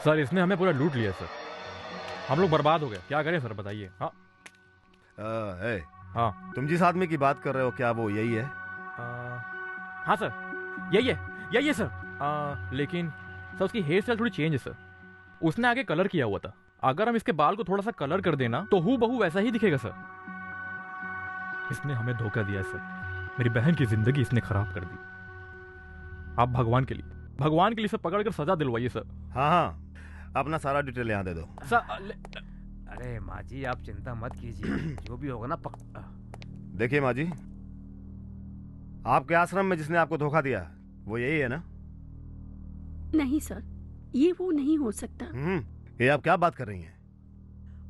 Sir इसने हमें पूरा लूट लिया सर, हम लोग बर्बाद हो गए, क्या करें सर बताइए। हाँ हाँ तुम जिस आदमी की बात कर रहे हो क्या वो यही है? हाँ सर यही है सर। लेकिन सर उसकी हेयर स्टाइल थोड़ी चेंज है सर, उसने आगे कलर किया हुआ था, अगर हम इसके बाल को थोड़ा सा कलर कर देना तो हूबहू बहू वैसा ही दिखेगा सर। इसने हमें धोखा दिया सर, मेरी बहन की जिंदगी इसने खराब कर दी। आप भगवान के लिए सर पकड़ कर सजा दिलवाइए सर। हाँ अपना सारा डिटेल यहाँ दे दो सर। अरे माँ जी आप चिंता मत कीजिए, जो भी होगा ना देखिए माँ जी, आपके आश्रम में जिसने आपको धोखा दिया वो यही है ना? नहीं सर, ये वो नहीं हो सकता। ये आप क्या बात कर रही हैं?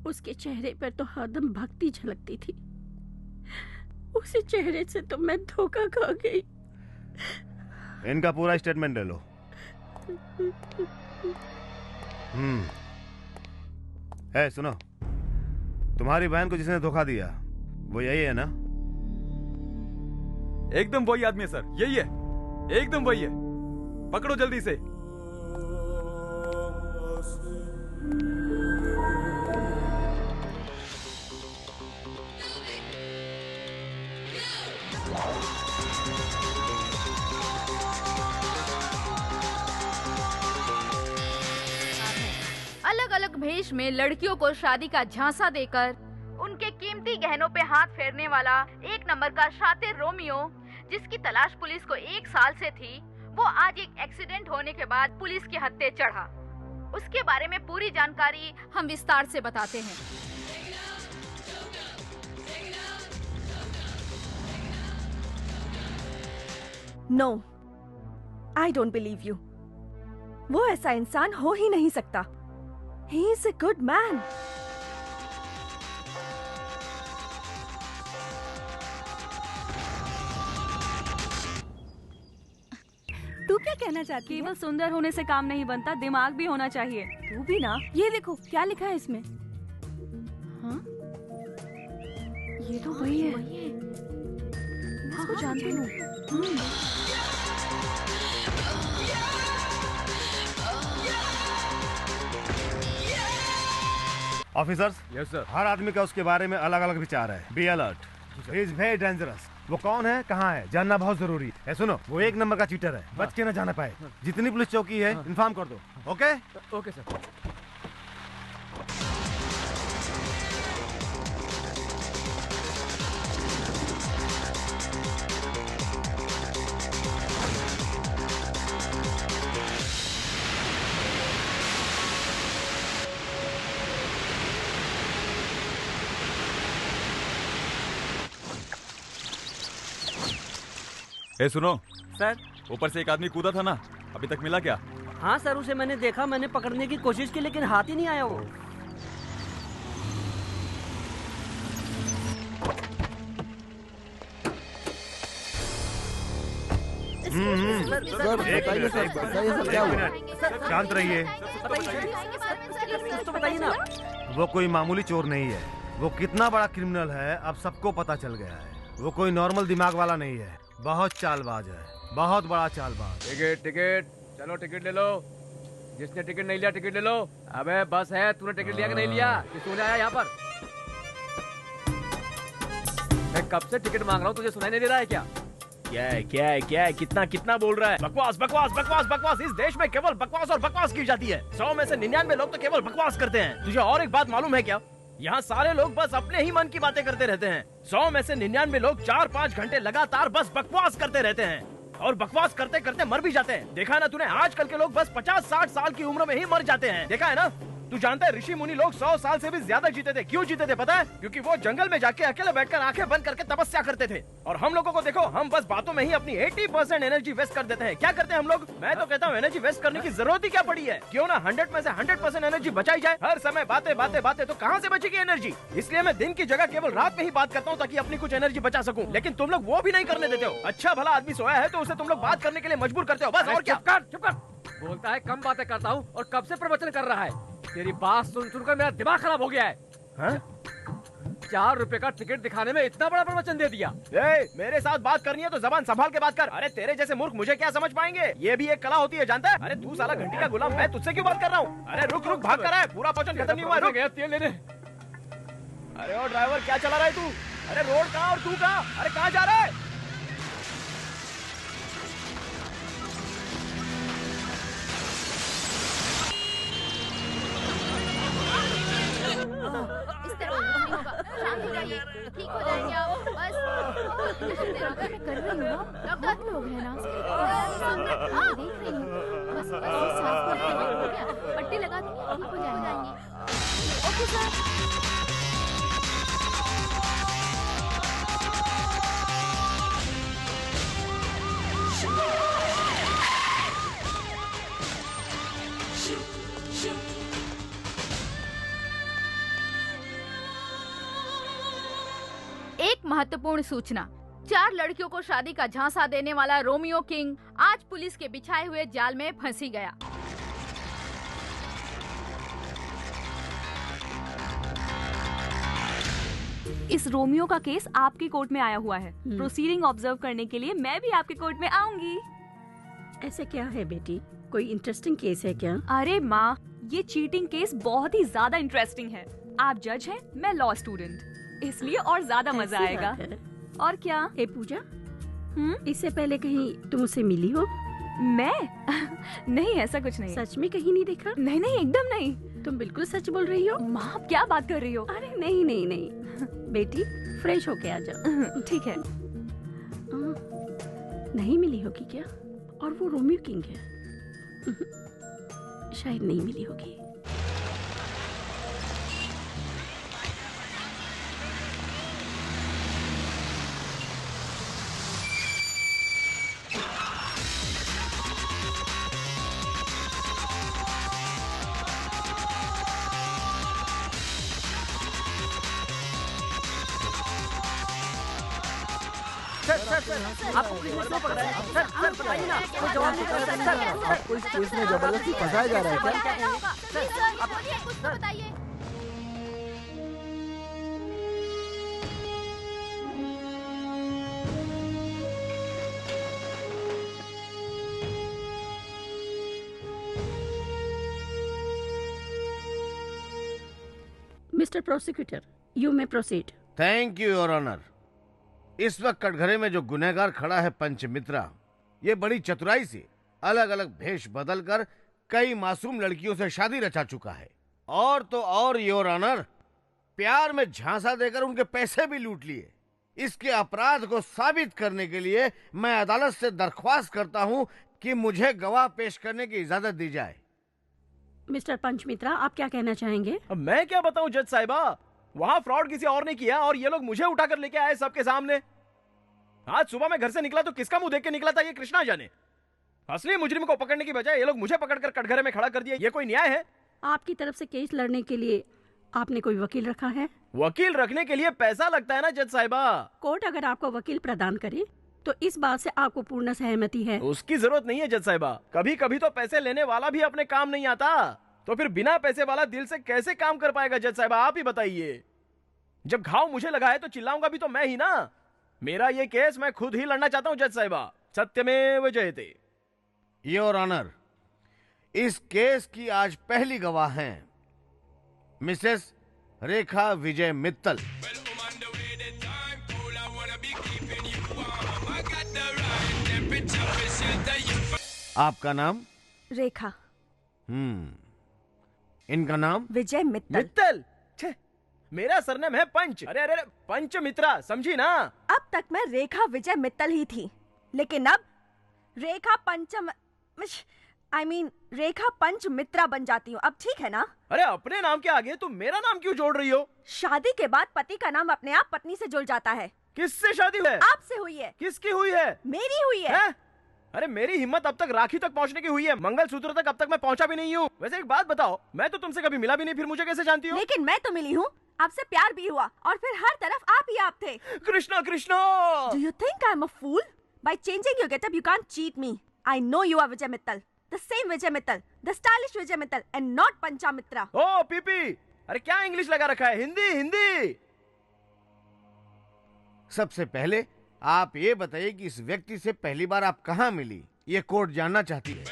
उसके चेहरे पर तो हरदम भक्ति झलकती थी, उसी चेहरे से तो मैं धोखा खा गई। इनका पूरा स्टेटमेंट ले लो। सुनो, तुम्हारी बहन को जिसने धोखा दिया वो यही है ना? एकदम वही आदमी है सर, यही है, एकदम वही है, पकड़ो जल्दी से। अलग अलग भेष में लड़कियों को शादी का झांसा देकर उनके कीमती गहनों पे हाथ फेरने वाला एक नंबर का शातिर रोमियो, जिसकी तलाश पुलिस को 1 साल से थी, वो आज एक एक्सीडेंट होने के बाद पुलिस के हत्थे चढ़ा। उसके बारे में पूरी जानकारी हम विस्तार से बताते हैं। No, I don't believe you. वो ऐसा इंसान हो ही नहीं सकता। He is a good man. तू क्या कहना चाहती है? केवल सुंदर होने से काम नहीं बनता, दिमाग भी होना चाहिए। तू भी ना। ये देखो क्या लिखा है इसमें। हाँ? ये तो वही है। इसको जानती हूँ। Officers, yes sir. हर आदमी का उसके बारे में अलग अलग विचार है। Be alert, he is very dangerous. वो कौन है, कहाँ है, जानना बहुत जरूरी है। सुनो, वो 1 नंबर का चीटर है, बच के न जाना पाए। जितनी पुलिस चौकी है इन्फॉर्म कर दो। Okay okay sir. सुनो सर, ऊपर से एक आदमी कूदा था ना, अभी तक मिला क्या? हाँ सर, उसे मैंने देखा, मैंने पकड़ने की कोशिश की लेकिन हाथ ही नहीं आया वो। शांत रहिए। तो बताइए ना। वो कोई मामूली चोर नहीं है, वो कितना बड़ा क्रिमिनल है अब सबको पता चल गया है। वो कोई नॉर्मल दिमाग वाला नहीं है, बहुत चालबाज है, बहुत बड़ा चालबाज। टिकट, चलो टिकट ले लो। जिसने टिकट नहीं लिया टिकट ले लो। अबे बस है, तूने टिकट लिया कि नहीं लिया? तूने आया यहाँ पर? मैं कब से टिकट मांग रहा हूँ, तुझे सुनाई नहीं दे रहा है क्या? क्या है? कितना बोल रहा है? बकवास। इस देश में केवल बकवास और बकवास की जाती है। 100 में से 99 लोग तो केवल बकवास करते हैं। तुझे और एक बात मालूम है क्या? यहाँ सारे लोग बस अपने ही मन की बातें करते रहते हैं। 100 में से 99 लोग 4-5 घंटे लगातार बस बकवास करते रहते हैं और बकवास करते करते मर भी जाते हैं। देखा है ना तूने, आजकल के लोग बस 50-60 साल की उम्र में ही मर जाते हैं। देखा है ना? तू जानता है ऋषि मुनि लोग 100 साल से भी ज्यादा जीते थे। क्यों जीते थे पता है? क्योंकि वो जंगल में जाके अकेले बैठकर आंखें बंद करके तपस्या करते थे। और हम लोगों को देखो, हम बस बातों में ही अपनी 80% एनर्जी वेस्ट कर देते हैं। क्या करते हैं हम लोग? मैं तो कहता हूँ एनर्जी वेस्ट करने की जरूरत ही क्या पड़ी है? क्यों ना 100 में से 100% एनर्जी बचाई जाए। हर समय बातें तो कहाँ से बचेगी एनर्जी? इसलिए मैं दिन की जगह केवल रात में ही बात करता हूँ ताकि अपनी कुछ एनर्जी बचा सकूं। लेकिन तुम लोग वो भी नहीं करने देते हो। अच्छा भला आदमी सोया है तो उसे तुम लोग बात करने के लिए मजबूर करते हो, बस और क्या। चुप कर। बोलता है कम बातें करता हूँ और कब से प्रवचन कर रहा है। तेरी बात सुनकर मेरा दिमाग खराब हो गया है। 4 रुपए का टिकट दिखाने में इतना बड़ा प्रवचन दे दिया। मेरे साथ बात करनी है तो जबान संभाल के बात कर। अरे तेरे जैसे मूर्ख मुझे क्या समझ पाएंगे? ये भी एक कला होती है, जानता है? अरे तू साला घंटी का गुलाम, मैं तुझसे क्यों बात कर रहा हूँ? अरे रुक रुक, भाग कर रहा है, पूरा प्रवचन खत्म नहीं हुआ, रुक। तेल लेने। अरे ओ ड्राइवर, क्या चला रहा है तू? अरे रोड कहाँ और तू कहाँ? अरे कहाँ जा रहा है? इस तरह नहीं होगा, शांत हो जाइए, ठीक हो जाएंगे आप। बस मैं कर रही हूँ, डॉक्टर लोग हैं ना, हाँ देख रही हूँ। बस सांस हो गया, पट्टी लगा दूंगी, ठीक हो जाएंगे। Okay sir. एक महत्वपूर्ण सूचना। 4 लड़कियों को शादी का झांसा देने वाला रोमियो किंग आज पुलिस के बिछाए हुए जाल में फंसी गया। इस रोमियो का केस आपकी कोर्ट में आया हुआ है। प्रोसीडिंग ऑब्जर्व करने के लिए मैं भी आपके कोर्ट में आऊंगी। ऐसे क्या है बेटी, कोई इंटरेस्टिंग केस है क्या? अरे माँ, ये चीटिंग केस बहुत ही ज्यादा इंटरेस्टिंग है। आप जज हैं, मैं लॉ स्टूडेंट, इसलिए और ज्यादा मजा आएगा। और क्या? ए पूजा, इससे पहले कहीं तुम मुझसे मिली हो? मैं? नहीं, ऐसा कुछ नहीं। सच में कहीं नहीं देखा? नहीं नहीं, एकदम नहीं। तुम बिल्कुल सच बोल रही हो। माँ, आप क्या बात कर रही हो? अरे नहीं नहीं नहीं बेटी, फ्रेश होके आ जाओ। ठीक है। नहीं मिली होगी क्या? और वो रोमियो किंग है? शायद नहीं मिली होगी। आपको पुलिस ने क्यों पकड़ा है? सर बताइए ना, कोई जवाब नहीं कर रहा है। सर, आपको इस केस में जबरदस्ती फंसाया जा रहा है क्या? सर, आप कुछ तो बताइए। Mister prosecutor, you may proceed. Thank you your honour. इस वक्त कटघरे में जो गुनहगार खड़ा है पंचमित्रा, ये बड़ी चतुराई से अलग अलग भेष बदलकर कई मासूम लड़कियों से शादी रचा चुका है। और तो और योर ऑनर, प्यार में झांसा देकर उनके पैसे भी लूट लिए। इसके अपराध को साबित करने के लिए मैं अदालत से दरख्वास्त करता हूँ कि मुझे गवाह पेश करने की इजाजत दी जाए। मिस्टर पंचमित्रा, आप क्या कहना चाहेंगे? अब मैं क्या बताऊं जज साहिबा, वहाँ फ्रॉड किसी और ने किया और ये लोग मुझे उठाकर लेके आए सबके सामने। आज सुबह मैं घर से निकला तो किसका मुंह देख के निकला था ये कृष्णा जाने। असली मुजरिम को पकड़ने की बजाय ये लोग मुझे पकड़कर कटघरे में खड़ा कर दिया। ये कोई न्याय है? आपकी तरफ से केस लड़ने के लिए आपने कोई वकील रखा है? वकील रखने के लिए पैसा लगता है ना जज साहिबा। कोर्ट अगर आपको वकील प्रदान करे तो इस बात से आपको पूर्ण सहमति है? उसकी जरूरत नहीं है जज साहिबा। कभी कभी तो पैसे लेने वाला भी अपने काम नहीं आता, तो फिर बिना पैसे वाला दिल से कैसे काम कर पाएगा जज साहिबा? आप ही बताइए। जब घाव मुझे लगा है तो चिल्लाऊंगा भी तो मैं ही ना। मेरा ये केस मैं खुद ही लड़ना चाहता हूं जज साहिबा। सत्यमेव जयते। योर ऑनर, इस केस की आज पहली गवाह हैं मिसेस रेखा विजय मित्तल। आपका नाम? रेखा। इनका नाम? विजय मित्तल। मित्तल? छे, मेरा सरनेम है पंच। अरे अरे पंच मित्रा, समझी ना? अब तक मैं रेखा विजय मित्तल ही थी, लेकिन अब रेखा रेखा पंच मित्रा बन जाती हूँ। अब ठीक है ना? अरे अपने नाम के आगे तुम मेरा नाम क्यों जोड़ रही हो? शादी के बाद पति का नाम अपने आप पत्नी से जुड़ जाता है। किससे शादी है? आपसे हुई है। किसकी हुई है? मेरी हुई है। अरे मेरी हिम्मत अब तक राखी तक पहुंचने की हुई है, मंगलसूत्र तक अब तक मैं पहुंचा भी नहीं हूँ। वैसे एक बात बताओ, मैं तो तुमसे कभी मिला भी नहीं, फिर मुझे कैसे जानती हो? लेकिन मैं तो मिली हूँ, आपसे प्यार भी हुआ और फिर हर तरफ आप ही आप थे। Krishna Krishna! Do you think I'm a fool? By changing your getup, you can't cheat me. I know you are Vijay Mittal, the same Vijay Mittal, the stylish Vijay Mittal, and not Panchamitra. ओ पीपी, अरे क्या English लगा रखा है? हिंदी हिंदी। सबसे पहले आप ये बताइए कि इस व्यक्ति से पहली बार आप कहाँ मिली, ये कोर्ट जानना चाहती है।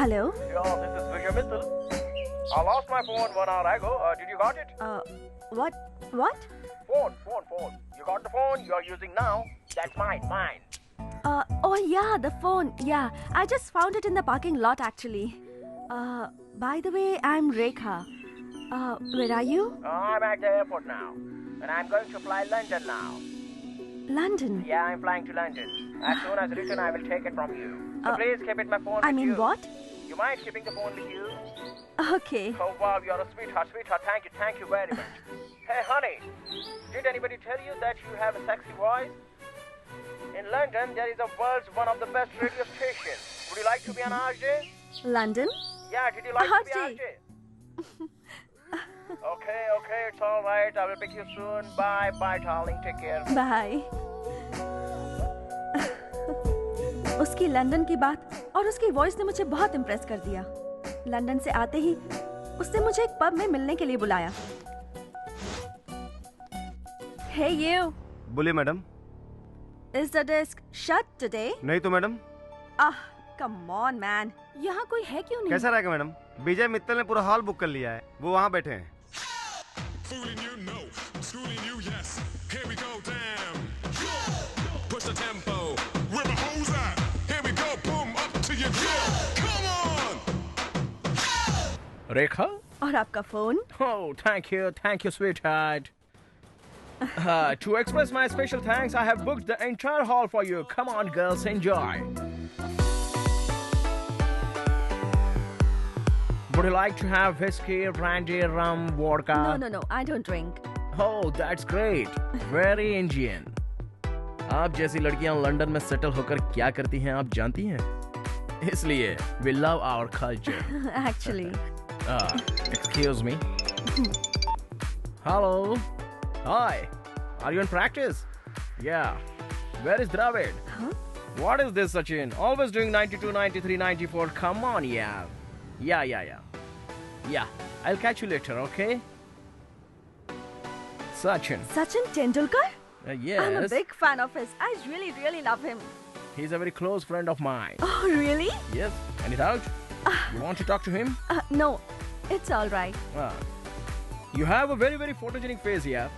Hello. Yo, this is Vijay Mittal. I lost my phone 1 hour ago. Did you got it? What? What? Phone. You got the phone you are using now? That's mine. Oh yeah, the phone. Yeah, I just found it in the parking lot actually. By the way, I'm Rekha. Where are you? I'm at the airport now. And I'm going to fly London now. London? Yeah, I'm flying to London. As soon as return, I will take it from you. So please keep it my phone with you. I mean what? You mind keeping the phone with you? Okay. Oh wow, you're a sweetheart. Thank you very much. Hey honey, did anybody tell you that you have a sexy voice? In London, there is a world's one of the best radio stations. Would you like to be an RJ? London? Yeah, did you like to be RJ? RJ? Okay, it's all right. I will pick you soon. Bye, darling. Take care. Bye. उसकी London की बात और उसकी voice ने मुझे बहुत impress कर दिया। लंदन से आते ही उसने मुझे एक पब में मिलने के लिए बुलाया। Hey you. बोलिए madam. Is the desk shut today? नहीं तो मैडम। Come on man. यहाँ कोई है क्यों नहीं? कैसा रहेगा मैडम? विजय मित्तल ने पूरा हॉल बुक कर लिया है, वो वहाँ बैठे हैं। Rekha? और आपका phone? Oh, thank you, sweetheart. To express my special thanks, I have booked the entire hall for you. Come on, girls, enjoy. Would you like to have whiskey, brandy, rum, vodka? No, I don't drink. Oh, that's great. Very Indian. आप जैसी लड़कियां London में settle होकर क्या करती हैं आप जानती हैं? इसलिए we love our culture. Actually. Excuse me. Hello. Hi. Are you in practice? Yeah. Where is Dravid? Huh? What is this, Sachin? Always doing 92, 93, 94. Come on, yeah. Yeah. I'll catch you later, okay? Sachin. Sachin Tendulkar? Yes. I'm a big fan of his. I really love him. He's a very close friend of mine. Oh, really? Yes. Any doubt? You want to talk to him? No. It's all right. You have a very photogenic face, yeah.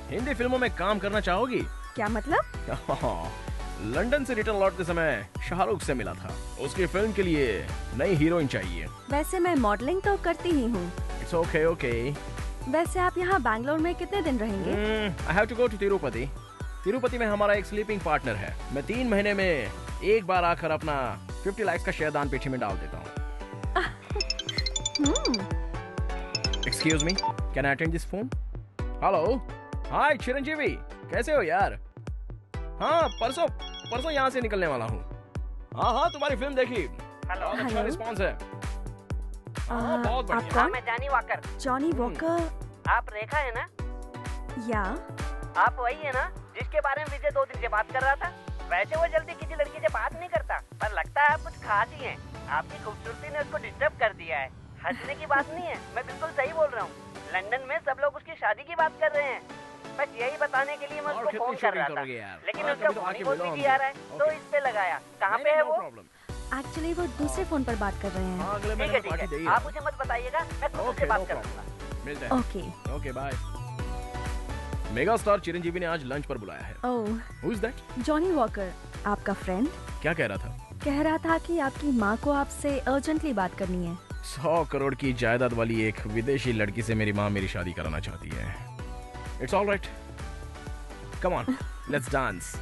Hindi फिल्मों में काम करना चाहोगी? क्या मतलब? London से return लौटते समय शाहरुख से मिला था। उसकी फिल्म के लिए नई हीरोइन चाहिए। वैसे मैं मॉडलिंग तो करती ही हूँ। It's okay. वैसे आप यहाँ बैंगलोर में कितने दिन रहेंगे? I have to go to Tirupati. Tirupati में हमारा एक स्लीपिंग पार्टनर है। मैं 3 महीने में एक बार आकर अपना 50 लाख का शेयर दान पेटी में डाल देता हूँ। Excuse me, can I attend this phone? Hello, hi Chiranjeevi, कैसे हो यार? हाँ, परसों यहाँ से निकलने वाला हूँ। हाँ, तुम्हारी फिल्म देखी। बहुत अच्छा रिस्पॉन्स है। बहुत बढ़िया। हाँ, मैं जॉनी वॉकर। Johnny walker. आप रेखा है ना? या। आप वही है ना जिसके बारे में विजय 2 दिन से बात कर रहा था? वैसे वो जल्दी किसी लड़की से बात नहीं करता, पर लगता है आप कुछ खास ही हैं। आपकी खूबसूरती ने उसको डिस्टर्ब कर दिया है। हंसने की बात नहीं है, मैं बिल्कुल सही बोल रहा हूँ। लंदन में सब लोग उसकी शादी की बात कर रहे हैं। बस यही बताने के लिए मैं उसको फोन कर रहा था, लेकिन उसका फोन ही बहुत बिजी आ रहा है, तो इस पे लगाया। कहाँ पे है वो? एक्चुअली वो दूसरे फोन पर बात कर रहे हैं। ठीक है, आप मुझे मत बताइएगा, मैं खुद उससे बात कर लूंगा। मिलते हैं। Okay, bye. Mega star Chiranjeevi ने आज लंच पर बुलाया है। Oh, who is that? Johnny Walker, आपका फ्रेंड। क्या कह रहा था? कह रहा था कि आपकी माँ को आपसे अर्जेंटली बात करनी है। 100 करोड़ की जायदाद वाली एक विदेशी लड़की से मेरी माँ मेरी शादी कराना चाहती है। It's all right, come on, let's dance.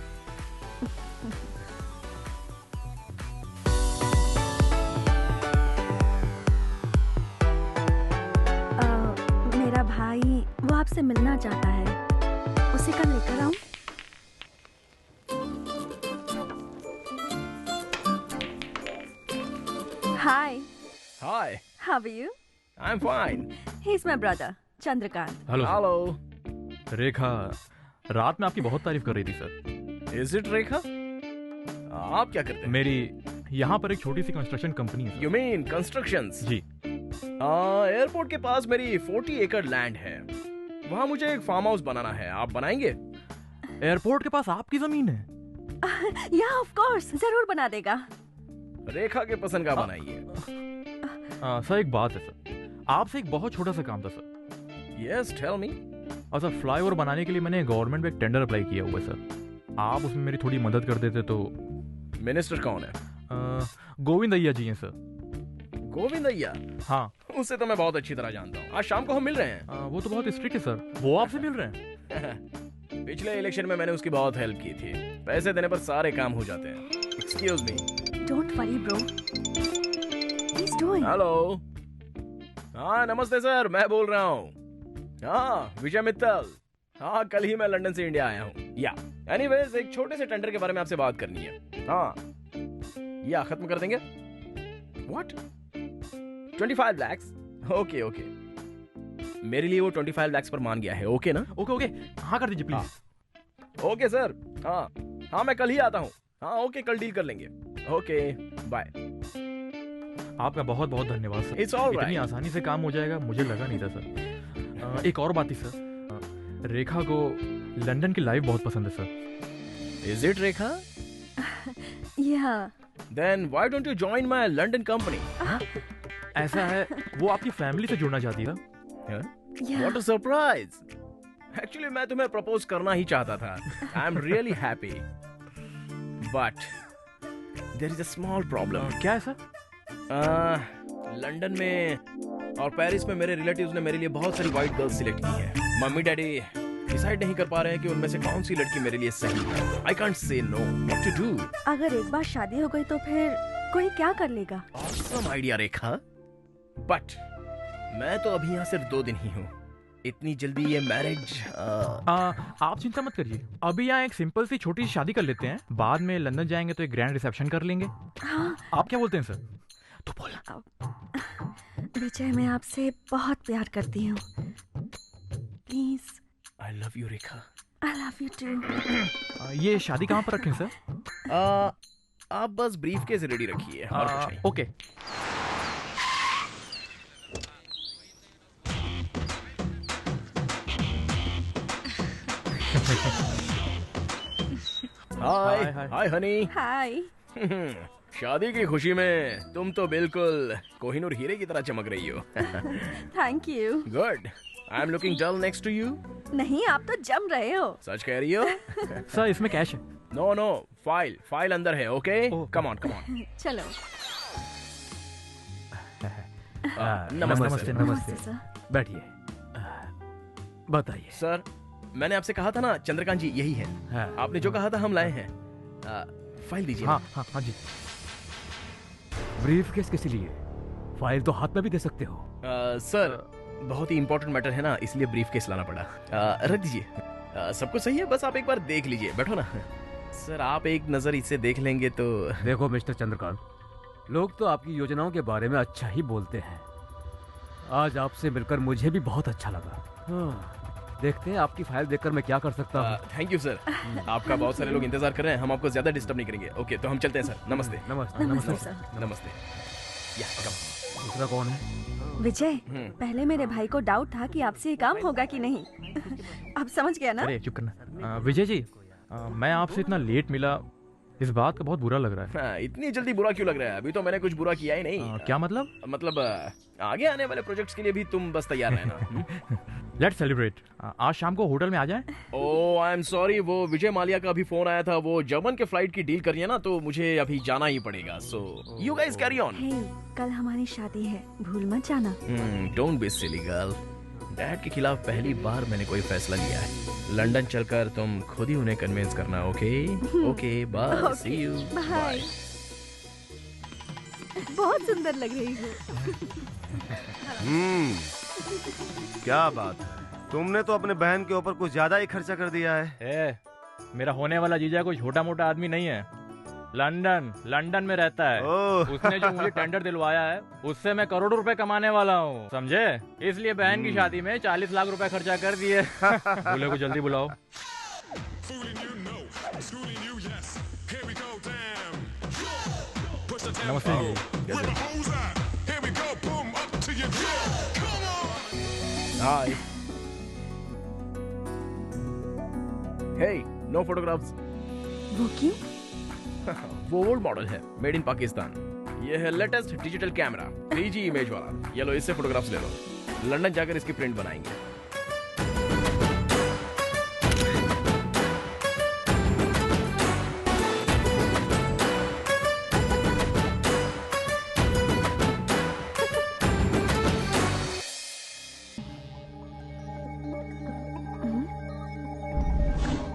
मेरा भाई वो आपसे मिलना चाहता है, उसे कल लेकर आऊं? Hi. Hi. How are you? I'm fine. He's my brother, Chandrakant. Hello Hello. रेखा रात में आपकी बहुत तारीफ कर रही थी सर। Is it रेखा? आप क्या करते हैं? मेरी यहाँ पर एक छोटी सी कंस्ट्रक्शन कंपनी है। You mean constructions? जी। एयरपोर्ट के पास मेरी 40 एकड़ लैंड है, वहाँ मुझे एक फार्म हाउस बनाना है, आप बनाएंगे? एयरपोर्ट के पास आपकी जमीन है? Yeah, of course, जरूर बना देगा। रेखा के पसंद का बनाइए। सर एक बात है सर, आपसे एक बहुत छोटा सा काम था सर। Yes, tell me. और सर फ्लाईओवर बनाने के लिए मैंने गवर्नमेंट में एक टेंडर अप्लाई किया हुआ है सर, आप उसमें मेरी थोड़ी मदद कर देते तो। मिनिस्टर कौन है? गोविंद अय्या जी हैं सर। गोविंद अय्या? हाँ, उससे तो मैं बहुत अच्छी तरह जानता हूँ। आज शाम को हम मिल रहे हैं। वो तो बहुत स्ट्रिक्ट है सर, वो आपसे मिल रहे हैं? पिछले इलेक्शन में मैंने उसकी बहुत हेल्प की थी, पैसे देने पर सारे काम हो जाते हैं। Excuse me. Don't worry, bro. He's doing. Hello. हाँ नमस्ते सर, मैं बोल रहा हूँ। हाँ विजय मित्तल। हाँ कल ही मैं लंदन से इंडिया आया हूँ। या एनीवेज एक छोटे से टेंडर के बारे में आपसे बात करनी है। हाँ या खत्म कर देंगे? What? 25 lakhs? ओके ओके, मेरे लिए वो 25 lakhs पर मान गया है। ओके ना? ओके ओके, हाँ कर दीजिए प्लीज। Okay sir. हाँ हाँ मैं कल ही आता हूँ। हाँ ओके, कल डील कर लेंगे। Okay bye. आपका बहुत बहुत धन्यवाद सर। It's all right. इतनी आसानी से काम हो जाएगा मुझे लगा नहीं था सर। एक और बात थी सर, रेखा को लंदन की लाइफ बहुत पसंद है sir. Is it Rekha? Yeah. Then why don't you join my London company? ऐसा है, वो आपकी फैमिली से जुड़ना चाहती था। Yeah. What a surprise! Actually मैं तुम्हें प्रपोज करना ही चाहता था। I'm really happy. But there is a small problem. क्या है सर? लंदन में और पेरिस में मेरे रिलेटिव्स ने मेरे लिए बहुत सारी वाइट गर्ल्स सिलेक्ट की है। मम्मी डैडी डिसाइड नहीं कर पा रहे हैं कि उनमें से कौन सी लड़की मेरे लिए सही है। I can't say no. What to do? अगर एक बार शादी हो गई तो फिर कोई क्या कर लेगा? Awesome idea Rekha. But मैं तो अभी यहाँ सिर्फ 2 दिन ही हूँ। इतनी जल्दी ये मैरिज? आप चिंता मत करिए, अभी यहाँ एक सिंपल सी छोटी सी शादी कर लेते हैं, बाद में लंदन जाएंगे तो एक ग्रैंड रिसेप्शन कर लेंगे। हाँ। आप क्या बोलते हैं सर? तो बोलना। विजय मैं आपसे बहुत प्यार करती हूँ, please. I love you Rekha. I love you too. ये शादी कहाँ पर रखें सर? आप बस ब्रीफकेस रेडी रखिए और कुछ नहीं। ओके। हाय हाय हनी। हाय। शादी की खुशी में तुम तो बिल्कुल कोहिनूर हीरे की तरह चमक रही हो। Thank you. Good. I am looking dull next to you. नहीं, आप तो जम रहे हो। सच कह रही हो? सर इसमें कैश है। नो नो, फाइल अंदर है। Okay come on. चलो। नमस्ते नमस्ते सर। बैठिए, बताइए सर। मैंने आपसे कहा था ना चंद्रकांत जी यही है। आपने जो कहा था हम लाए हैं। फाइल दीजिए। हाँ जी। ब्रीफकेस किस लिए? फाइल तो हाथ में भी दे सकते हो। सर बहुत ही इंपॉर्टेंट मैटर है ना, इसलिए ब्रीफकेस लाना पड़ा। रख दीजिए। सब कुछ सही है, बस आप एक बार देख लीजिए। बैठो ना। सर आप एक नजर इसे देख लेंगे तो। देखो मिस्टर चंद्रकांत, लोग तो आपकी योजनाओं के बारे में अच्छा ही बोलते हैं। आज आपसे मिलकर मुझे भी बहुत अच्छा लगा। देखते हैं आपकी फाइल देखकर मैं क्या कर सकता हूँ। Thank you sir. आपका बहुत सारे लोग इंतजार कर रहे हैं, हम आपको ज्यादा डिस्टर्ब नहीं करेंगे। ओके तो हम चलते हैं सर। नमस्ते। नमस्ते सर। नमस्ते। दूसरा कौन है? विजय, पहले मेरे भाई को डाउट था कि आपसे ये काम होगा कि नहीं। आप समझ गया ना? अरे चुप करना। विजय जी, मैं आपसे इतना लेट मिला, इस बात का बहुत बुरा लग रहा है। इतनी जल्दी बुरा क्यों लग रहा है? अभी तो मैंने कुछ बुरा किया ही नहीं। क्या मतलब? मतलब आगे आने वाले प्रोजेक्ट्स के लिए भी तुम बस तैयार रहना। Let's celebrate. आज शाम को होटल में आ जाएं। ओह आई एम सॉरी, वो विजय माल्या का अभी फोन आया था, वो जर्मन के फ्लाइट की डील करनी है ना, तो मुझे अभी जाना ही पड़ेगा। So you guys carry on. Hey, कल हमारी शादी है, भूल मत जाना। Don't be silly girl. Dad के खिलाफ पहली बार मैंने कोई फैसला लिया है। लंदन चलकर तुम खुद ही उन्हें कन्विंस करना। Okay okay bye. See you. Bye. बहुत सुंदर लग रही हो। क्या बात है, तुमने तो अपने बहन के ऊपर कुछ ज्यादा ही खर्चा कर दिया है। मेरा होने वाला जीजा कोई छोटा मोटा आदमी नहीं है। लंदन में रहता है। उसने जो मुझे टेंडर दिलवाया है उससे मैं करोड़ों रुपए कमाने वाला हूँ, समझे? इसलिए बहन की शादी में 40 लाख रुपए खर्चा कर दिए। दूल्हे को जल्दी बुलाओ। नमस्ते। हाय। हे, नो फोटोग्राफ्स। वो क्यों? वो ओल्ड मॉडल है, मेड इन पाकिस्तान। ये है latest digital camera, 3G image वाला। ये लो, इससे फोटोग्राफ्स ले लो। लंदन जाकर इसकी प्रिंट बनाएंगे।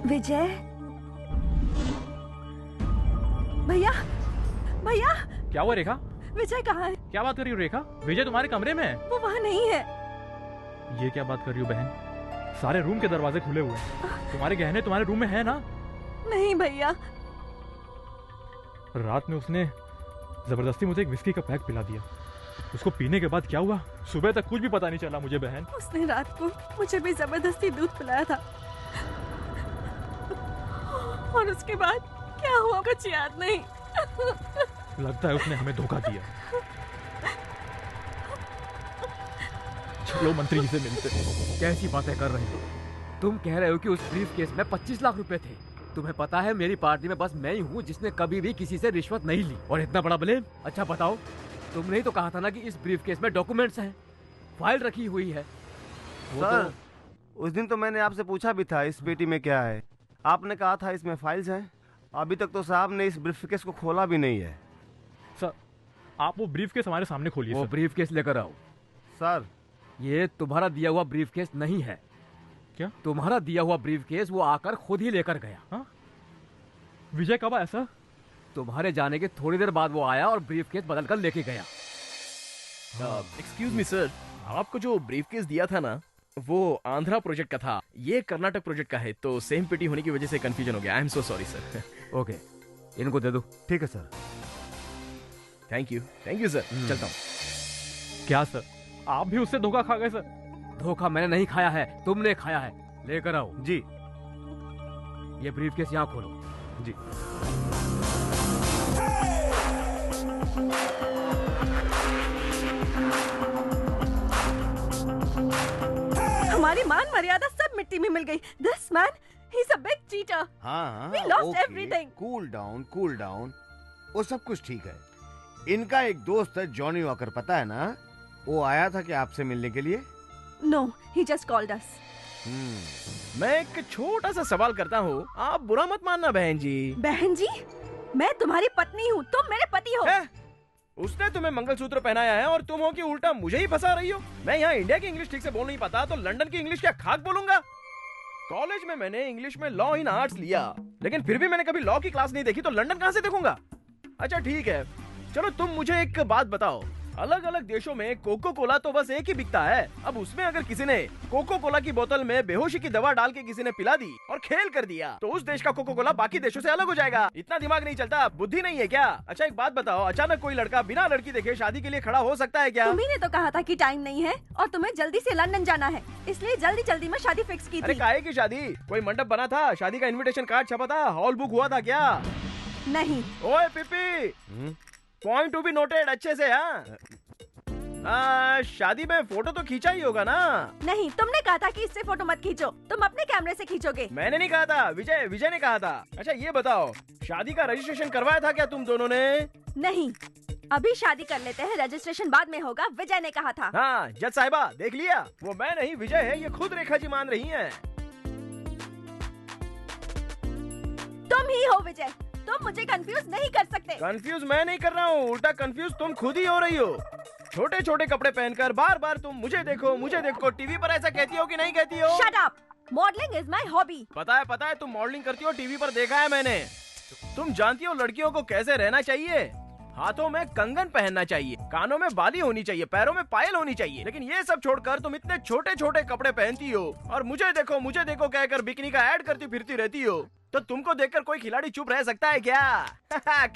विजय, भैया भैया। क्या हुआ रेखा? विजय कहाँ है? क्या बात कर रही हो रेखा? विजय तुम्हारे कमरे में है। वो वहाँ नहीं है। ये क्या बात कर रही हो बहन? सारे रूम के दरवाजे खुले हुए हैं। तुम्हारे गहने तुम्हारे रूम में है ना? नहीं भैया। रात में उसने जबरदस्ती मुझे एक विस्की का पैक पिला दिया। उसको पीने के बाद क्या हुआ सुबह तक कुछ भी पता नहीं चला मुझे बहन। उसने रात को मुझे भी जबरदस्ती दूध पिलाया था और उसके बाद क्या हुआ कुछ याद नहीं। लगता है उसने हमें धोखा दिया। चलो मंत्री जी से मिलते। कैसी बातें कर रहे हो? तुम कह रहे हो कि उस ब्रीफ केस में 25 लाख रुपए थे। तुम्हें पता है मेरी पार्टी में बस मैं ही हूँ जिसने कभी भी किसी से रिश्वत नहीं ली, और इतना बड़ा ब्लेम। अच्छा बताओ, तुमने ही तो कहा था ना कि इस ब्रीफ केस में डॉक्यूमेंट्स हैं, फाइल रखी हुई है। सर, उस दिन तो मैंने आपसे पूछा भी था इस पेटी में क्या है। आपने कहा था इसमें फाइल्स हैं। अभी तक तो साहब ने इस ब्रीफकेस को खोला भी नहीं है। सर, आप वो ब्रीफकेस हमारे सामने खोलिए। वो ब्रीफकेस लेकर आओ। सर, ये तुम्हारा दिया हुआ ब्रीफकेस नहीं है। क्या? तुम्हारा दिया हुआ ब्रीफकेस वो आकर खुद ही लेकर गया। हाँ? विजय कब आया सर? तुम्हारे जाने के थोड़ी देर बाद वो आया और ब्रीफकेस बदल कर लेके गया। एक्सक्यूज मी सर, आपको जो ब्रीफकेस दिया था ना वो आंध्रा प्रोजेक्ट का था, ये कर्नाटक प्रोजेक्ट का है, तो सेम पेटी होने की वजह से कंफ्यूजन हो गया। I am so sorry sir. Okay, इनको दे दो। ठीक है सर। Thank you sir. चलता हूँ। क्या सर, आप भी उससे धोखा खा गए सर? धोखा मैंने नहीं खाया है, तुमने खाया है। लेकर आओ। जी। ये ब्रीफकेस यहाँ खोलो। जी। हमारी मान मर्यादा सब मिट्टी में मिल गई। This man, he's a big cheater. हाँ, We lost okay. everything. Cool down. वो सब कुछ ठीक है। इनका एक दोस्त है जॉनी वॉकर, पता है ना? वो आया था कि आपसे मिलने के लिए? No, he just called us. मैं एक छोटा सा सवाल करता हूँ, आप बुरा मत मानना बहन जी। बहन जी? मैं तुम्हारी पत्नी हूँ, तुम मेरे पति हो। उसने तुम्हें मंगलसूत्र पहनाया है और तुम हो कि उल्टा मुझे ही फंसा रही हो। मैं यहाँ इंडिया की इंग्लिश ठीक से बोल नहीं पाता तो लंदन की इंग्लिश क्या खाक बोलूंगा? कॉलेज में मैंने इंग्लिश में लॉ इन आर्ट्स लिया, लेकिन फिर भी मैंने कभी लॉ की क्लास नहीं देखी, तो लंदन कहाँ से देखूंगा? अच्छा ठीक है, चलो तुम मुझे एक बात बताओ, अलग अलग देशों में कोको कोला तो बस एक ही बिकता है। अब उसमें अगर किसी ने कोको कोला की बोतल में बेहोशी की दवा डाल के किसी ने पिला दी और खेल कर दिया, तो उस देश का कोको कोला बाकी देशों से अलग हो जाएगा। इतना दिमाग नहीं चलता, बुद्धि नहीं है क्या? अच्छा एक बात बताओ, अचानक कोई लड़का बिना लड़की देखे शादी के लिए खड़ा हो सकता है क्या? तुम्ही ने तो कहा था कि टाइम नहीं है और तुम्हें जल्दी से लंदन जाना है, इसलिए जल्दी जल्दी में शादी फिक्स की थी। अरे काहे की शादी? कोई मंडप बना था? शादी का इन्विटेशन कार्ड छपा था? हॉल बुक हुआ था क्या? नहीं। ओए पिपी, पॉइंट टू बी नोटेड अच्छे से। शादी में फोटो तो खींचा ही होगा ना? नहीं, तुमने कहा था कि इससे फोटो मत खींचो, तुम अपने कैमरे से खींचोगे। मैंने नहीं कहा था, विजय ने कहा था। अच्छा ये बताओ, शादी का रजिस्ट्रेशन करवाया था क्या तुम दोनों ने? नहीं, अभी शादी कर लेते हैं, रजिस्ट्रेशन बाद में होगा, विजय ने कहा था। हाँ जज साहिबा देख लिया, वो मैं नहीं विजय है, ये खुद रेखा जी मान रही हैं। तुम ही हो विजय, तुम मुझे कंफ्यूज नहीं कर सकते। कंफ्यूज मैं नहीं कर रहा हूँ, उल्टा कंफ्यूज तुम खुद ही हो रही हो। छोटे छोटे कपड़े पहनकर बार बार तुम मुझे देखो टीवी पर ऐसा कहती हो कि नहीं कहती हो? Shut up! Modelling is my hobby. पता है तुम मॉडलिंग करती हो, टीवी पर देखा है मैंने। तुम जानती हो लड़कियों को कैसे रहना चाहिए? हाथों में कंगन पहनना चाहिए, कानों में बाली होनी चाहिए, पैरों में पायल होनी चाहिए, लेकिन ये सब छोड़कर तुम इतने छोटे छोटे कपड़े पहनती हो और मुझे देखो कहकर बिकनी का ऐड करती फिरती रहती हो। तो तुमको देखकर कोई खिलाड़ी चुप रह सकता है क्या?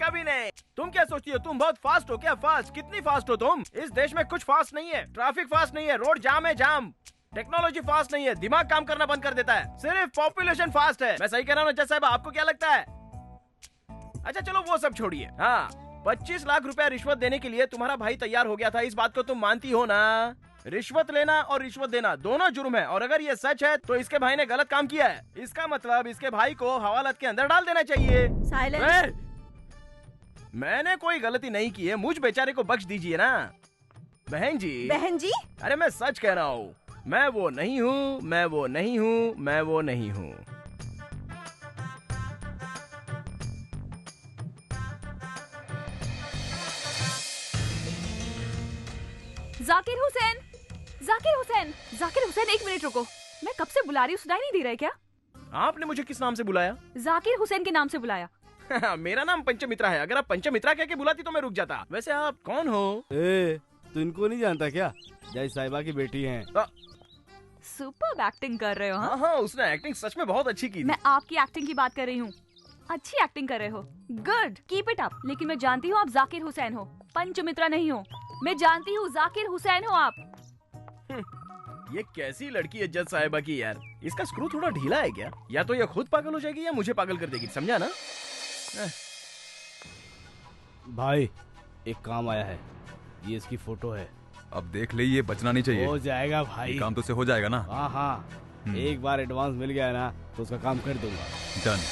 कभी नहीं। तुम क्या सोचती हो तुम बहुत फास्ट हो क्या? फास्ट? कितनी फास्ट हो तुम? इस देश में कुछ फास्ट नहीं है, ट्रैफिक फास्ट नहीं है, रोड जाम है जाम, टेक्नोलॉजी फास्ट नहीं है, दिमाग काम करना बंद कर देता है, सिर्फ पॉपुलेशन फास्ट है। मैं सही कह रहा हूँ जज साहब, आपको क्या लगता है? अच्छा चलो वो सब छोड़िए। हाँ, 25 लाख रुपया रिश्वत देने के लिए तुम्हारा भाई तैयार हो गया था, इस बात को तुम मानती हो ना? रिश्वत लेना और रिश्वत देना दोनों जुर्म है, और अगर ये सच है तो इसके भाई ने गलत काम किया है। इसका मतलब इसके भाई को हवालात के अंदर डाल देना चाहिए। साइलेंस। मैंने कोई गलती नहीं की है, मुझ बेचारे को बख्श दीजिए ना। बहन जी। बहन जी? अरे मैं सच कह रहा हूँ, मैं वो नहीं हूँ, मैं वो नहीं हूँ, मैं वो नहीं हूँ। जाकिर हुसैन, जाकिर हुसैन, जाकिर हुसैन, एक मिनट रुको। मैं कब से बुला रही हूँ, सुनाई नहीं दे रहा है क्या? आपने मुझे किस नाम से बुलाया? जाकिर हुसैन के नाम से बुलाया। मेरा नाम पंचमित्रा है, अगर आप पंचमित्रा कह के बुलाती तो मैं रुक जाता। वैसे आप कौन हो? तू इनको नहीं जानता क्या? जज साहिबा की बेटी हैं। सुपर एक्टिंग कर रहे हो। हाँ हाँ, उसने एक्टिंग सच में बहुत अच्छी की थी। मैं आपकी एक्टिंग की बात कर रही हूँ। अच्छी एक्टिंग कर रहे हो, गुड, कीप इट अप। लेकिन मैं जानती हूँ आप जाकिर हुसैन हो, पंचमित्रा नहीं हो। मैं जानती हूँ जाकिर हुसैन हो आप। ये कैसी लड़की है जज साहिबा की यार, इसका स्क्रू थोड़ा ढीला है क्या? या तो ये खुद पागल हो जाएगी या मुझे पागल कर देगी, समझा ना? भाई एक काम आया है, ये इसकी फोटो है। अब देख ले, ये बचना नहीं चाहिए। हो जाएगा भाई, काम तो से हो जाएगा ना? हाँ हाँ, एक बार एडवांस मिल गया ना तो उसका काम कर दूंगा। डन।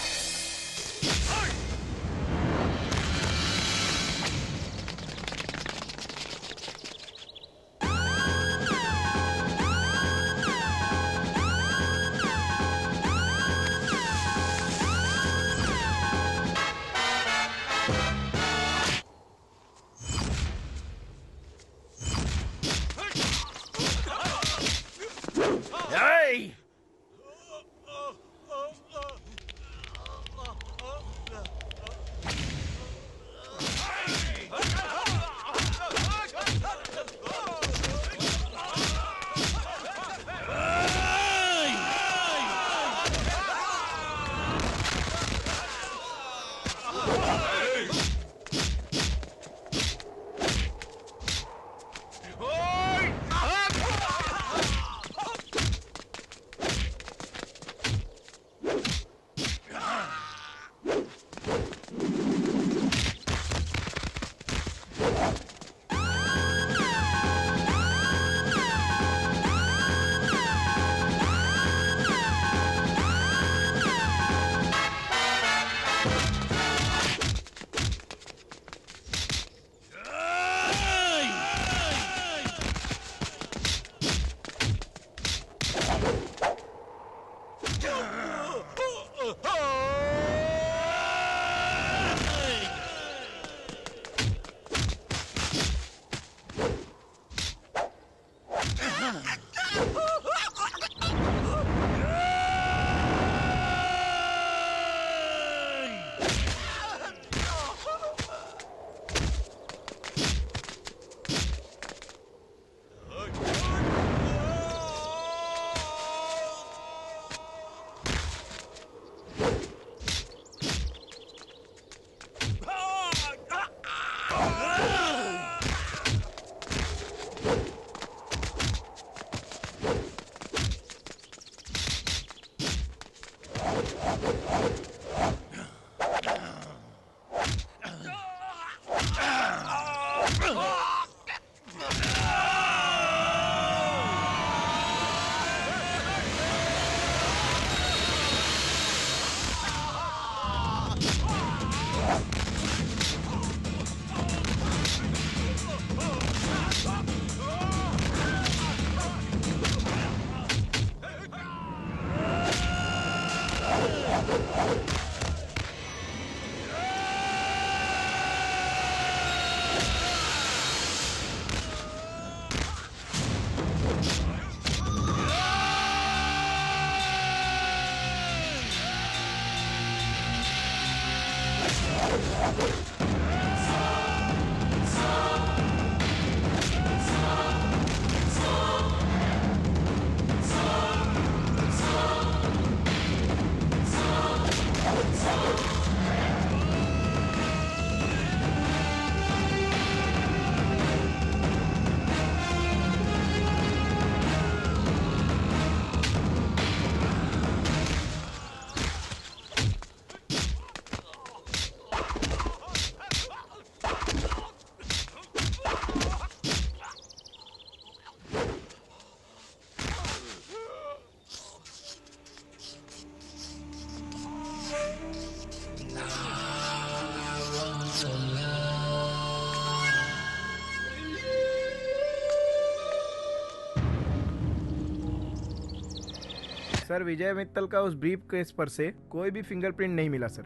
सर विजय मित्तल का उस ब्रीफ केस पर से कोई भी फिंगरप्रिंट नहीं मिला सर।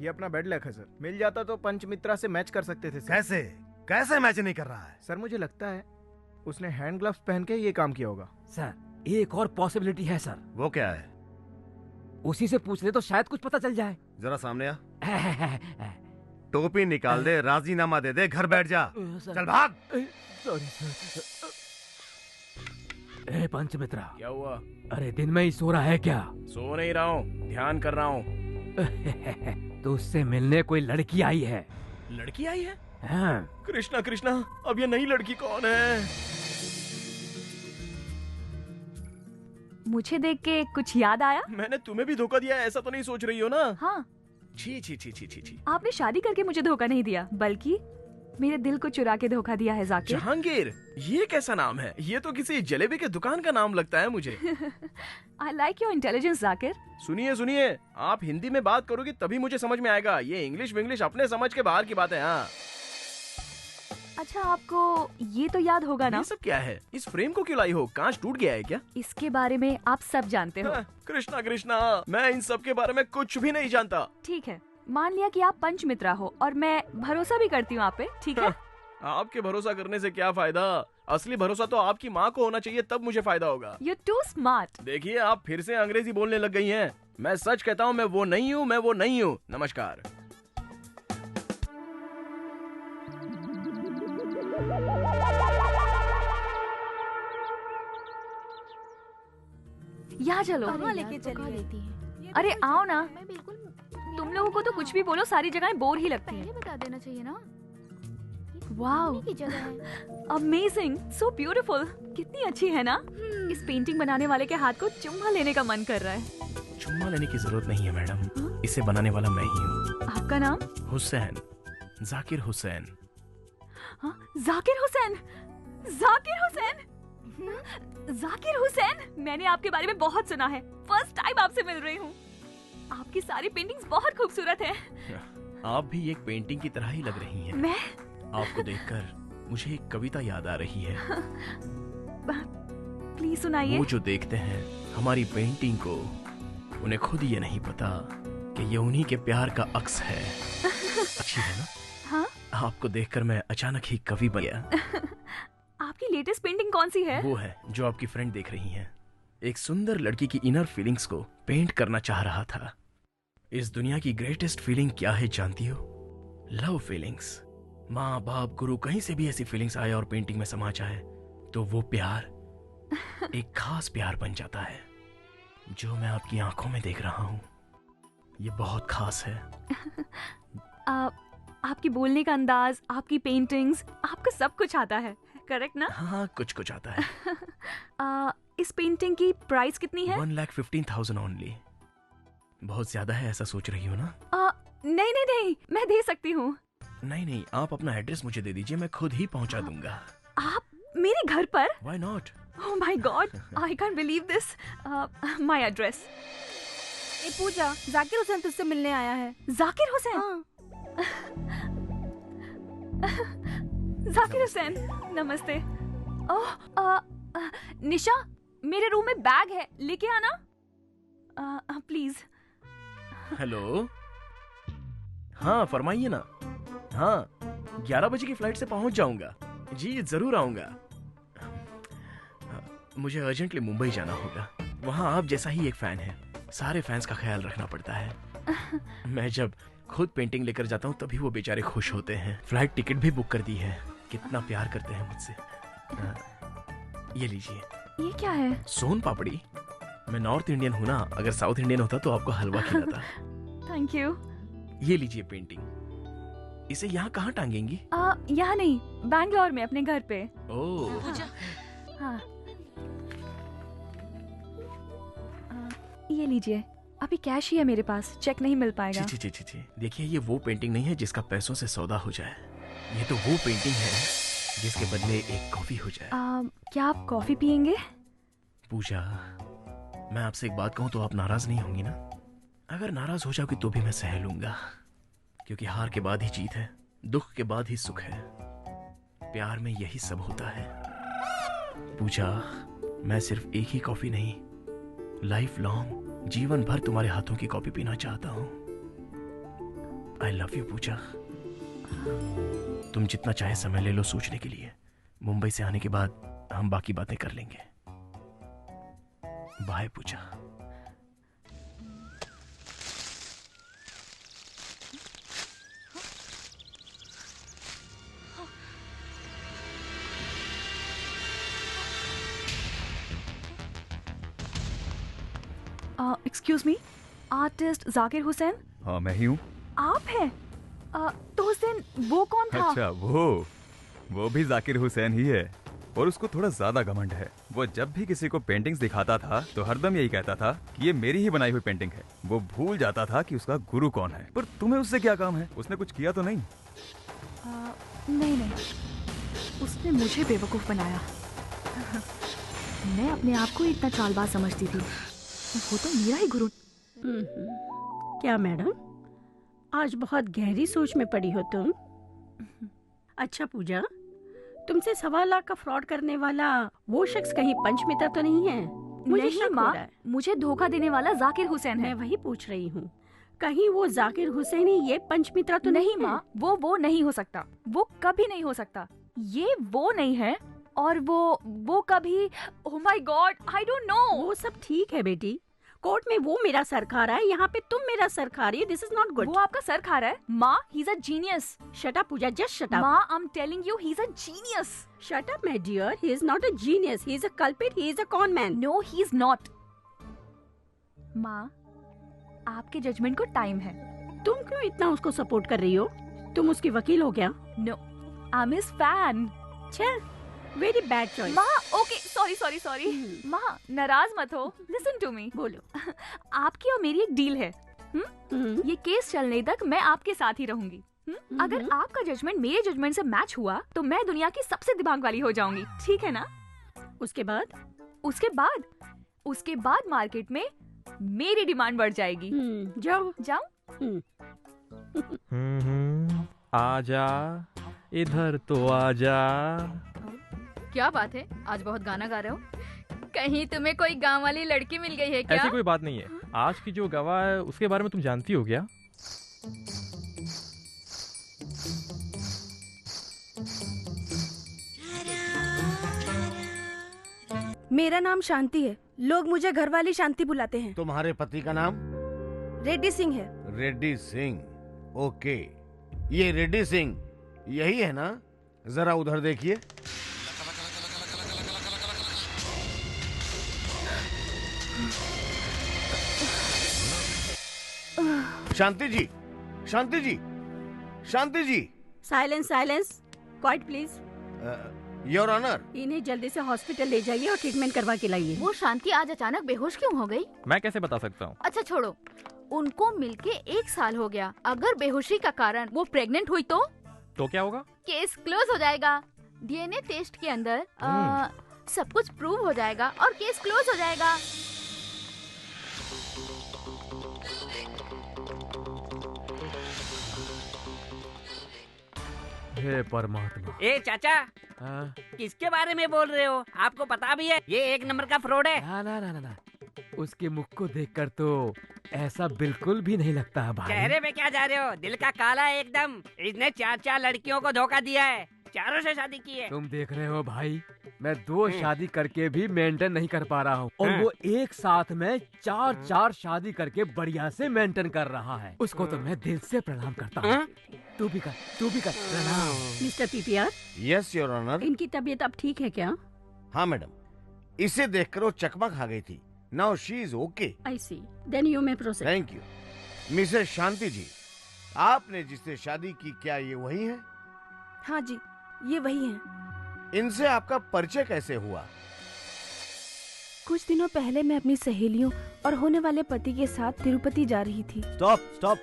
ये अपना बैड लक है सर। मिल जाता तो पंचमित्रा से मैच कर सकते थे सर। कैसे कैसे मैच नहीं कर रहा है? सर मुझे लगता है उसने हैंड ग्लव्स पहन के ये काम किया होगा। सर एक और पॉसिबिलिटी है सर। वो क्या है? उसी से पूछ ले तो शायद कुछ पता चल जाए। जरा सामने आ। टोपी निकाल दे, राजीनामा दे दे, घर बैठ जा। चल भाग। Sorry sir. ए पंचमित्रा, क्या हुआ? अरे दिन में ही सो रहा है क्या? सो नहीं रहा हूँ, ध्यान कर रहा हूँ। तो उससे मिलने कोई लड़की आई है। लड़की आई है? हाँ। कृष्णा कृष्णा, अब ये नई लड़की कौन है? मुझे देख के कुछ याद आया? मैंने तुम्हें भी धोखा दिया, ऐसा तो नहीं सोच रही हो ना? हाँ। छी छी छी छी छी छी। आपने शादी करके मुझे धोखा नहीं दिया, बल्कि मेरे दिल को चुरा के धोखा दिया है जाकिर। जहांगीर, ये कैसा नाम है? ये तो किसी जलेबी के दुकान का नाम लगता है मुझे। I like your intelligence Zakir. सुनिए सुनिए, आप हिंदी में बात करोगी तभी मुझे समझ में आएगा। ये इंग्लिश विंग्लिश अपने समझ के बाहर की बात है। हाँ। अच्छा, आपको ये तो याद होगा ना? ये सब क्या है? इस फ्रेम को क्यों लाई हो? कांच टूट गया है क्या? इसके बारे में आप सब जानते हो। कृष्णा कृष्णा, मैं इन सब के बारे में कुछ भी नहीं जानता। ठीक है, मान लिया कि आप पंचमित्रा हो और मैं भरोसा भी करती हूँ आप पे, ठीक है? आपके भरोसा करने से क्या फायदा? असली भरोसा तो आपकी माँ को होना चाहिए, तब मुझे फायदा होगा। You're too smart। देखिए, आप फिर से अंग्रेजी बोलने लग गई हैं। मैं सच कहता हूँ, मैं वो नहीं हूँ, मैं वो नहीं हूँ। नमस्कार। यहाँ चलो। कहाँ लेके चलिए? अरे आओ ना। मैं बिल्कुल तुम लोगों को तो कुछ भी बोलो सारी जगहें बोर ही लगती हैं। पहले बता देना चाहिए ना। वाओ, की जगह है। Amazing, so beautiful. कितनी अच्छी है ना? इस पेंटिंग बनाने वाले के हाथ को चुम्मा लेने का मन कर रहा है। चुम्मा लेने की जरूरत नहीं है मैडम, इसे बनाने वाला मैं ही हूँ। आपका नाम? हुसैन, जाकिर हुसैन। हाँ, जाकिर हुसैन। जाकिर हुसैन। जाकिर हुसैन, मैंने आपके बारे में बहुत सुना है। फर्स्ट टाइम आपसे मिल रही हूँ। आपकी सारी पेंटिंग्स बहुत खूबसूरत है। आप भी एक पेंटिंग की तरह ही लग रही हैं। मैं? आपको देखकर मुझे एक कविता याद आ रही है। प्लीज सुनाइए। वो जो देखते हैं हमारी पेंटिंग को, उन्हें खुद ये नहीं पता कि ये उन्हीं के प्यार का अक्स है। अच्छी है ना? हाँ? आपको देखकर मैं अचानक ही कवि बन गया। आपकी लेटेस्ट पेंटिंग कौन सी है? वो है जो आपकी फ्रेंड देख रही हैं। एक सुंदर लड़की की इनर फीलिंग्स को पेंट करना चाह रहा था। इस दुनिया की ग्रेटेस्ट फीलिंग क्या है जानती हो? Love feelings. माँ बाप गुरु कहीं से भी ऐसी फीलिंग्स आए और पेंटिंग में समा जाए तो वो प्यार एक खास प्यार बन जाता है। जो मैं आपकी आंखों में देख रहा हूँ ये बहुत खास है। आपकी बोलने का अंदाज, आपकी पेंटिंग्स, आपको सब कुछ आता है, करेक्ट ना? हाँ, कुछ कुछ आता है। इस पेंटिंग की प्राइस कितनी है? 1,15,000 ओनली। बहुत ज्यादा है ऐसा सोच रही हो ना? नहीं नहीं नहीं, मैं दे सकती हूँ। नहीं नहीं, आप अपना एड्रेस मुझे दे दीजिए, मैं खुद ही पहुंचा दूंगा। आप मेरे घर पर? Why not? Oh my God, I can't believe this. My address. ए पूजा, जाकिर हुसैन तुझसे मिलने आया है। जाकिर हुसैन? हाँ। जाकिर हुसैन, नमस्ते। ओह, निशा, मेरे रूम में बैग है, लेके आना प्लीज। हेलो, हाँ फरमाइए ना। हाँ, 11 बजे की फ्लाइट से पहुंच जाऊंगा। जी जरूर आऊंगा। मुझे अर्जेंटली मुंबई जाना होगा। वहाँ आप जैसा ही एक फैन है, सारे फैंस का ख्याल रखना पड़ता है। मैं जब खुद पेंटिंग लेकर जाता हूँ तभी वो बेचारे खुश होते हैं। फ्लाइट टिकट भी बुक कर दी है। कितना प्यार करते हैं मुझसे। ये लीजिए। ये क्या है? सोन पापड़ी। मैं नॉर्थ इंडियन हूँ ना, अगर साउथ इंडियन होता तो आपको हलवा खिलाता। Thank you. ये लीजिए पेंटिंग। इसे यहाँ कहाँ टांगेंगी? यहाँ नहीं, बैंगलोर में अपने घर पे। ओह। हाँ। ये लीजिए, अभी कैश ही है मेरे पास, चेक नहीं मिल पाएगा। ची ची ची ची। देखिए, ये वो पेंटिंग नहीं है जिसका पैसों से सौदा हो जाए। ये तो वो पेंटिंग है जिसके बदले एक कॉफी हो जाए। क्या आप कॉफी पियेंगे? पूजा, मैं आपसे एक बात कहूँ तो आप नाराज नहीं होंगी ना? अगर नाराज हो जाओगी तो भी मैं सह लूंगा, क्योंकि हार के बाद ही जीत है, दुख के बाद ही सुख है। प्यार में यही सब होता है। पूजा, मैं सिर्फ एक ही कॉफी नहीं, लाइफ लॉन्ग जीवन भर तुम्हारे हाथों की कॉफी पीना चाहता हूँ। आई लव यू पूजा। तुम जितना चाहे समय ले लो सोचने के लिए। मुंबई से आने के बाद हम बाकी बातें कर लेंगे। Bye Pooja. Excuse me, artist Zakir Hussain? हाँ मैं ही हूँ। आप हैं? तो हुसैन वो कौन था? अच्छा वो भी जाकिर हुसैन ही है, और उसको थोड़ा ज्यादा घमंड है। वो जब भी किसी को पेंटिंग्स दिखाता था तो हरदम यही कहता था कि ये मेरी ही बनाई हुई पेंटिंग है। वो भूल जाता था कि उसका गुरु कौन है। पर तुम्हें उससे क्या काम है? उसने कुछ किया तो नहीं? नहीं, उसने मुझे बेवकूफ बनाया। मैं अपने आप को इतना चालबाज समझती थी, वो तो मेरा ही गुरु। क्या मैडम, आज बहुत गहरी सोच में पड़ी हो तुम। अच्छा पूजा, तुमसे 1.25 लाख का फ्रॉड करने वाला वो शख्स कहीं पंचमिता तो नहीं है? मुझे नहीं शक हो माँ, रहा है। मुझे धोखा देने वाला जाकिर हुसैन है। मैं वही पूछ रही हूँ, कहीं वो जाकिर हुसैन ही ये पंचमित्रा तो नहीं माँ, वो नहीं हो सकता। वो कभी नहीं हो सकता। ये वो नहीं है, और वो कभी, oh my God, I don't know. वो सब ठीक है बेटी, कोर्ट में वो मेरा सर खा रहा है, यहाँ पे तुम मेरा सर खा रही है। This is not good. वो आपका सर खा रहा है माँ। He is a genius. Shut up Pooja, just shut up. माँ, I am telling you, he is a genius. Shut up my dear, he is not a genius, he is a culprit, he is a con man. No, he is not. माँ, आपके judgement को time है। तुम क्यों इतना उसको support कर रही हो? तुम उसकी वकील हो क्या? No, I am his fan. चल, वेरी बैड चॉइस। माँ, ओके, सॉरी। माँ, नाराज मत हो। Listen to me. बोलो। आपकी और मेरी एक डील है। ये केस चलने तक मैं आपके साथ ही रहूंगी। अगर आपका जजमेंट मेरे जजमेंट से मैच हुआ तो मैं दुनिया की सबसे दिमाग वाली हो जाऊंगी, ठीक है ना? उसके बाद मार्केट में मेरी डिमांड बढ़ जाएगी। जाओ। आजा इधर तो आजा। क्या बात है, आज बहुत गाना गा रहे हो? कहीं तुम्हें कोई गांव वाली लड़की मिल गई है क्या? ऐसी कोई बात नहीं है। आज की जो गवाह है उसके बारे में तुम जानती हो क्या? मेरा नाम शांति है, लोग मुझे घरवाली शांति बुलाते हैं। तुम्हारे पति का नाम? रेड्डी सिंह है। रेड्डी सिंह, ओके। ये रेड्डी सिंह यही है ना? जरा उधर देखिए। Shanti ji, Shanti ji, Shanti ji. Silence, quiet please. Your honour, इन्हें जल्दी से हॉस्पिटल ले जाइए और ट्रीटमेंट करवा के लाइए। वो शांति आज अचानक बेहोश क्यों हो गई? मैं कैसे बता सकता हूँ? अच्छा छोड़ो, उनको मिलके 1 साल हो गया। अगर बेहोशी का कारण वो प्रेग्नेंट हुई तो क्या होगा? केस क्लोज हो जाएगा। डीएनए टेस्ट के अंदर सब कुछ प्रूव हो जाएगा और केस क्लोज हो जाएगा। हे परमात्मा। ए चाचा, किसके बारे में बोल रहे हो? आपको पता भी है ये 1 नंबर का फ्रॉड है। ना, उसके मुख को देखकर तो ऐसा बिल्कुल भी नहीं लगता है भाई। चेहरे पे क्या जा रहे हो? दिल का काला है एकदम। इसने 4 लड़कियों को धोखा दिया है, 4 से शादी की है। तुम देख रहे हो भाई, मैं 2 शादी करके भी मेंटेन नहीं कर पा रहा हूँ, और वो एक साथ में 4 शादी करके बढ़िया से मेंटेन कर रहा है। उसको तो मैं दिल से प्रणाम करता हूँ। तू भी कर प्रणाम। Mister PPR. Yes your honour. इनकी तबीयत अब ठीक है क्या? हाँ मैडम, इसे देखकर वो चकमा खा गई थी। Now she is okay. I see, then you may proceed. Thank you. Mrs Shanti ji, आपने जिससे शादी की क्या ये वही है? हाँ जी, ये वही हैं। इनसे आपका परिचय कैसे हुआ? कुछ दिनों पहले मैं अपनी सहेलियों और होने वाले पति के साथ तिरुपति जा रही थी। स्टॉप।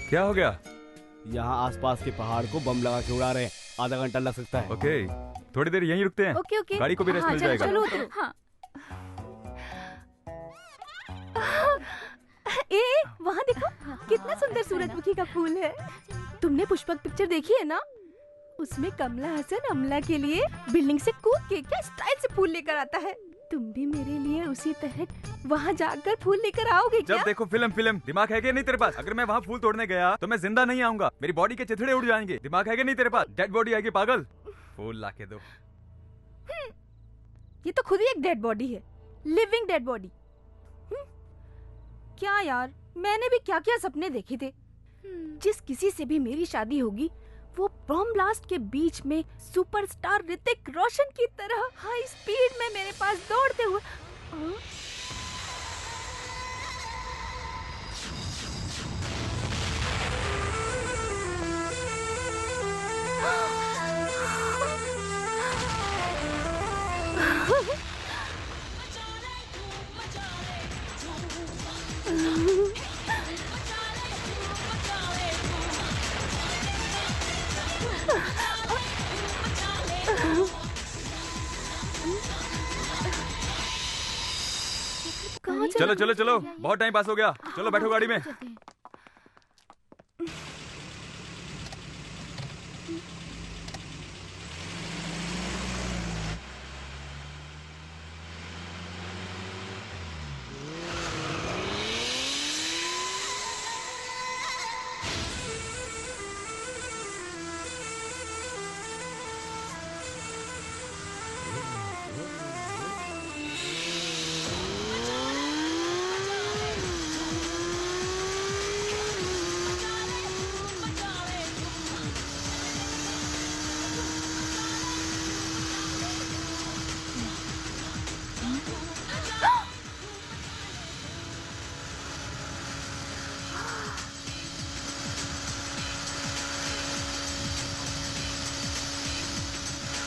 क्या हो गया? यहाँ आसपास के पहाड़ को बम लगा के उड़ा रहे हैं, आधा घंटा लग सकता है। ओके, थोड़ी देर यहीं रुकते हैं। ओके। गाड़ी को भी रेस्ट मिल जाएगा। चलो। हाँ। वहाँ देखो, कितना सुंदर सूरजमुखी का फूल है। तुमने पुष्पक पिक्चर देखी है ना? उसमें कमला हसन अमला के लिए बिल्डिंग से कूद के क्या स्टाइल से फूल लेकर आता है। तुम भी मेरे लिए उसी तरह वहाँ जाकर फूल लेकर आओगे क्या? जब देखो फिल्म दिमाग है क्या नहीं तेरे पास? अगर मैं वहाँ फूल तोड़ने गया तो मैं जिंदा नहीं आऊंगा, मेरी बॉडी के चिथड़े उड़ जाएंगे। दिमाग है क्या नहीं तेरे पास? डेड बॉडी आएगी पागल। फूल लाके दो। ये तो खुद ही एक डेड बॉडी है, लिविंग डेड बॉडी। क्या यार, मैंने भी क्या क्या सपने देखे थे। जिस किसी से भी मेरी शादी होगी वो बॉम्ब ब्लास्ट के बीच में सुपरस्टार ऋतिक रोशन की तरह हाई स्पीड में मेरे पास दौड़ते हुए। चलो चलो चलो, बहुत टाइम पास हो गया। चलो बैठो गाड़ी में।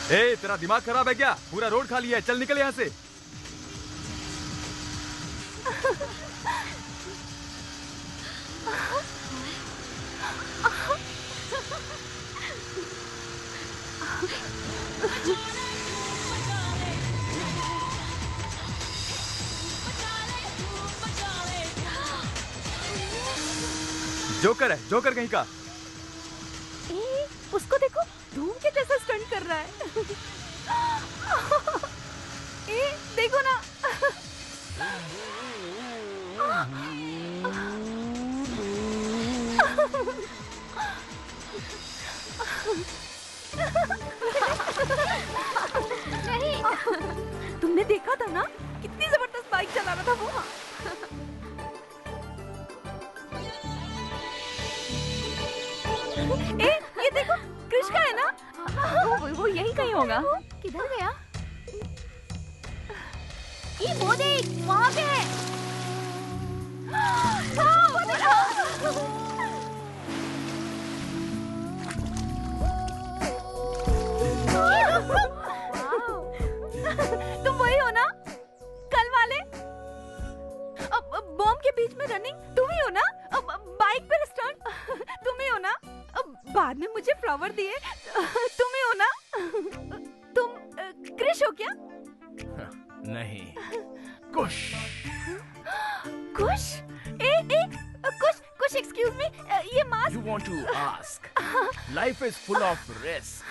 ए, तेरा दिमाग खराब है क्या? पूरा रोड खाली है, चल निकल यहाँ से। जोकर है, जोकर कहीं का। उसको देखो, धूम के जैसा स्टंट कर रहा है। देखो ना। नहीं, तुमने देखा था ना कितनी जबरदस्त बाइक चला रहा था वो। ये देखो, कृष का है ना? वो यही कहीं होगा। किधर गया? ये वो देख, वहाँ पे है। तुम वही हो ना, कल वाले? बॉम्ब के बीच में रनिंग तुम ही हो ना? बाइक पे स्टंट तुम ही हो ना? बाद में मुझे फ्लावर दिए तुम ही हो ना? तुम कृष हो क्या? नहीं, कुश। कुश? कुश एक्सक्यूज मी, ये mask. You want to ask? Life is full of risk.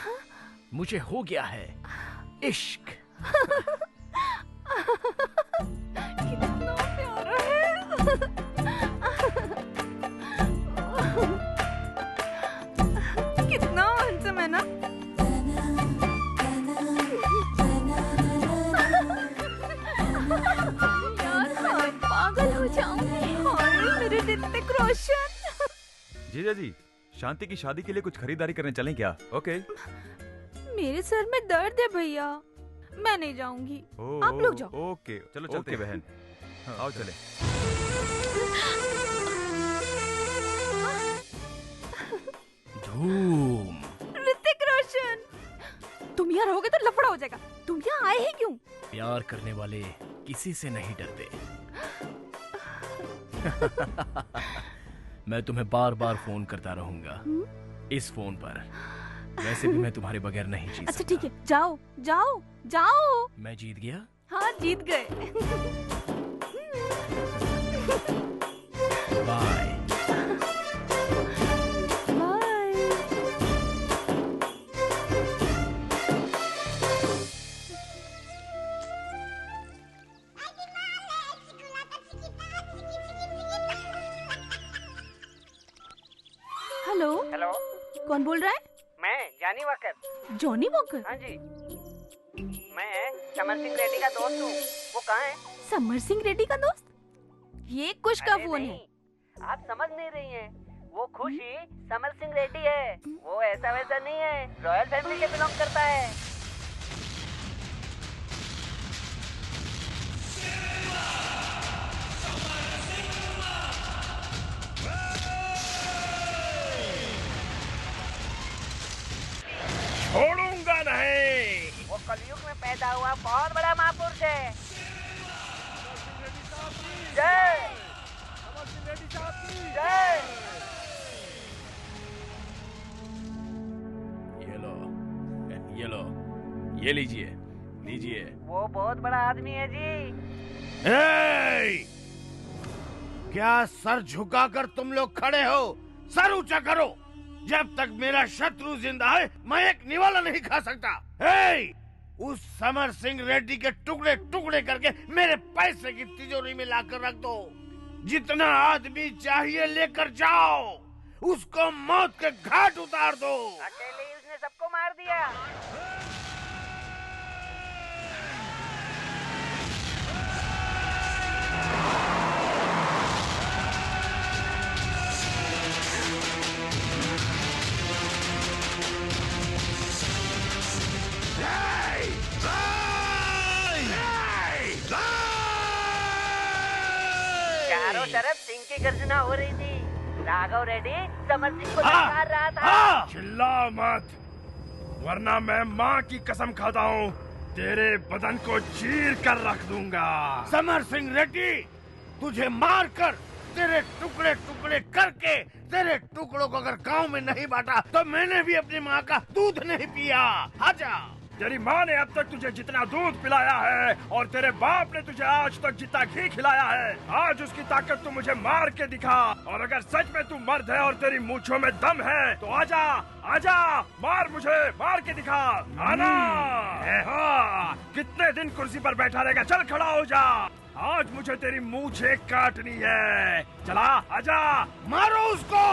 मुझे हो गया है इश्क। कितना प्यारा है। कितना हैंडसम है ना? यार मैं पागल हो जाऊंगी। मेरे ऋतिक रोशन। जीजा जी, शांति की शादी के लिए कुछ खरीदारी करने चलें क्या? ओके। मेरे सर में दर्द है भैया, मैं नहीं जाऊंगी। आप लोग जाओ। ओके, चलो चलते हैं बहन। आओ चले। धूम। ऋतिक रोशन, तुम यहाँ रहोगे तो लफड़ा हो जाएगा। तुम यहाँ आए हैं क्यों? प्यार करने वाले किसी से नहीं डरते। मैं तुम्हें बार बार फोन करता रहूंगा इस फोन पर। वैसे भी मैं तुम्हारे बगैर नहीं जी सकता। अच्छा ठीक है, जाओ जाओ जाओ। मैं जीत गया? हाँ जीत गए। बाय। हेलो। हेलो, कौन बोल रहा है? मैं जॉनी वॉकर। Johnny walker? हाँ जी, मैं समर सिंह रेड्डी का दोस्त हूँ। वो कहाँ है? समर सिंह रेड्डी का दोस्त? ये कुश का अरे फोन नहीं, है। आप समझ नहीं रही हैं। वो खुशी समर सिंह रेड्डी है। वो ऐसा वैसा नहीं है, रॉयल फैमिली से बिलोंग करता है। छोड़ूंगा नहीं। वो कलयुग में पैदा हुआ बहुत बड़ा महापुरुष है। जय जय। ये लो, ये लीजिए, लीजिए। वो बहुत बड़ा आदमी है जी। ए! क्या सर झुकाकर तुम लोग खड़े हो? सर ऊंचा करो। जब तक मेरा शत्रु जिंदा है मैं एक निवाला नहीं खा सकता। ए! उस समर सिंह रेड्डी के टुकड़े टुकड़े करके मेरे पैसे की तिजोरी में लाकर रख दो। जितना आदमी चाहिए लेकर जाओ। उसको मौत के घाट उतार दो। अकेले ही उसने सबको मार दिया। चारों तरफ सिंह की गर्जना हो रही थी। राघव रेड्डी समर सिंह को ललकार रहा था। चिल्ला मत, वरना मैं माँ की कसम खाता हूँ तेरे बदन को चीर कर रख दूंगा। समर सिंह रेड्डी, तुझे मारकर तेरे टुकड़े टुकड़े करके तेरे टुकड़ों को अगर गांव में नहीं बांटा तो मैंने भी अपनी माँ का दूध नहीं पिया। आजा। तेरी माँ ने अब तक तुझे जितना दूध पिलाया है और तेरे बाप ने तुझे आज तक जितना घी खिलाया है, आज उसकी ताकत तू मुझे मार के दिखा। और अगर सच में तू मर्द है और तेरी मूंछों में दम है तो आजा, आजा, मार मुझे, मार के दिखा। आना। कितने दिन कुर्सी पर बैठा रहेगा? चल खड़ा हो जा। आज मुझे तेरी मूंछें काटनी है। चला, आजा, मारो उसको।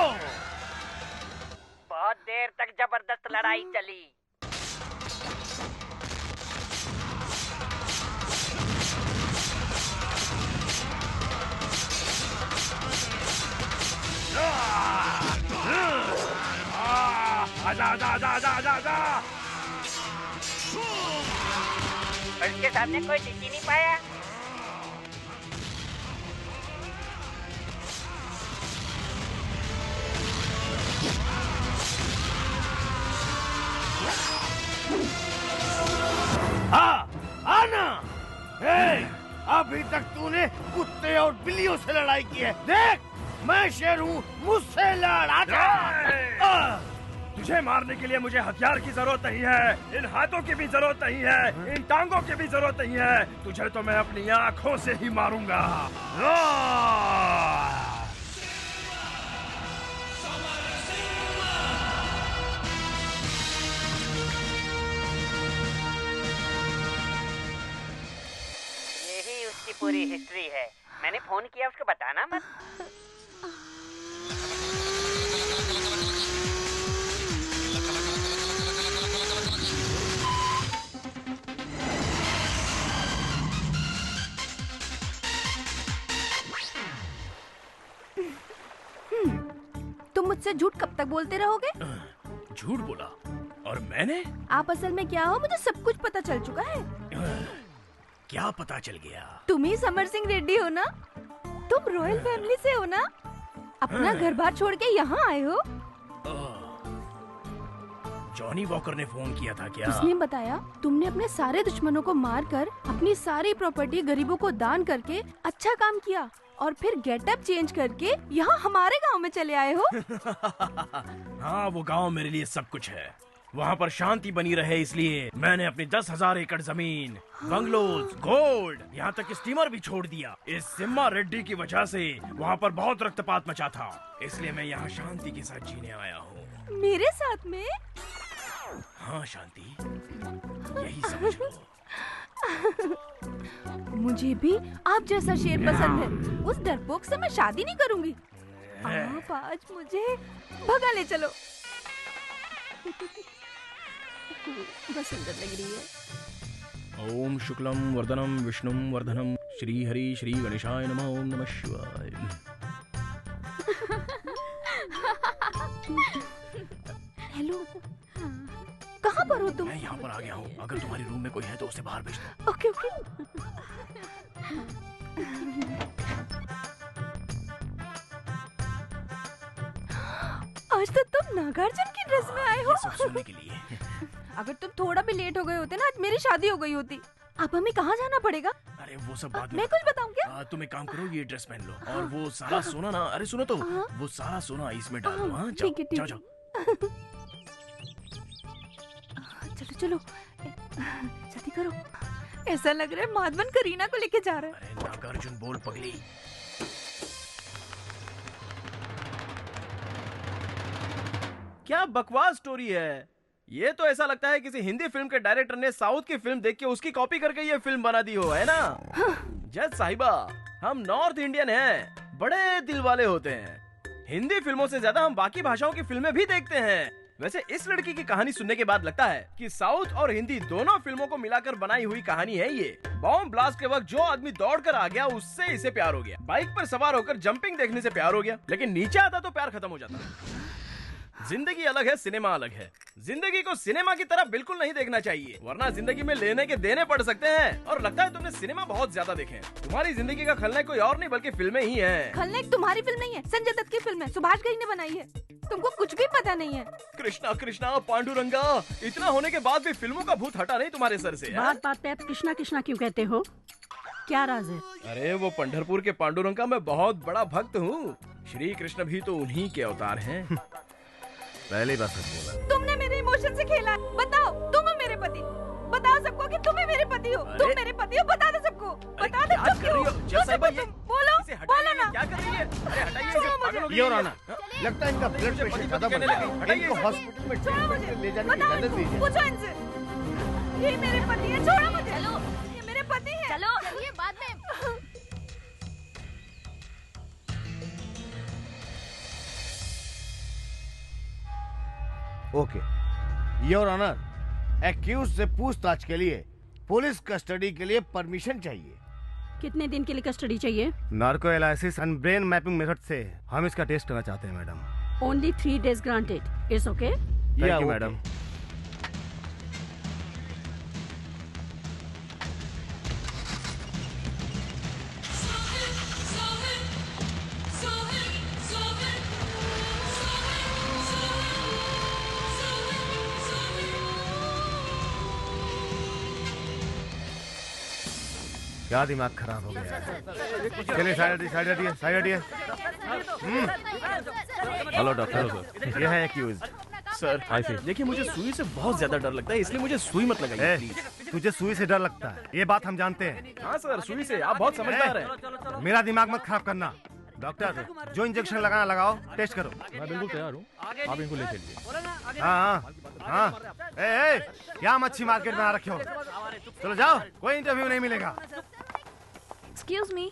बहुत देर तक जबरदस्त लड़ाई चली। आजा, आजा, आजा, आजा, आजा, आजा। उसके सामने कोई टिक ही नहीं पाया। आना। अभी तक तूने कुत्ते और बिल्लियों से लड़ाई की है। देख, मैं शेर हूँ, मुझसे लड़। आजा। तुझे मारने के लिए मुझे हथियार की जरूरत नहीं है, इन हाथों की भी जरूरत नहीं है, इन टांगों की भी जरूरत नहीं है। तुझे तो मैं अपनी आंखों से ही मारूंगा। यही उसकी पूरी हिस्ट्री है। मैंने फोन किया, उसको बताना मत। तुम मुझसे झूठ कब तक बोलते रहोगे? झूठ बोला? और मैंने? आप असल में क्या हो मुझे सब कुछ पता चल चुका है। क्या पता चल गया? तुम ही समर सिंह रेड्डी हो ना? तुम रॉयल फैमिली से हो ना? अपना घर बार छोड़ के यहाँ आए हो? जॉनी वॉकर ने फोन किया था क्या? उसने बताया तुमने अपने सारे दुश्मनों को मारकर अपनी सारी प्रॉपर्टी गरीबों को दान करके अच्छा काम किया और फिर गेटअप चेंज करके यहाँ हमारे गांव में चले आए हो। हाँ, वो गांव मेरे लिए सब कुछ है। वहाँ पर शांति बनी रहे इसलिए मैंने अपनी 10,000 एकड़ जमीन, बंगलोज, गोल्ड, यहाँ तक स्टीमर भी छोड़ दिया। इस सिम्मा रेड्डी की वजह से वहाँ पर बहुत रक्तपात मचा था, इसलिए मैं यहाँ शांति के साथ जीने आया हूँ। मेरे साथ में? हाँ शांति, यही समझ लो। मुझे भी आप जैसा शेर पसंद है। उस डरपोक से मैं शादी नहीं करूंगी। आप आप आज मुझे भगा ले चलो। बहुत सुंदर लग रही है। ओम शुक्लम वर्धनम विष्णुम वर्धनम श्री हरि श्री गणेशाय नमः। ओम नमः शिवाय। हेलो, कहाँ पर हो तुम? मैं यहाँ पर आ गया हूँ। अगर तुम्हारे रूम में कोई है तो उसे बाहर भेज दो। Okay okay. आज तो तुम नागार्जुन की ड्रेस में आए हो। ये सब सुनने के लिए। अगर तुम थोड़ा भी लेट हो गए होते ना, आज मेरी शादी हो गई होती। अब हमें कहाँ जाना पड़ेगा? अरे वो सब बाद में। मैं कुछ बताऊं क्या? तुम एक काम करो, ये ड्रेस पहन लो और वो सारा सोना ना, अरे सुनो तो, वो सारा सोना इसमें डाल दो। हाँ जाओ जाओ जाओ। चलो चलो, जल्दी करो। ऐसा लग रहा है माधवन करीना को लेके जा रहा है। अरे नागार्जुन बोल पगली। क्या बकवास स्टोरी है ये। तो ऐसा लगता है किसी हिंदी फिल्म के डायरेक्टर ने साउथ की फिल्म देख के उसकी कॉपी करके ये फिल्म बना दी हो, है ना? जज साहिबा, हम नॉर्थ इंडियन हैं, बड़े दिल वाले होते हैं। हिंदी फिल्मों से ज्यादा हम बाकी भाषाओं की फिल्में भी देखते हैं। वैसे इस लड़की की कहानी सुनने के बाद लगता है कि साउथ और हिंदी दोनों फिल्मों को मिलाकर बनाई हुई कहानी है ये। बॉम्ब ब्लास्ट के वक्त जो आदमी दौड़ कर आ गया उससे इसे प्यार हो गया। बाइक पर सवार होकर जंपिंग देखने से प्यार हो गया, लेकिन नीचे आता तो प्यार खत्म हो जाता। जिंदगी अलग है, सिनेमा अलग है। जिंदगी को सिनेमा की तरह बिल्कुल नहीं देखना चाहिए, वरना जिंदगी में लेने के देने पड़ सकते हैं। और लगता है तुमने सिनेमा बहुत ज्यादा देखे हैं। तुम्हारी जिंदगी का खलनायक कोई और नहीं बल्कि फिल्में ही हैं। खलनायक तुम्हारी फिल्म नहीं है, संजय दत्त की फिल्म है, सुभाष घई ने बनाई है। तुमको कुछ भी पता नहीं है। कृष्णा कृष्णा पांडुरंगा, इतना होने के बाद भी फिल्मों का भूत हटा नहीं तुम्हारे सर से। बात बात पे आप कृष्णा कृष्णा क्यों कहते हो? क्या राज है? अरे वो पंढरपुर के पांडुरंग का मैं बहुत बड़ा भक्त हूँ। श्री कृष्ण भी तो उन्हीं के अवतार हैं। पहली बार सच बोला। तुमने मेरे इमोशन से खेला। बताओ, तुम हो मेरे पति। बताओ सबको कि तुम ही मेरे पति हो। तुम मेरे पति हो, बता दो सबको। बता दो चुप क्यों? बोलो बोलो ना। क्या कर रही है? अरे हटाइए। योर ऑनर, लगता है इनका ब्लड प्रेशर ज्यादा बढ़ गया है। इनको हॉस्पिटल में ट्रीटमेंट ले जाने की इजाजत दीजिए। पूछो इनसे। ये मेरे पति है, छोड़ो मुझे। चलो, ये मेरे पति है। चलो चलिए बाद में। ओके योर ऑनर, एक्यूज से पूछताछ के लिए पुलिस कस्टडी के लिए परमिशन चाहिए। कितने दिन के लिए कस्टडी चाहिए? Narco analysis and brain mapping method से हम इसका टेस्ट करना चाहते हैं madam. Only 3 days granted. Is okay? Thank you madam. क्या दिमाग खराब हो गया है? चलिए साइड हटिए। हेलो डॉक्टर, ये है एक्यूज। सर देखिए, मुझे सुई से बहुत ज्यादा डर लगता है, इसलिए मुझे सुई मत लगाइए प्लीज। तुझे सुई से डर लगता है, ये बात हम जानते हैं। हाँ सर, सुई से आप बहुत समझदार हैं। मेरा दिमाग मत खराब करना। डॉक्टर, जो इंजेक्शन लगाना लगाओ, टेस्ट करो। मैं बिल्कुल तैयार हूँ, आप इनको ले चलिए। हाँ। क्या मच्छी मार्केट बना रखे हो? चलो जाओ, कोई इंटरव्यू नहीं मिलेगा। Excuse me.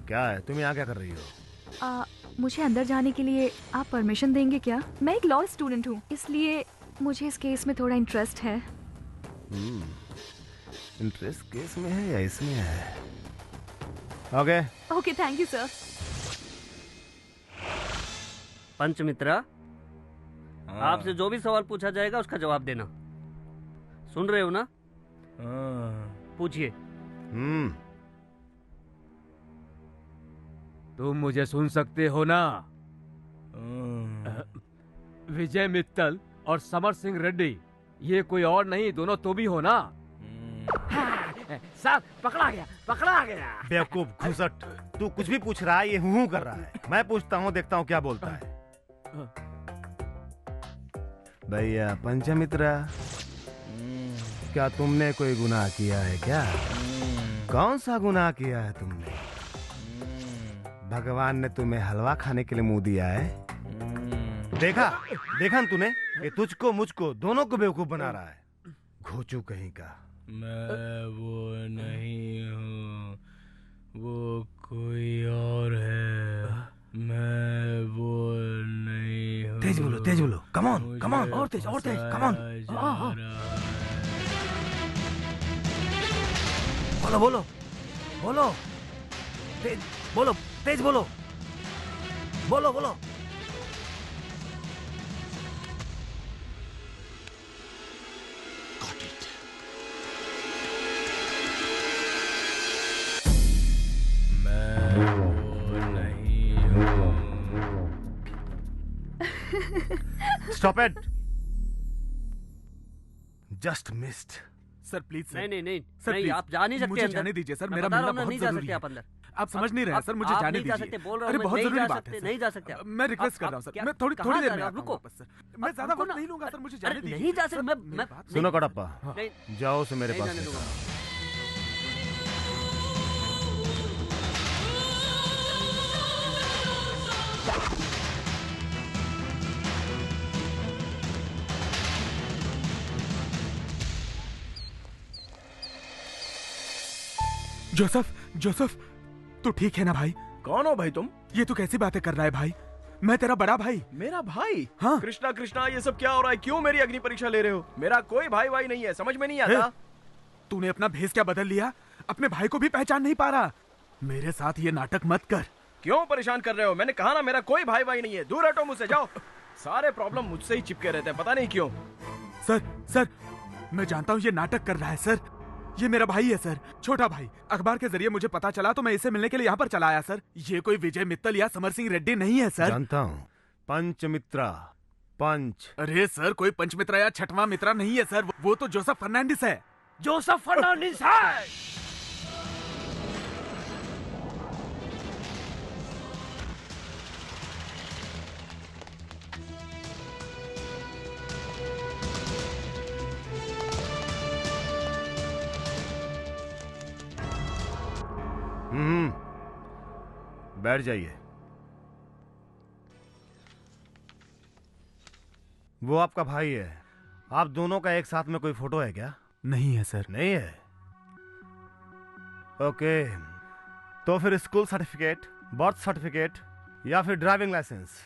क्या है, तुम यहाँ क्या कर रही हो? मुझे अंदर जाने के लिए आप परमिशन देंगे क्या? मैं एक लॉ स्टूडेंट हूँ, इसलिए मुझे इस केस में थोड़ा इंटरेस्ट है। इंटरेस्ट केस में है या इसमें है? Okay thank you sir. Panchamitra, आपसे जो भी सवाल पूछा जाएगा उसका जवाब देना। सुन रहे हो ना? पूछिए। तुम मुझे सुन सकते हो ना? विजय मित्तल और समर सिंह रेड्डी, ये कोई और नहीं, दोनों तो भी हो ना? सर पकड़ा गया। बेवकूफ घुसट, तू कुछ भी पूछ रहा है, ये हूँ कर रहा है। मैं पूछता हूँ, देखता हूँ क्या बोलता है। भैया पंचमित्रा, क्या तुमने कोई गुनाह किया है क्या? कौन सा गुनाह किया है तुमने? भगवान ने तुम्हें हलवा खाने के लिए मुंह दिया है? देखा न तूने, ये तुझको मुझको दोनों को बेवकूफ बना रहा है। घोचू कहीं का। मैं वो नहीं हूँ, वो कोई और है। मैं तेज बोलो, कम ऑन, और तेज, कम ऑन। बोलो, तेज बोलो। Stop it! Just missed. Sir please sir. नहीं सर, नहीं, please, आप जा नहीं सकते मुझे अंदर। जाने दीजिए सर, मैं मेरा बता रहा मिलना हूं ना, बहुत नहीं जा जरूरी सकते है। आप अंदर। आप समझ नहीं रहे हैं सर, मुझे आप जाने नहीं जा दीजिए। सकते, बोल रहा हूं अरे मैं, बहुत नहीं जरूरी जा बात है सकते, सर। नहीं जा सकते आप। मैं रिक्वेस्ट कर आप रहा हूँ सर, क्या- मैं थोड़ी कहाँ देर जा में रहे हो? आता हूँ रुको। वापस सर। मैं ज्यादा रुको वक्त ना। नहीं लूंगा सर, मुझे जाने दीजिए। नहीं जा सकते, सर, मैं सुनो कड़प्पा, नहीं जाओ से मेरे नहीं पास जाने से। दूंगा। जोसेफ, तू ठीक है ना भाई? कौन हो भाई तुम? ये तू कैसी बातें कर रहा है भाई? मैं तेरा बड़ा भाई। मेरा भाई? हाँ। कृष्णा, ये सब क्या हो रहा है? क्यों मेरी अग्नि परीक्षा ले रहे हो? मेरा कोई भाई नहीं है, समझ में नहीं आता। तूने अपना भेष क्या बदल लिया? अपने भाई को भी पहचान नहीं पा रहा। मेरे साथ ये नाटक मत कर। क्यों परेशान कर रहे हो? मैंने कहा ना, मेरा कोई भाई नहीं है। दूर हटो मुझसे, जाओ। सारे प्रॉब्लम मुझसे ही चिपके रहते हैं, पता नहीं क्यों। सर, मैं जानता हूँ ये नाटक कर रहा है सर। ये मेरा भाई है सर, छोटा भाई। अखबार के जरिए मुझे पता चला तो मैं इसे मिलने के लिए यहाँ पर चला आया सर। ये कोई विजय मित्तल या समर सिंह रेड्डी नहीं है सर। जानता हूँ, पंचमित्रा। अरे सर, कोई पंचमित्रा या छठवां मित्रा नहीं है सर, वो तो जोसेफ फर्नांडिस है। जोसेफ फर्नांडिस है। बैठ जाइए। वो आपका भाई है। आप दोनों का एक साथ में कोई फोटो है क्या? नहीं है सर। नहीं है? ओके, तो फिर स्कूल सर्टिफिकेट, बर्थ सर्टिफिकेट या फिर ड्राइविंग लाइसेंस,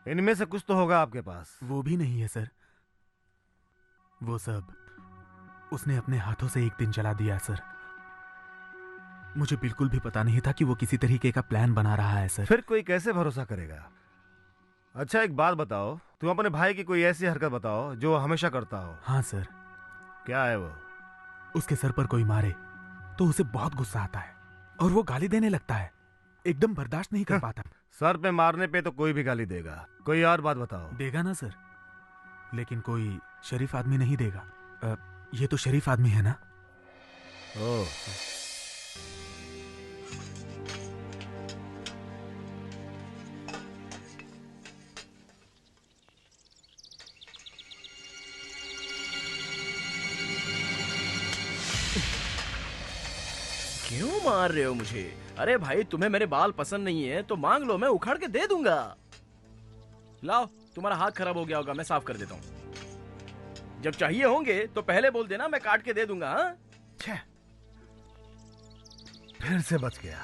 इनमें से कुछ तो होगा आपके पास। वो भी नहीं है सर। वो सब उसने अपने हाथों से एक दिन जला दिया सर। मुझे बिल्कुल भी पता नहीं था कि वो किसी तरीके का प्लान बना रहा है सर। फिर कोई कैसे भरोसा करेगा? अच्छा एक बात बताओ, तुम अपने भाई की कोई ऐसी हरकत बताओ जो वो हमेशा करता हो। हाँ सर। क्या है वो? उसके सर पर कोई मारे तो उसे बहुत गुस्सा आता है और वो गाली देने लगता है। एकदम बर्दाश्त नहीं कर पाता। सर पे मारने पे तो कोई भी गाली देगा। कोई और बात बताओ। देगा ना सर, लेकिन कोई शरीफ आदमी नहीं देगा। ये तो शरीफ आदमी है ना। ओह, क्यों मार रहे हो मुझे? अरे भाई, तुम्हें मेरे बाल पसंद नहीं है तो मांग लो, मैं उखाड़ के दे दूंगा। लाओ, तुम्हारा हाथ खराब हो गया होगा, मैं साफ कर देता हूँ। जब चाहिए होंगे तो पहले बोल देना, मैं काट के दे दूंगा। हाँ? फिर से बच गया।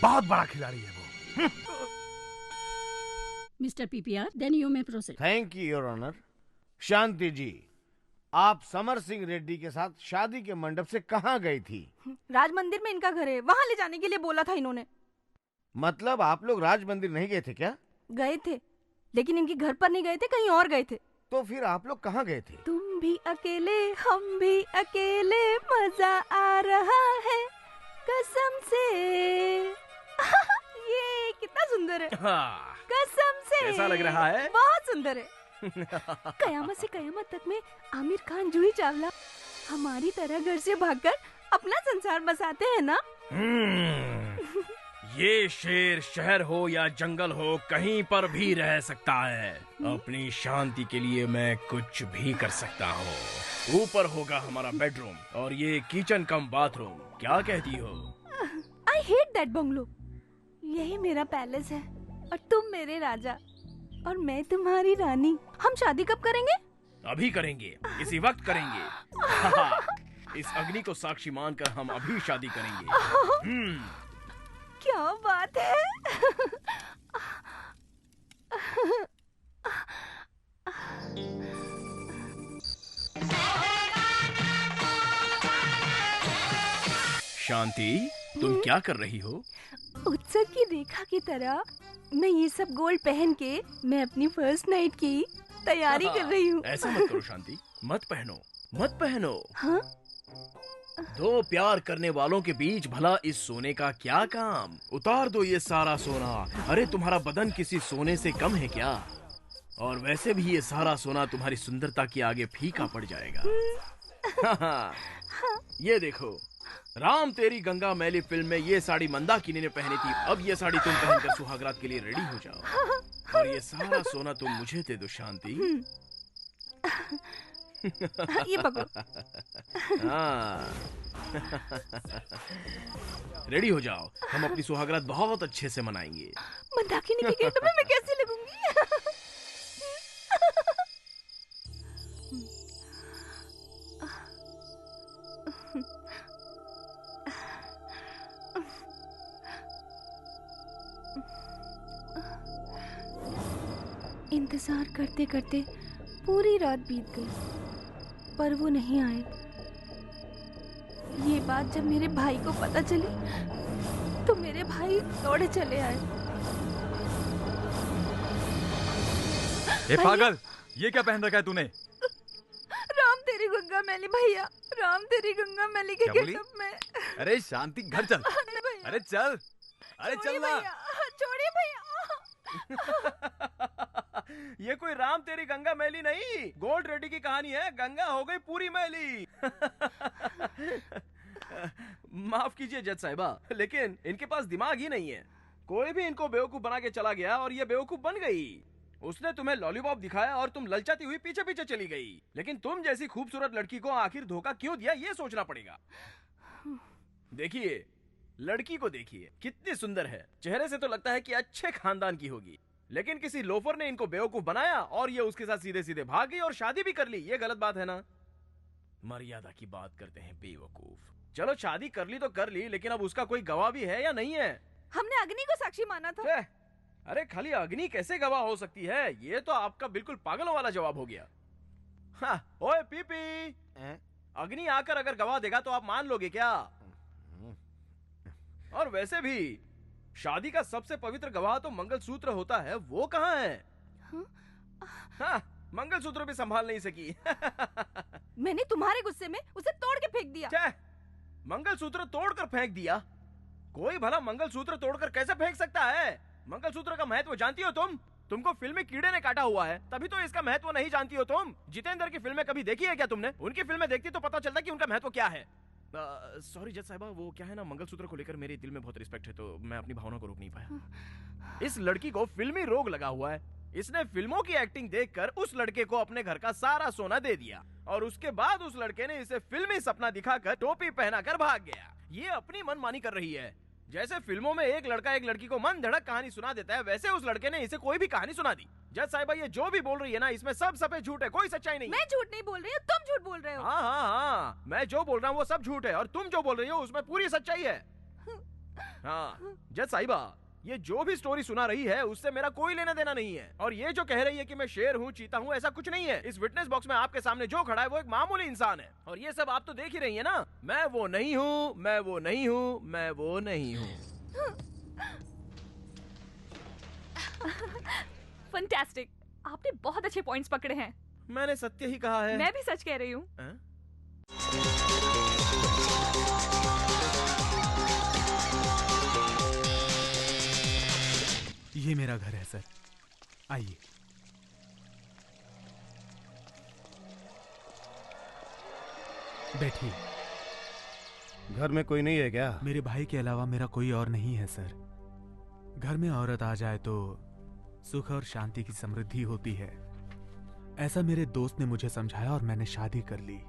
बहुत बड़ा खिलाड़ी है वो। Mister PPR, then you may proceed. Thank you your honour. Shanti ji, आप समर सिंह रेड्डी के साथ शादी के मंडप से कहाँ गई थी? राज मंदिर में इनका घर है, वहाँ ले जाने के लिए बोला था इन्होंने। मतलब आप लोग राज मंदिर नहीं गए थे क्या? गए थे, लेकिन इनके घर पर नहीं गए थे, कहीं और गए थे। तो फिर आप लोग कहाँ गए थे? तुम भी अकेले, हम भी अकेले, मजा आ रहा है कसम से। ये कितना सुंदर है। हाँ। कसम से। कैसा लग रहा है? बहुत सुंदर है। कयामत से कयामत तक में आमिर खान, जूही चावला हमारी तरह घर से भागकर अपना संसार बसाते हैं ना। ये शेर शहर हो या जंगल हो, कहीं पर भी रह सकता है। अपनी शांति के लिए मैं कुछ भी कर सकता हूँ। ऊपर होगा हमारा बेडरूम और ये किचन कम बाथरूम। क्या कहती हो? I hate that bungalow. यही मेरा पैलेस है और तुम मेरे राजा और मैं तुम्हारी रानी। हम शादी कब करेंगे? अभी करेंगे, इसी वक्त करेंगे। इस अग्नि को साक्षी मानकर हम अभी शादी करेंगे। क्या बात है। शांति, तुम क्या कर रही हो? उत्सव की रेखा की तरह मैं ये सब गोल्ड पहन के मैं अपनी फर्स्ट नाइट की तैयारी कर रही हूँ। ऐसा मत करो शांति, मत पहनो, मत पहनो। हाँ? दो प्यार करने वालों के बीच भला इस सोने का क्या काम? उतार दो ये सारा सोना। अरे तुम्हारा बदन किसी सोने से कम है क्या? और वैसे भी ये सारा सोना तुम्हारी सुंदरता के आगे फीका पड़ जाएगा। ये देखो, राम तेरी गंगा मैली फिल्म में ये साड़ी मंदाकिनी ने पहनी थी, अब ये साड़ी तुम पहनकर सुहागरात के लिए रेडी हो जाओ और ये सारा सोना तुम मुझे दे दो शांति। ये पकड़ो। हाँ। रेडी हो जाओ, हम अपनी सुहागरात बहुत अच्छे से मनाएंगे। मंदाकिनी के गेटअप में मैं कैसे लगूंगी? इंतजार करते करते पूरी रात बीत गई पर वो नहीं आए। ये बात जब मेरे भाई को पता चली तो मेरे भाई दौड़े चले आए। ए पागल, ये क्या पहन रखा है तूने? राम तेरी गंगा मैली भैया, राम तेरी गंगा मैली के क्या बोली? गेटअप में। अरे शांति, घर चल। अरे चल, अरे चल ना। छोड़िए भैया। ये कोई राम तेरी गंगा मैली नहीं, गोल्ड रेडी की कहानी है। गंगा हो गई पूरी मैली। माफ कीजिए जज साहिबा, लेकिन इनके पास दिमाग ही नहीं है। कोई भी इनको बेवकूफ बना के चला गया और ये बेवकूफ बन गई। उसने तुम्हें लॉलीपॉप दिखाया और तुम ललचाती हुई पीछे पीछे चली गई। लेकिन तुम जैसी खूबसूरत लड़की को आखिर धोखा क्यों दिया, ये सोचना पड़ेगा। देखिए, लड़की को देखिए, कितनी सुंदर है। चेहरे से तो लगता है कि अच्छे खानदान की होगी, लेकिन किसी लोफर ने इनको बेवकूफ बनाया और ये उसके साथ सीधे सीधे भाग गई और शादी भी कर ली। ये गलत बात है ना? मर्यादा की बात करते हैं बेवकूफ। चलो शादी कर ली तो कर ली, लेकिन अब उसका कोई गवाह भी है या नहीं है? हमने अग्नि को साक्षी माना था। अरे खाली अग्नि कैसे गवाह हो सकती है? ये तो आपका बिल्कुल पागलों वाला जवाब हो गया। हाँ, ओए पीपी, अग्नि आकर अगर गवाह देगा तो आप मान लोगे क्या? और वैसे भी शादी का सबसे पवित्र गवाह तो मंगलसूत्र होता है, वो कहाँ है? हाँ, मंगलसूत्र भी संभाल नहीं सकी। मैंने तुम्हारे गुस्से में उसे तोड़ के फेंक दिया। मंगलसूत्र तोड़कर फेंक दिया? कोई भला मंगलसूत्र तोड़कर कैसे फेंक सकता है? मंगलसूत्र का महत्व जानती हो तुम? तुमको फिल्मी कीड़े ने काटा हुआ है, तभी तो इसका महत्व नहीं जानती हो तुम। जितेंद्र की फिल्में कभी देखी है क्या तुमने? उनकी फिल्में देखती तो पता चलता कि उनका महत्व क्या है। सॉरी जज साहिबा, वो क्या है ना, मंगलसूत्र को लेकर मेरे दिल में बहुत रिस्पेक्ट है, तो मैं अपनी भावना को रोक नहीं पाया। इस लड़की को फिल्मी रोग लगा हुआ है। इसने फिल्मों की एक्टिंग देखकर उस लड़के को अपने घर का सारा सोना दे दिया और उसके बाद उस लड़के ने इसे फिल्मी सपना दिखाकर टोपी पहनाकर भाग गया। ये अपनी मनमानी कर रही है। जैसे फिल्मों में एक लड़का एक लड़की को मन धड़क कहानी सुना देता है, वैसे उस लड़के ने इसे कोई भी कहानी सुना दी। जज साहिबा, ये जो भी बोल रही है ना, इसमें सब सफेद झूठ है, कोई सच्चाई नहीं। मैं झूठ नहीं बोल रही हूँ, तुम झूठ बोल रहे हो। हाँ हाँ हाँ, मैं जो बोल रहा हूँ वो सब झूठ है और तुम जो बोल रही हो उसमें पूरी सच्चाई है। हाँ जज साहिबा, ये जो भी स्टोरी सुना रही है उससे मेरा कोई लेना देना नहीं है। और ये जो कह रही है कि मैं शेर हूँ, चीता हूँ, ऐसा कुछ नहीं है। इस विटनेस बॉक्स में आपके सामने जो खड़ा है वो एक मामूली इंसान है। और ये सब आप तो देख ही रही है ना। मैं वो नहीं हूँ, मैं वो नहीं हूँ, मैं वो नहीं हूँ। फैंटास्टिक, आपने बहुत अच्छे पॉइंट्स पकड़े हैं। मैंने सत्य ही कहा है। मैं भी सच कह रही हूँ। ये मेरा घर है सर, आइए। बैठिए। घर में कोई नहीं है क्या? मेरे भाई के अलावा मेरा कोई और नहीं है सर। घर में औरत आ जाए तो सुख और शांति की समृद्धि होती है, ऐसा मेरे दोस्त ने मुझे समझाया और मैंने शादी कर ली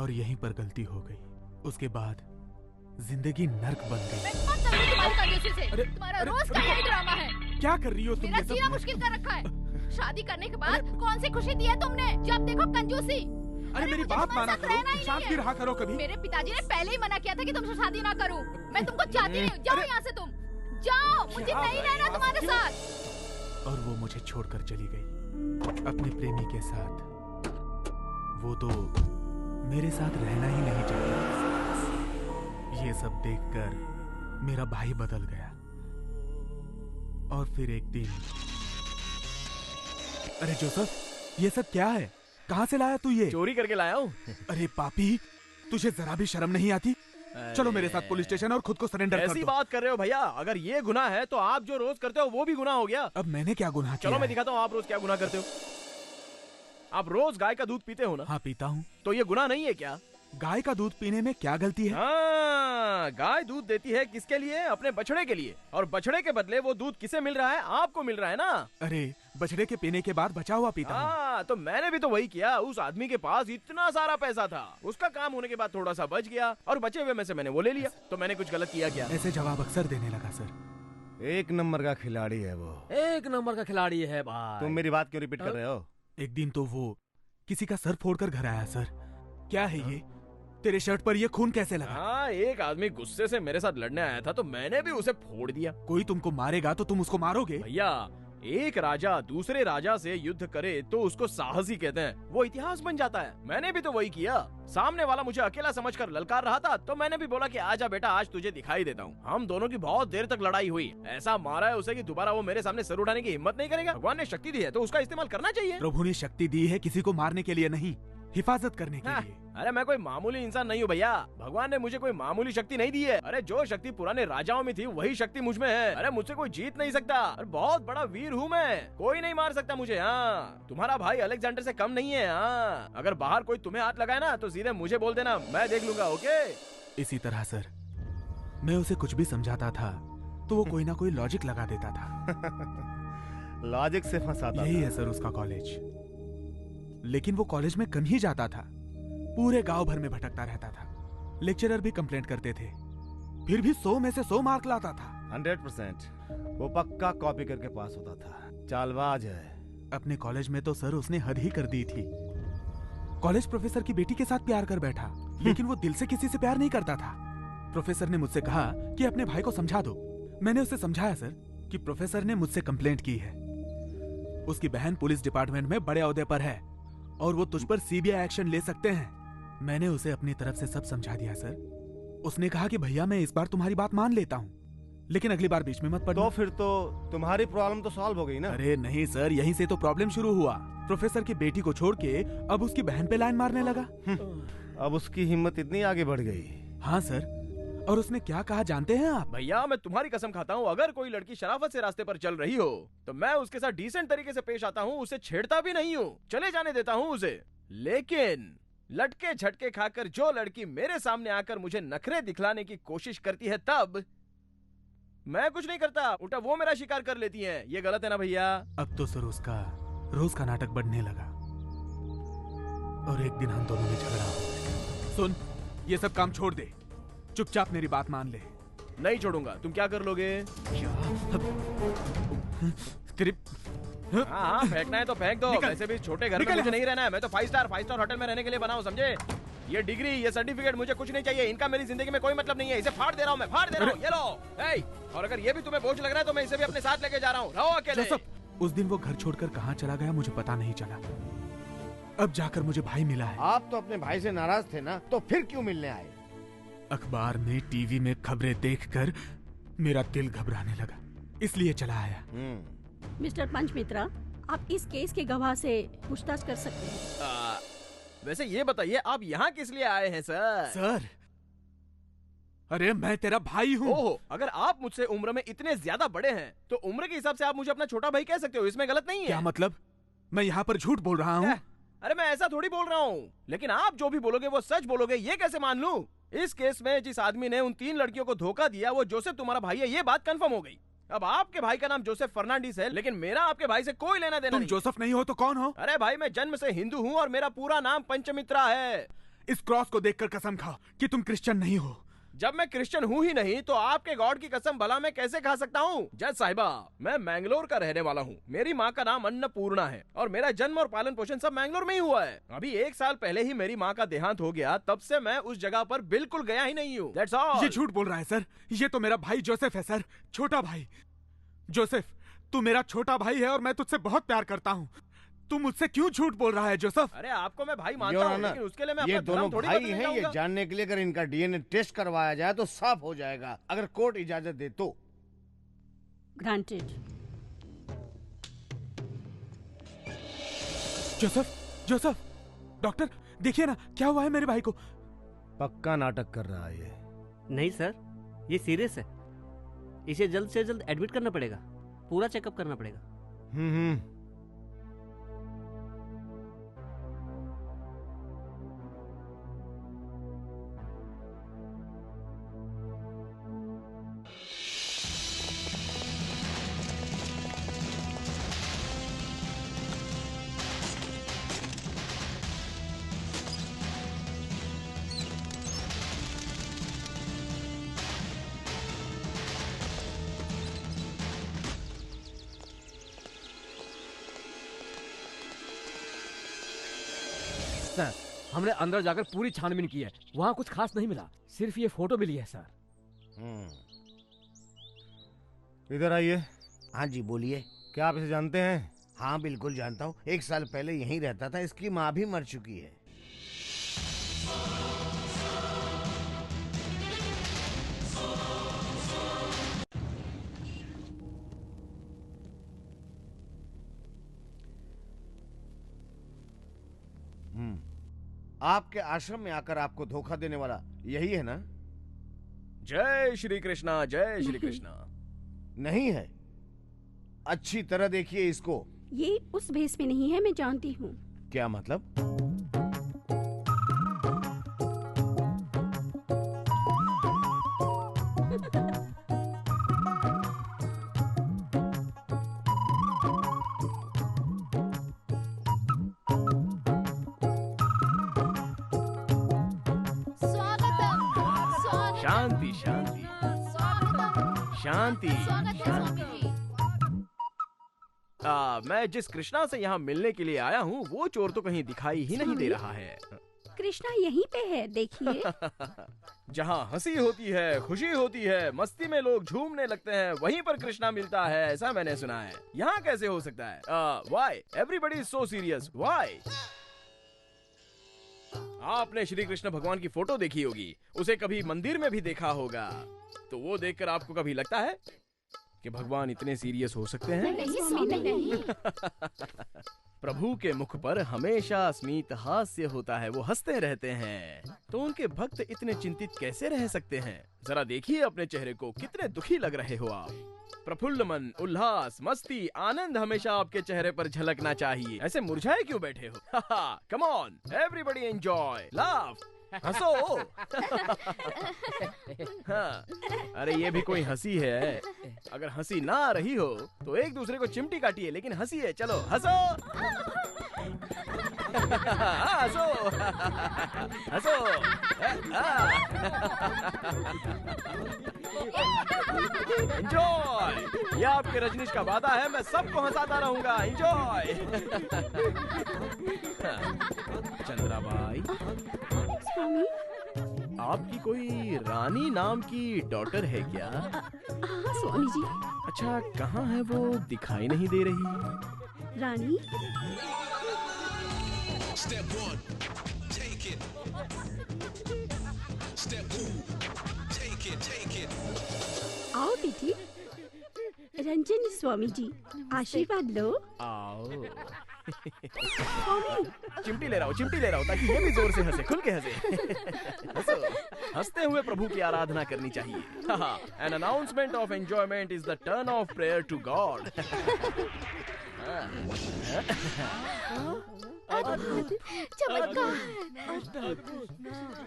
और यहीं पर गलती हो गई। उसके बाद जिंदगी नर्क बन गई। तुम्हारा रोज का यही ड्रामा है। क्या कर रही हो तुम? मेरा जीना मुश्किल कर रखा है। शादी करने के बाद कौन सी खुशी दी है तुमने? जब देखो कंजूसी। अरे मेरी बात माना करो, शांति रहा करो कभी। मेरे पिताजी ने पहले ही मना किया था कि तुमसे शादी ना करूं। मैं तुमको चाहती नहीं हूँ। जाओ यहाँ से तुम, जाओ, मुझे नहीं रहना तुम्हारे साथ। और वो मुझे छोड़कर चली गई अपने प्रेमी के साथ। वो तो मेरे साथ रहना ही नहीं चाहती। ये सब देखकर मेरा भाई बदल गया। और फिर एक दिन, अरे जोसेफ, ये सब क्या है? कहाँ से लाया तू ये? चोरी करके लाया हूँ। अरे पापी, तुझे जरा भी शर्म नहीं आती? चलो मेरे साथ पुलिस स्टेशन और खुद को सरेंडर कर दो। ऐसी बात कर रहे हो भैया? अगर ये गुनाह है तो आप जो रोज करते हो वो भी गुनाह हो गया। अब मैंने क्या गुनाह किया? चलो मैं दिखाता हूँ आप रोज क्या गुनाह करते हो। आप रोज गाय का दूध पीते हो ना? हाँ पीता हूँ। तो ये गुनाह नहीं है क्या? गाय का दूध पीने में क्या गलती है? हाँ, गाय दूध देती है किसके लिए? अपने बछड़े के लिए। और बछड़े के बदले वो दूध किसे मिल रहा है? आपको मिल रहा है ना। अरे बछड़े के पीने के बाद बचा हुआ पीता हूँ। हाँ, तो मैंने भी तो वही किया। उस आदमी के पास इतना सारा पैसा था, उसका काम होने के बाद थोड़ा सा बच गया और बचे हुए में से मैंने वो ले लिया। तो मैंने कुछ गलत किया क्या? ऐसे जवाब अक्सर देने लगा सर। एक नंबर का खिलाड़ी है वो। एक नंबर का खिलाड़ी है भाई। तुम मेरी बात क्यों रिपीट कर रहे हो? एक दिन तो वो किसी का सर फोड़कर घर आया सर। क्या है ये? तेरे शर्ट पर ये खून कैसे लगा? हाँ, एक आदमी गुस्से से मेरे साथ लड़ने आया था तो मैंने भी उसे फोड़ दिया। कोई तुमको मारेगा तो तुम उसको मारोगे? भैया, एक राजा दूसरे राजा से युद्ध करे तो उसको साहसी कहते हैं, वो इतिहास बन जाता है। मैंने भी तो वही किया। सामने वाला मुझे अकेला समझकर ललकार रहा था तो मैंने भी बोला कि आजा बेटा, आज तुझे दिखाई देता हूँ। हम दोनों की बहुत देर तक लड़ाई हुई। ऐसा मारा है उसे कि दोबारा वो मेरे सामने सर उठाने की हिम्मत नहीं करेगा। भगवान ने शक्ति दी है तो उसका इस्तेमाल करना चाहिए। प्रभु ने शक्ति दी है किसी को मारने के लिए नहीं, हिफाजत करने के लिए। अरे मैं कोई मामूली इंसान नहीं हूँ भैया। भगवान ने मुझे कोई मामूली शक्ति नहीं दी है। अरे जो शक्ति पुराने राजाओं में थी वही शक्ति मुझ में है। अरे मुझसे कोई जीत नहीं सकता। अरे बहुत बड़ा वीर हूँ मैं, कोई नहीं मार सकता मुझे। हाँ, तुम्हारा भाई अलेक्जेंडर से कम नहीं है। हाँ, अगर बाहर कोई तुम्हें हाथ लगाए ना तो सीधे मुझे बोल देना, मैं देख लूंगा। ओके? इसी तरह सर, मैं उसे कुछ भी समझाता था तो वो कोई ना कोई लॉजिक लगा देता था। लॉजिक से फंसाता। यही है सर उसका कॉलेज। लेकिन वो कॉलेज में कम ही जाता था, पूरे गांव भर में भटकता रहता था। लेक्चरर भी कंप्लेंट करते थे, फिर भी 100 में से 100 मार्क लाता था। 100%। वो पक्का कॉपी करके पास होता था। चालबाज है। अपने कॉलेज में तो सर उसने हद ही कर दी थी। कॉलेज प्रोफेसर की बेटी के साथ प्यार कर बैठा, लेकिन वो दिल से किसी से प्यार नहीं करता था। प्रोफेसर ने मुझसे कहा कि अपने भाई को समझा दो। मैंने उसे समझाया सर कि प्रोफेसर ने मुझसे कंप्लेंट की है, उसकी बहन पुलिस डिपार्टमेंट में बड़े ओहदे पर है और वो तुझ पर सीबीआई एक्शन ले सकते हैं। मैंने उसे अपनी तरफ से सब समझा दिया सर। उसने कहा कि भैया मैं इस बार तुम्हारी बात मान लेता हूँ, लेकिन अगली बार बीच में मत पड़ना। तो फिर तो तुम्हारी प्रॉब्लम तो सॉल्व हो गई ना? अरे नहीं सर, यहीं से तो प्रॉब्लम शुरू हुआ। प्रोफेसर की बेटी को छोड़ के अब उसकी बहन पे लाइन मारने लगा। अब उसकी हिम्मत इतनी आगे बढ़ गई। हाँ सर, और उसने क्या कहा जानते हैं आप? भैया मैं तुम्हारी कसम खाता हूँ, अगर कोई लड़की शराफत से रास्ते पर चल रही हो तो मैं उसके साथ डिसेंट तरीके से पेश आता हूँ, उसे छेड़ता भी नहीं हूँ, चले जाने देता हूँ उसे। लेकिन लटके झटके खाकर जो लड़की मेरे सामने आकर मुझे नखरे दिखलाने की कोशिश करती है तब मैं कुछ नहीं करता, उल्टा वो मेरा शिकार कर लेती हैं। ये गलत है ना भैया? अब तो सर उसका रोज का नाटक बढ़ने लगा और एक दिन हम दोनों में झगड़ा हो गया। सुन, ये सब काम छोड़ दे, चुपचाप मेरी बात मान ले। नहीं छोड़ूंगा। तुम क्या कर लोगे? हाँ, फेंकना है तो फेंक दो। वैसे भी छोटे घर में मुझे नहीं रहना है। मैं तो 5 स्टार होटल में रहने के लिए बना हूँ, समझे? ये डिग्री, ये सर्टिफिकेट मुझे कुछ नहीं चाहिए। इनका मेरी जिंदगी में कोई मतलब नहीं है। इसे फाड़ दे रहा हूँ मैं, फाड़ दे रहा हूँ। ये लो। और अगर ये भी तुम्हें बोझ लग रहा है तो मैं इसे भी अपने साथ लेके जा रहा हूँ। रहो अकेले। उस दिन वो घर छोड़कर कहाँ चला गया मुझे पता नहीं चला। अब जाकर मुझे भाई मिला है। आप तो अपने भाई से नाराज थे ना, तो फिर क्यों मिलने आए? अखबार में, टीवी में खबरें देखकर मेरा दिल घबराने लगा, इसलिए चला आया। मिस्टर पंचमित्रा, आप इस केस के गवाह से पूछताछ कर सकते हैं। वैसे ये बताइए, आप यहाँ किस लिए आए हैं सर? सर, अरे मैं तेरा भाई हूँ। ओहो, अगर आप मुझसे उम्र में इतने ज्यादा बड़े हैं तो उम्र के हिसाब से आप मुझे अपना छोटा भाई कह सकते हो, इसमें गलत नहीं है। क्या मतलब? मैं यहाँ पर झूठ बोल रहा हूँ? अरे मैं ऐसा थोड़ी बोल रहा हूँ, लेकिन आप जो भी बोलोगे वो सच बोलोगे, ये कैसे मान लूं? इस केस में जिस आदमी ने उन 3 लड़कियों को धोखा दिया वो जोसेफ तुम्हारा भाई है, ये बात कंफर्म हो गई। अब आपके भाई का नाम जोसेफ फर्नांडिस है, लेकिन मेरा आपके भाई से कोई लेना देना नहीं। तुम जोसेफ नहीं हो तो कौन हो? अरे भाई, मैं जन्म से हिंदू हूँ और मेरा पूरा नाम पंचमित्रा है। इस क्रॉस को देखकर कसम खाओ कि तुम क्रिश्चियन नहीं हो। जब मैं क्रिश्चियन हूँ ही नहीं तो आपके गॉड की कसम भला मैं कैसे खा सकता हूँ? जज साहिबा, मैं मैंगलोर का रहने वाला हूँ। मेरी माँ का नाम अन्नपूर्णा है और मेरा जन्म और पालन पोषण सब मैंगलोर में ही हुआ है। अभी 1 साल पहले ही मेरी माँ का देहांत हो गया, तब से मैं उस जगह पर बिल्कुल गया ही नहीं हूँ। That's all। ये झूठ बोल रहा है सर। ये तो मेरा भाई जोसेफ है सर, छोटा भाई। जोसेफ, तू मेरा छोटा भाई है और मैं तुझसे बहुत प्यार करता हूँ। तू मुझसे क्यों झूठ बोल रहा है जोसेफ? अरे आपको मैं भाई मानता योर हूँ, ऑनर, लेकिन उसके लिए मैं ये अपना दोनों धर्म थोड़ी भाई बदलने हैं। ये जाऊंगा। जानने के लिए अगर इनका डीएनए टेस्ट करवाया जाए तो साफ हो जाएगा, अगर कोर्ट इजाजत दे तो। ग्रांटेड। जोसेफ, जोसेफ, डॉक्टर देखिए ना क्या हुआ है मेरे भाई को। पक्का नाटक कर रहा है ये। नहीं सर, ये सीरियस है। इसे जल्द से जल्द एडमिट करना पड़ेगा, पूरा चेकअप करना पड़ेगा। सर, हमने अंदर जाकर पूरी छानबीन की है, वहाँ कुछ खास नहीं मिला, सिर्फ ये फोटो मिली है सर। इधर आइए। हाँ जी बोलिए। क्या आप इसे जानते हैं? हाँ बिल्कुल जानता हूँ, 1 साल पहले यहीं रहता था। इसकी माँ भी मर चुकी है। आपके आश्रम में आकर आपको धोखा देने वाला यही है ना? जय श्री कृष्णा, जय श्री कृष्णा। नहीं है, अच्छी तरह देखिए इसको। ये उस भेस में नहीं है, मैं जानती हूँ। क्या मतलब? शांति शांति शांति शांति। मैं जिस कृष्णा से यहाँ मिलने के लिए आया हूँ वो चोर तो कहीं दिखाई ही नहीं दे रहा है। कृष्णा यहीं पे है, देखिए। जहाँ हंसी होती है, खुशी होती है, मस्ती में लोग झूमने लगते हैं, वहीं पर कृष्णा मिलता है, ऐसा मैंने सुना है। यहाँ कैसे हो सकता है? Why everybody is so serious? Why? आपने श्री कृष्ण भगवान की फोटो देखी होगी, उसे कभी मंदिर में भी देखा होगा, तो वो देखकर आपको कभी लगता है कि भगवान इतने सीरियस हो सकते हैं? नहीं। प्रभु के मुख पर हमेशा स्मित हास्य होता है, वो हंसते रहते हैं, तो उनके भक्त इतने चिंतित कैसे रह सकते हैं? जरा देखिए अपने चेहरे को, कितने दुखी लग रहे हो आप। प्रफुल्ल मन, उल्लास, मस्ती, आनंद हमेशा आपके चेहरे पर झलकना चाहिए। ऐसे मुरझाए क्यों बैठे हो? Come on everybody enjoy, laugh, हंसो। हाँ, अरे ये भी कोई हंसी है? अगर हंसी ना आ रही हो तो एक दूसरे को चिमटी काटिए, लेकिन हंसी है, चलो हंसो। हंसो हंसो। एंजॉय, ये आपके रजनीश का वादा है, मैं सबको हंसाता रहूंगा। एंजॉय। चंद्राबाई, आपकी कोई रानी नाम की डॉटर है क्या? हाँ स्वामी जी। अच्छा, कहाँ है वो? दिखाई नहीं दे रही। रानी? Step 1, take it. Step 2, take it, take it. आओ बेटी। रंजन स्वामी जी, आशीर्वाद लो। आओ। स्वामी। चिमटी ले रहा हूँ, चिमटी ले रहा हूँ, ताकि ये भी जोर से हंसे, खुल के हंसे। हंसो। हंसते हुए प्रभु की आराधना करनी चाहिए। An announcement of enjoyment is the turn of prayer to God.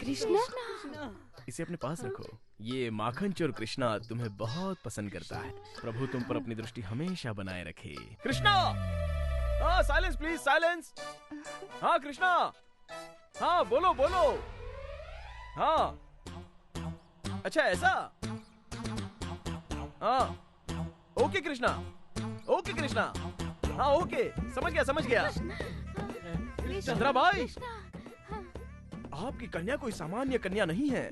Krishna, इसे अपने पास रखो। ये माखन चोर कृष्णा तुम्हें बहुत पसंद करता है। प्रभु तुम पर अपनी दृष्टि हमेशा बनाए रखे। कृष्णा, हाँ साइलेंस प्लीज, साइलेंस। हाँ कृष्णा, हाँ बोलो बोलो। हाँ अच्छा ऐसा? हाँ ओके कृष्णा, ओके कृष्णा, हाँ ओके, समझ गया समझ गया। चंद्रा भाई, आपकी कन्या कोई सामान्य कन्या नहीं है।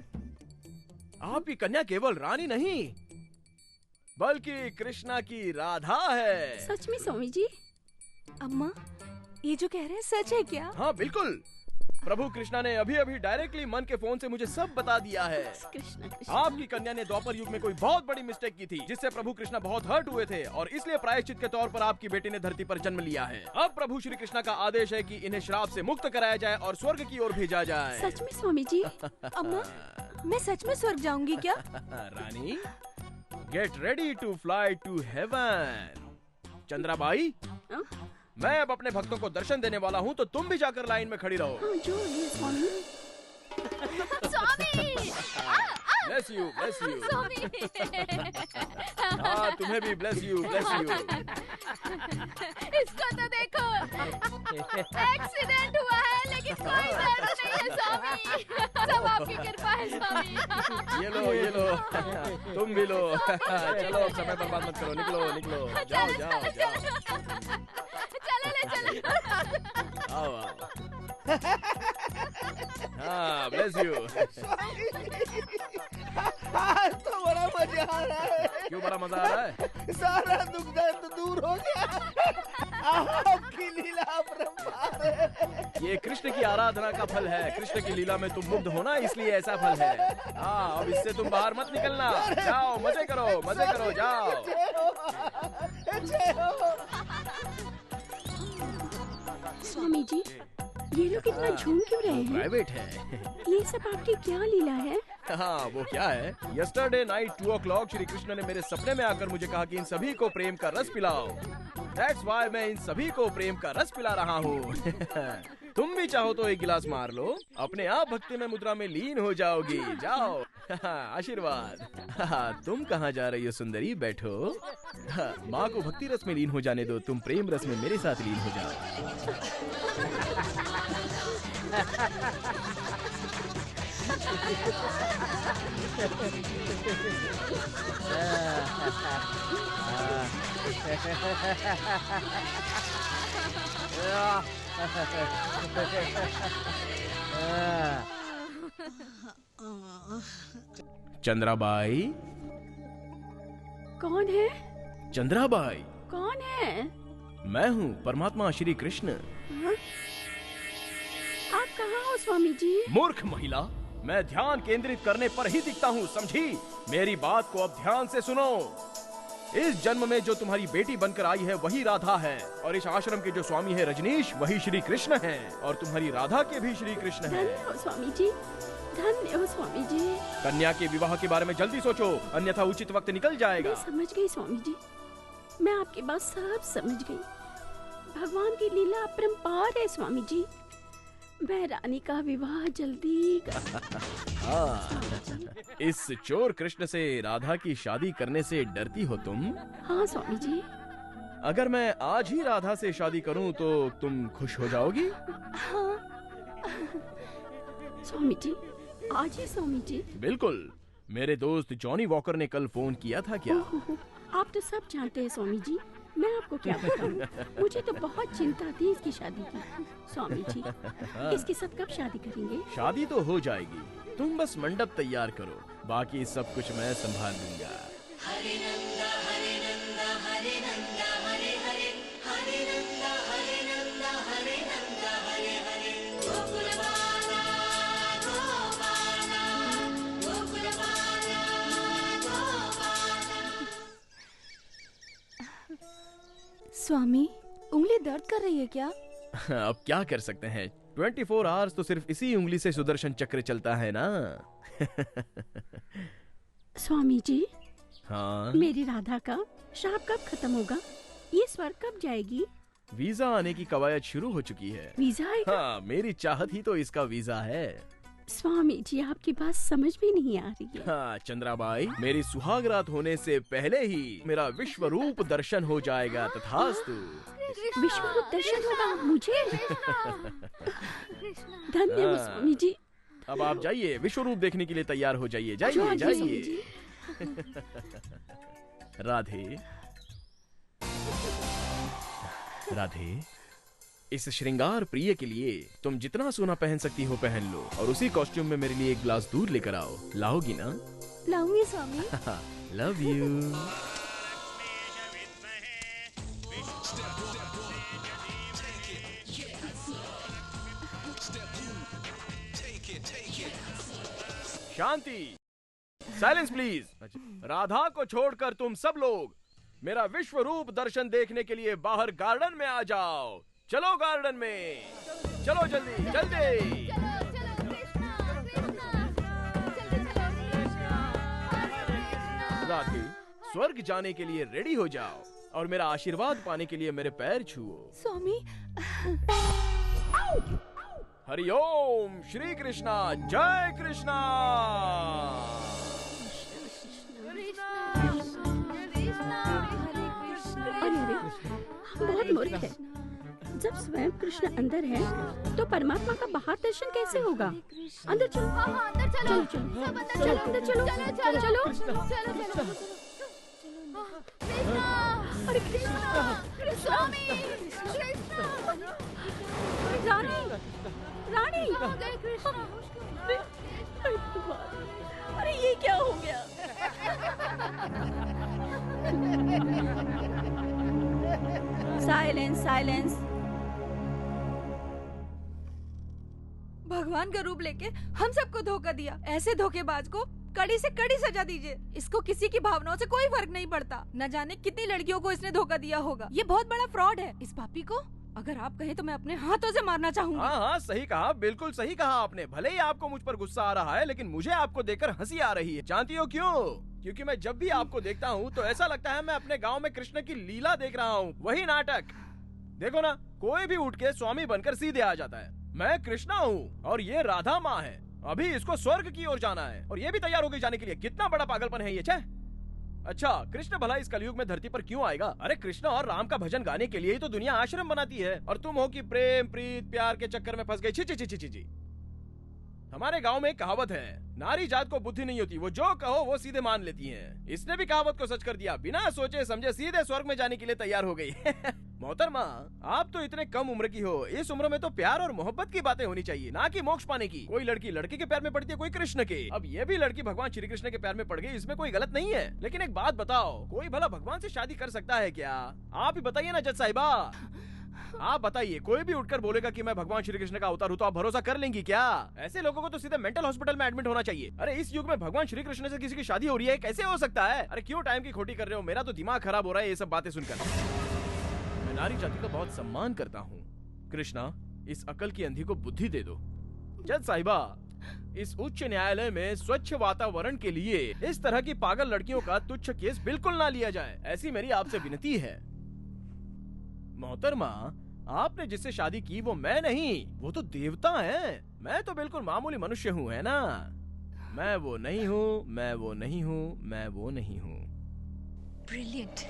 आपकी कन्या केवल रानी नहीं, बल्कि कृष्णा की राधा है। सच में स्वामी जी? अम्मा, ये जो कह रहे हैं सच है क्या? हाँ बिल्कुल। प्रभु कृष्णा ने अभी अभी डायरेक्टली मन के फोन से मुझे सब बता दिया है। आपकी कन्या ने द्वापर युग में कोई बहुत बड़ी मिस्टेक की थी, जिससे प्रभु कृष्णा बहुत हर्ट हुए थे और इसलिए प्रायश्चित के तौर पर आपकी बेटी ने धरती पर जन्म लिया है। अब प्रभु श्री कृष्णा का आदेश है कि इन्हें श्राप से मुक्त कराया जाए और स्वर्ग की ओर भेजा जाए। सच में स्वामी जी? अम्मा, मैं सच में स्वर्ग जाऊंगी क्या? Rani, get ready to fly to heaven. Chandrabai, मैं अब अपने भक्तों को दर्शन देने वाला हूँ, तो तुम भी जाकर लाइन में खड़ी रहो। स्वामी। Bless you, bless you. हाँ, तुम्हें भी ब्लेस यू, ब्लेस यू। इसको तो देखो, एक्सीडेंट हुआ है लेकिन कोई दर्द नहीं है स्वामी। सब आपकी कृपा है स्वामी। ये लो, ये लो, तुम भी लो। चलो अब समय बर्बाद मत करो, निकलो, निकलो, जाओ, जाओ, जाओ। चलो ले चलो। आओ, आओ। हाँ, ब्लेस यू। आज तो बड़ा मजा आ रहा है। क्यों बड़ा मजा आ रहा है? सारा दुख दर्द दूर हो गया। आपकी लीला अपरंपार है। ये कृष्ण की आराधना का फल है। कृष्ण की लीला में तुम मुग्ध हो ना, इसलिए ऐसा फल है। हाँ, अब इससे तुम बाहर मत निकलना। जाओ, मजे करो, मजे करो, जाओ। स्वामी जी, ये लोग इतना झूम क्यों रहे हैं? प्राइवेट है। ये सब आपकी क्या लीला है? हाँ, वो क्या है? Yesterday night 2 o'clock Shri Krishna ने मेरे सपने में आकर मुझे कहा कि इन सभी को प्रेम का रस पिलाओ। That's why मैं इन सभी को प्रेम का रस पिला रहा हूँ। तुम भी चाहो तो एक गिलास मार लो, अपने आप भक्ति में मुद्रा में लीन हो जाओगी। जाओ। आशीर्वाद। तुम कहाँ जा रही हो सुंदरी? बैठो। माँ को भक्ति रस में लीन हो जाने दो, तुम प्रेम रस में मेरे साथ लीन हो जाओ। चंद्राबाई। कौन है? चंद्राबाई कौन है? मैं हूँ परमात्मा श्री कृष्ण। हाँ? आप कहाँ हो स्वामी जी? मूर्ख महिला, मैं ध्यान केंद्रित करने पर ही दिखता हूँ, समझी? मेरी बात को अब ध्यान से सुनो। इस जन्म में जो तुम्हारी बेटी बनकर आई है वही राधा है, और इस आश्रम के जो स्वामी है रजनीश वही श्री कृष्ण है, और तुम्हारी राधा के भी श्री कृष्ण है। धन्य हो स्वामी जी, धन्य हो स्वामी जी। कन्या के विवाह के बारे में जल्दी सोचो, अन्यथा उचित वक्त निकल जाएगा। मैं समझ गई स्वामी जी, मैं आपकी बात सब समझ गई। भगवान की लीला अपरंपार है स्वामी जी। मैं रानी का विवाह जल्दी हाँ, इस चोर कृष्ण से राधा की शादी करने से डरती हो तुम? हाँ स्वामी जी। अगर मैं आज ही राधा से शादी करूं तो तुम खुश हो जाओगी? हाँ स्वामी जी, आज ही स्वामी जी। बिल्कुल। मेरे दोस्त जॉनी वॉकर ने कल फोन किया था क्या? आप तो सब जानते हैं स्वामी जी, मैं आपको क्या बताऊं। मुझे तो बहुत चिंता थी इसकी शादी की। स्वामी जी, इसके साथ कब शादी करेंगे? शादी तो हो जाएगी, तुम बस मंडप तैयार करो, बाकी सब कुछ मैं संभाल लूंगा। हरे नंदा हरे नंदा हरे नंदा हरे हरे हरे नंदा हरे नंदा हरे नंदा हरे हरे गोकुल बाला गोपाला गोकुल बाला गोपाला। स्वामी, उंगली दर्द कर रही है क्या? अब क्या कर सकते हैं, 24 आवर्स तो सिर्फ इसी उंगली से सुदर्शन चक्र चलता है ना। स्वामी जी, हाँ? मेरी राधा का श्राप कब खत्म होगा? ये स्वर्ग कब जाएगी? वीजा आने की कवायद शुरू हो चुकी है। वीजा आएगा? हाँ, मेरी चाहत ही तो इसका वीजा है। स्वामी जी, आपकी बात समझ में नहीं आ रही है। हाँ चंद्राबाई, मेरी सुहागरात होने से पहले ही मेरा विश्व रूप दर्शन हो जाएगा, तथास्तु। विश्व रूप दर्शन होगा मुझे? धन्य हो स्वामी जी। अब आप जाइए, विश्व रूप देखने के लिए तैयार हो जाइए। जाइए जाइए। राधे राधे, इस श्रृंगार प्रिय के लिए तुम जितना सोना पहन सकती हो पहन लो, और उसी कॉस्ट्यूम में मेरे लिए एक ग्लास दूध लेकर आओ। लाओगी ना? लाऊंगी स्वामी। Love you. Shanti, silence please. Radha को छोड़कर तुम सब लोग मेरा विश्व रूप दर्शन देखने के लिए बाहर गार्डन में आ जाओ। चलो गार्डन में, चलो जल्दी जल्दी। राधे, स्वर्ग जाने के लिए रेडी हो जाओ और मेरा आशीर्वाद पाने के लिए मेरे पैर छुओ। स्वामी। हरिओम श्री कृष्णा, जय कृष्णा। बहुत मूर्ख है। जब स्वयं कृष्ण अंदर है तो परमात्मा का बाहर दर्शन कैसे होगा? अंदर चलो। अंदर चलो। चलो अंदर चलो। चलो। अरे कृष्णा, स्वामी, रानी। अरे ये क्या हो गया? साइलेंस। भगवान का रूप लेके हम सबको धोखा दिया। ऐसे धोखेबाज को कड़ी से कड़ी सजा दीजिए। इसको किसी की भावनाओं से कोई फर्क नहीं पड़ता। न जाने कितनी लड़कियों को इसने धोखा दिया होगा। ये बहुत बड़ा फ्रॉड है। इस पापी को अगर आप कहें तो मैं अपने हाथों से मारना चाहूंगी। हाँ, सही कहा, बिल्कुल सही कहा आपने। भले ही आपको मुझ पर गुस्सा आ रहा है, लेकिन मुझे आपको देखकर हंसी आ रही है। जानती हो क्यों? क्योंकि मैं जब भी आपको देखता हूँ तो ऐसा लगता है मैं अपने गांव में कृष्ण की लीला देख रहा हूँ। वही नाटक। देखो ना, कोई भी उठ के स्वामी बनकर सीधे आ जाता है। मैं कृष्णा हूँ और ये राधा माँ है। अभी इसको स्वर्ग की ओर जाना है और ये भी तैयार हो गई जाने के लिए। कितना बड़ा पागलपन है ये। छे। अच्छा, कृष्ण भला इस कलयुग में धरती पर क्यों आएगा? अरे कृष्ण और राम का भजन गाने के लिए ही तो दुनिया आश्रम बनाती है। और तुम हो कि प्रेम प्रीत प्यार के चक्कर में फंस गई। छी। हमारे गांव में एक कहावत है, नारी जात को बुद्धि नहीं होती, वो जो कहो वो सीधे मान लेती हैं। इसने भी कहावत को सच कर दिया। बिना सोचे समझे सीधे स्वर्ग में जाने के लिए तैयार हो गई। मोहतरमा, आप तो इतने कम उम्र की हो। इस उम्र में तो प्यार और मोहब्बत की बातें होनी चाहिए, ना कि मोक्ष पाने की। कोई लड़की लड़के के प्यार में पड़ती है, कोई कृष्ण के। अब ये भी लड़की भगवान श्री कृष्ण के प्यार में पड़ गई, इसमें कोई गलत नहीं है। लेकिन एक बात बताओ, कोई भला भगवान से शादी कर सकता है क्या? आप ही बताइए ना जज साहिबा। आप बताइए, कोई भी उठकर बोलेगा कि मैं भगवान श्री कृष्ण का अवतार हूँ तो आप भरोसा कर लेंगी क्या? ऐसे लोगों को तो सीधे मेंटल हॉस्पिटल में एडमिट होना चाहिए। अरे इस युग में भगवान श्री कृष्ण से किसी की शादी हो रही है, कैसे हो सकता है? अरे क्यों टाइम की खोटी कर रहे हो? मेरा तो दिमाग खराब हो रहा है ये सब बातें सुनकर। मैं नारी जाति का बहुत सम्मान करता हूँ। कृष्णा, इस अकल की अंधी को बुद्धि दे दो। जज साहिबा, इस उच्च न्यायालय में स्वच्छ वातावरण के लिए इस तरह की पागल लड़कियों का तुच्छ केस बिल्कुल ना लिया जाए, ऐसी मेरी आपसे विनती है। मोहतरमा, आपने जिससे शादी की वो मैं नहीं, वो तो देवता है। मैं तो बिल्कुल मामूली मनुष्य हूँ, है ना? मैं वो नहीं हूँ, मैं वो नहीं हूँ, मैं वो नहीं हूँ। ब्रिलियंट।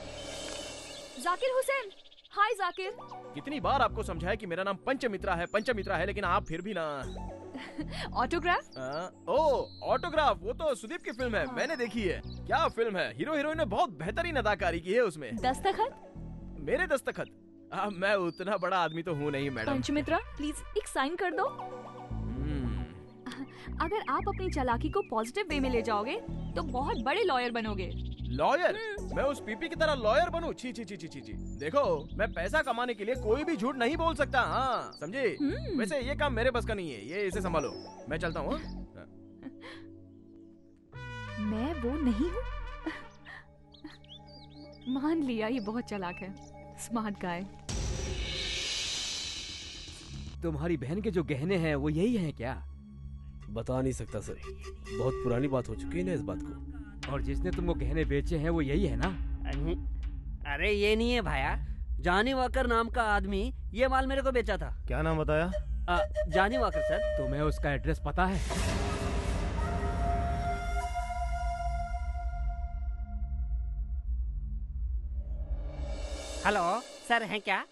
जाकिर हुसैन, हाय जाकिर। कितनी बार आपको समझाया कि मेरा नाम पंचमित्रा है, लेकिन आप फिर भी ना। ऑटोग्राफ? ऑटोग्राफ, वो तो सुदीप की फिल्म है, मैंने देखी है। क्या फिल्म है, हीरो हीरोइन ने बहुत बेहतरीन अदाकारी की है उसमें। दस्तखत? मेरे दस्तखत? मैं उतना बड़ा आदमी तो हूँ नहीं मैडम। पंचमित्रा, प्लीज एक साइन कर दो। अगर आप अपनी चालाकी को पॉजिटिव वे में ले जाओगे तो बहुत बड़े लॉयर बनोगे। लॉयर? मैं उस पीपी की तरह लॉयर बनूं? छी। देखो, मैं पैसा कमाने के लिए कोई भी झूठ नहीं बोल सकता। हाँ, समझे? वैसे ये काम मेरे बस का नहीं है, ये इसे संभालो। मैं चलता हूँ। मैं वो नहीं हूँ। मान लिया, ये बहुत चालाक है, स्मार्ट गाय। तुम्हारी बहन के जो गहने हैं वो यही हैं क्या? बता नहीं सकता सर, बहुत पुरानी बात हो चुकी है ना इस बात को। और जिसने तुमको गहने बेचे हैं वो यही है ना? अरे ये नहीं है भाया, जॉनी वॉकर नाम का आदमी ये माल मेरे को बेचा था। क्या नाम बताया? Johnny walker sir. तुम्हें उसका एड्रेस पता है? हेलो सर, हैं क्या?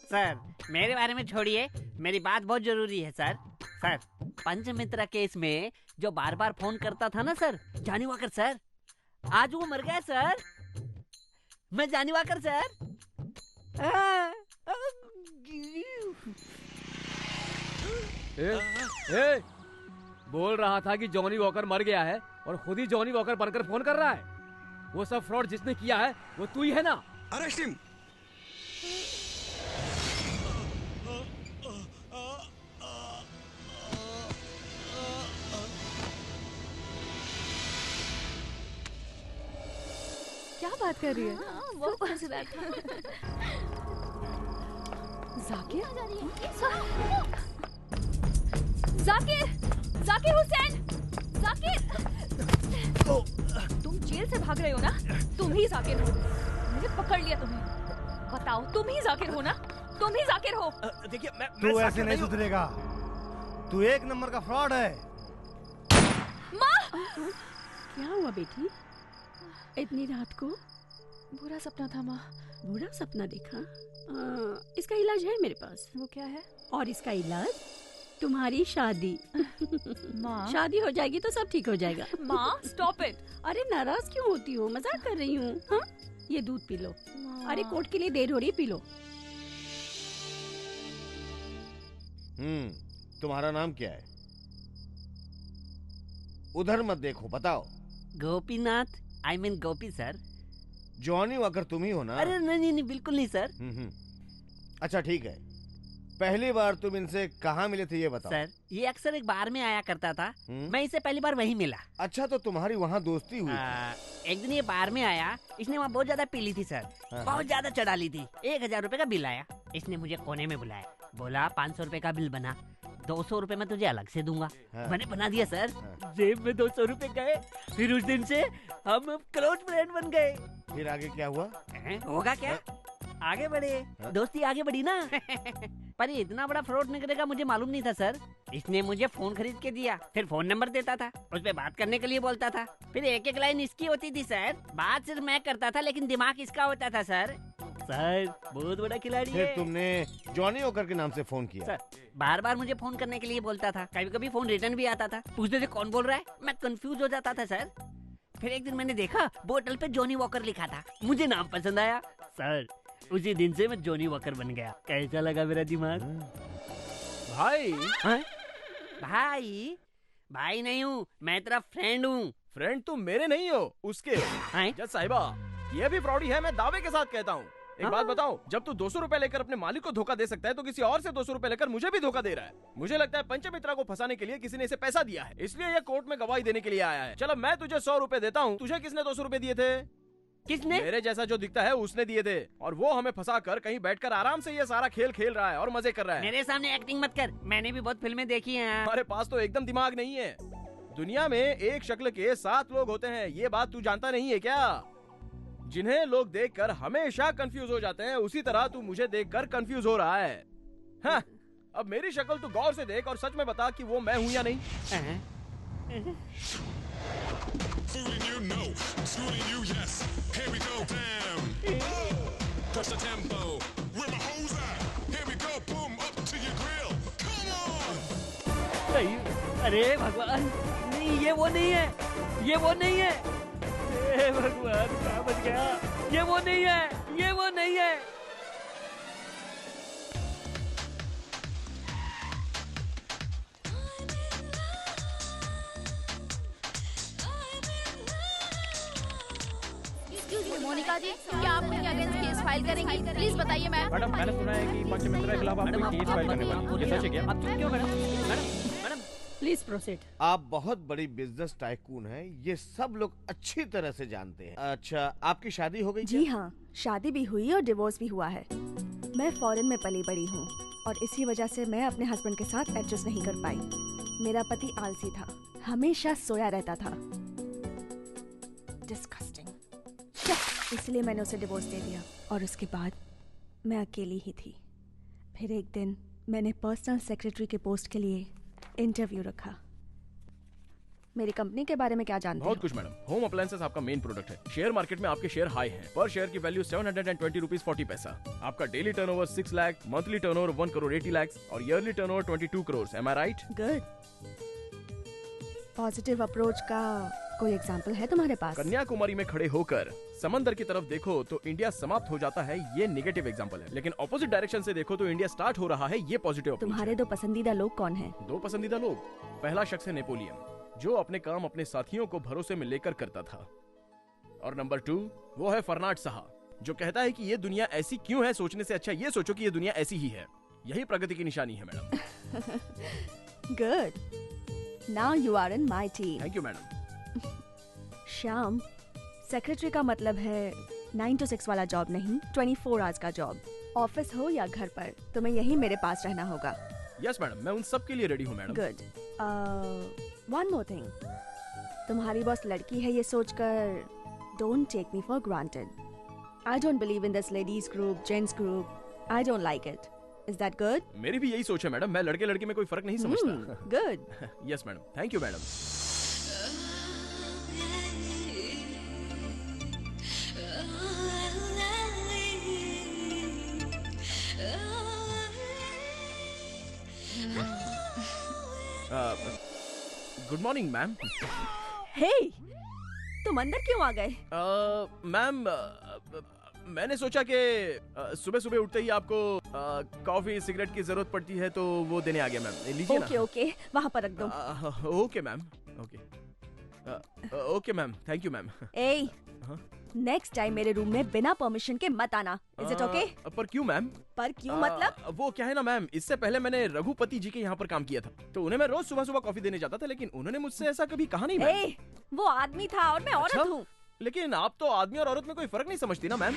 सर मेरे बारे में छोड़िए, मेरी बात बहुत जरूरी है सर। सर, पंचमित्रा केस में जो बार बार फोन करता था ना सर, जॉनी वॉकर सर, आज वो मर गया सर। मैं जॉनी वॉकर सर। बोल रहा था कि जॉनी वॉकर मर गया है और खुद ही जॉनी वॉकर बनकर फोन कर रहा है। वो सब फ्रॉड जिसने किया है वो तू ही है ना? Arrest him. बात कर रही है? बहुत मजेदार था। जाकिर? जाकिर! जाकिर हुसैन! जाकिर! तुम जेल से भाग रहे हो ना? तुम ही जाकिर हो। मैंने पकड़ लिया तुम्हें। बताओ, तुम ही जाकिर हो ना? तुम ही जाकिर हो। देखिए मैं तू ऐसे नहीं सुधरेगा। तू एक नंबर का फ्रॉड है। माँ! क्या हुआ बेटी? इतनी रात को? बुरा सपना था माँ। बुरा सपना देखा? इसका इलाज है मेरे पास। वो क्या है? और इसका इलाज तुम्हारी शादी। माँ? शादी हो जाएगी तो सब ठीक हो जाएगा। माँ, स्टॉप इट। अरे नाराज क्यों होती हो? मजाक कर रही हूँ। हाँ, ये दूध पी लो। अरे कोर्ट के लिए देर हो रही, पी लो। तुम्हारा नाम क्या है? उधर मत देखो, बताओ। Gopinath, I mean Gopi sir. Johnny walker तुम ही हो ना? अरे नहीं नहीं, बिल्कुल नहीं सर। अच्छा ठीक है, पहली बार तुम इनसे कहाँ मिले थे ये बताओ। सर, ये अक्सर एक बार में आया करता था। मैं इसे पहली बार वहीं मिला। अच्छा, तो तुम्हारी वहाँ दोस्ती हुई? एक दिन ये बार में आया, इसने वहाँ बहुत ज्यादा पी ली थी सर। बहुत ज्यादा चढ़ा ली थी। 1000 रुपए का बिल आया। इसने मुझे कोने में बुलाया, बोला 500 रुपए का बिल बना, 200 रुपए मैं तुझे अलग से दूंगा। मैंने बना दिया सर। जेब में 200 रुपए गए। फिर उस दिन से हम क्लोज फ्रेंड बन गए। फिर आगे क्या हुआ? होगा क्या, आगे बढ़े, दोस्ती आगे बढ़ी ना। पर ये इतना बड़ा फ्रॉड निकलेगा मुझे मालूम नहीं था सर। इसने मुझे फोन खरीद के दिया, फिर फोन नंबर देता था, उस पे बात करने के लिए बोलता था। फिर एक एक लाइन इसकी होती थी सर। बात सिर्फ मैं करता था, लेकिन दिमाग इसका होता था सर। सर बहुत बड़ा खिलाड़ी है। फिर तुमने जॉनी वॉकर के नाम से फोन किया? सर, बार बार मुझे फोन करने के लिए बोलता था। कभी कभी फोन रिटर्न भी आता था। पूछते थे कौन बोल रहा है, मैं कंफ्यूज हो जाता था सर। फिर एक दिन मैंने देखा बोतल पे जॉनी वॉकर लिखा था। मुझे नाम पसंद आया सर। उसी दिन से मैं जॉनी वॉकर बन गया। कैसा लगा मेरा दिमाग? भाई? भाई? भाई नहीं हूँ, मैं तेरा फ्रेंड हूँ। फ्रेंड तुम मेरे नहीं हो, उसके हो। जज साहिबा, ये भी फ्रॉडी है, मैं दावे के साथ कहता हूँ। एक बात बताओ, जब तू 200 रुपए लेकर अपने मालिक को धोखा दे सकता है, तो किसी और से 200 रुपए लेकर मुझे भी धोखा दे रहा है। मुझे लगता है पंचमित्रा को फंसाने के लिए किसी ने इसे पैसा दिया है, इसलिए ये कोर्ट में गवाही देने के लिए आया है। चलो मैं तुझे 100 रुपए देता हूँ। तुझे किसने 200 रुपए दिए थे? किसने? मेरे जैसा जो दिखता है उसने दिए थे, और वो हमें फंसा कर कहीं बैठकर आराम से ये सारा खेल खेल रहा है और मजे कर रहा है। मेरे सामने एक्टिंग मत कर, मैंने भी बहुत फिल्में देखी हैं। हमारे पास तो एकदम दिमाग नहीं है। दुनिया में एक शक्ल के 7 लोग होते हैं, ये बात तू जानता नहीं है क्या? जिन्हें लोग देखकर हमेशा कंफ्यूज हो जाते हैं, उसी तरह तू मुझे देखकर कंफ्यूज हो रहा है। हाँ, अब मेरी शक्ल तू गौर से देख और सच में बता कि वो मैं हूँ या नहीं। Fooling you, no. Schooling you, yes. Here we go, damn. Push the tempo. Where my hoes at? Here we go, boom, up to your grill. Come on. नहीं, अरे भगवान, नहीं ये वो नहीं है, ये वो नहीं है। हे भगवान, कहाँ बच गया? ये वो नहीं है, ये वो नहीं है। मोनिका जी, क्या आप उनके अगेंस्ट केस फाइल करेंगी? प्लीज बताइए मैम। मैडम, मैंने सुना है कि पंचमित्रा के खिलाफ आप कोई केस फाइल करने वाली हैं। ये सच है क्या? क्यों मैडम? Please proceed. आप बहुत बड़ी बिजनेस टाइकून हैं, ये सब लोग अच्छी तरह से जानते हैं। अच्छा, आपकी शादी हो गई? जी हाँ, शादी भी हुई और डिवोर्स भी हुआ है। मैं फॉरेन में पली बड़ी हूँ और इसी वजह से मैं अपने हस्बैंड के साथ एडजस्ट नहीं कर पाई। मेरा पति आलसी था, हमेशा सोया रहता था। डिस्गस्टिंग। इसलिए मैंने उसे डिवोर्स दे दिया और उसके बाद मैं अकेली ही थी। फिर एक दिन मैंने पर्सनल सेक्रेटरी के पोस्ट के लिए इंटरव्यू रखा। मेरी कंपनी के बारे में क्या जानते बहुत हो? कुछ मैडम। होम अप्लायंसेस आपका मेन प्रोडक्ट है। शेयर मार्केट में आपके शेयर हाई हैं। पर शेयर की वैल्यू 720 रुपीज 40 पैसा। आपका daily turnover 6 lakh, monthly turnover 1 crore 80 lakh और ईयरली टर्नओवर 22 करोड़। एम आई राइट? गुड। पॉजिटिव अप्रोच का कोई एग्जाम्पल है तुम्हारे पास? कन्याकुमारी में खड़े होकर समंदर की तरफ देखो तो इंडिया समाप्त हो जाता है, ये नेगेटिव एग्जांपल है। लेकिन ऑपोजिट डायरेक्शन से देखो तो इंडिया स्टार्ट हो रहा है, ये पॉजिटिव। तुम्हारे 2 पसंदीदा लोग कौन हैं? 2 पसंदीदा लोग? पहला शख्स है नेपोलियन, जो अपने काम अपने साथियों को भरोसे में लेकर करता था। और नंबर 2 वो है फर्नाड साहा, जो कहता है कि ये दुनिया ऐसी क्यों है, सोचने से अच्छा ये सोचो कि ये दुनिया ऐसी ही है। यही प्रगति की निशानी है madam. Good. Now you are in my team. Thank you madam. Shyam, secretary का मतलब है 9 to 6 वाला जॉब नहीं, 24 आवर्स का जॉब। ऑफिस हो या घर पर, तुम्हें यहीं मेरे पास रहना होगा। यस मैडम, मैं उन सब के लिए रेडी हूँ madam. Good. One more thing, तुम्हारी बॉस लड़की है ये सोचकर don't take me for granted. I don't believe in this ladies group, gents group. I don't like it. Is that good? मेरी भी यही सोच है मैडम, मैं लड़के लड़के में कोई फर्क नहीं समझता। Good. Yes madam, thank you madam. Good morning ma'am. Hey, तुम अंदर क्यों आ गए? मैम, मैंने सोचा कि सुबह सुबह उठते ही आपको कॉफी सिगरेट की जरूरत पड़ती है, तो वो देने आ गया मैम। लीजिए ना। ओके ओके, वहाँ पर रख दो। Okay ma'am, okay ma'am, thank you ma'am. A, next time मेरे रूम में बिना परमिशन के मत आना। Is it okay? पर क्यों मैम? पर क्यों मतलब? वो क्या है ना मैम, इससे पहले मैंने रघुपति जी के यहाँ पर काम किया था, तो उन्हें मैं रोज सुबह सुबह कॉफी देने जाता था, लेकिन उन्होंने मुझसे ऐसा कभी कहा नहीं मैम। ए, वो आदमी था और मैं औरत हूँ। लेकिन आप तो आदमी और औरत में कोई फर्क नहीं समझती ना मैम।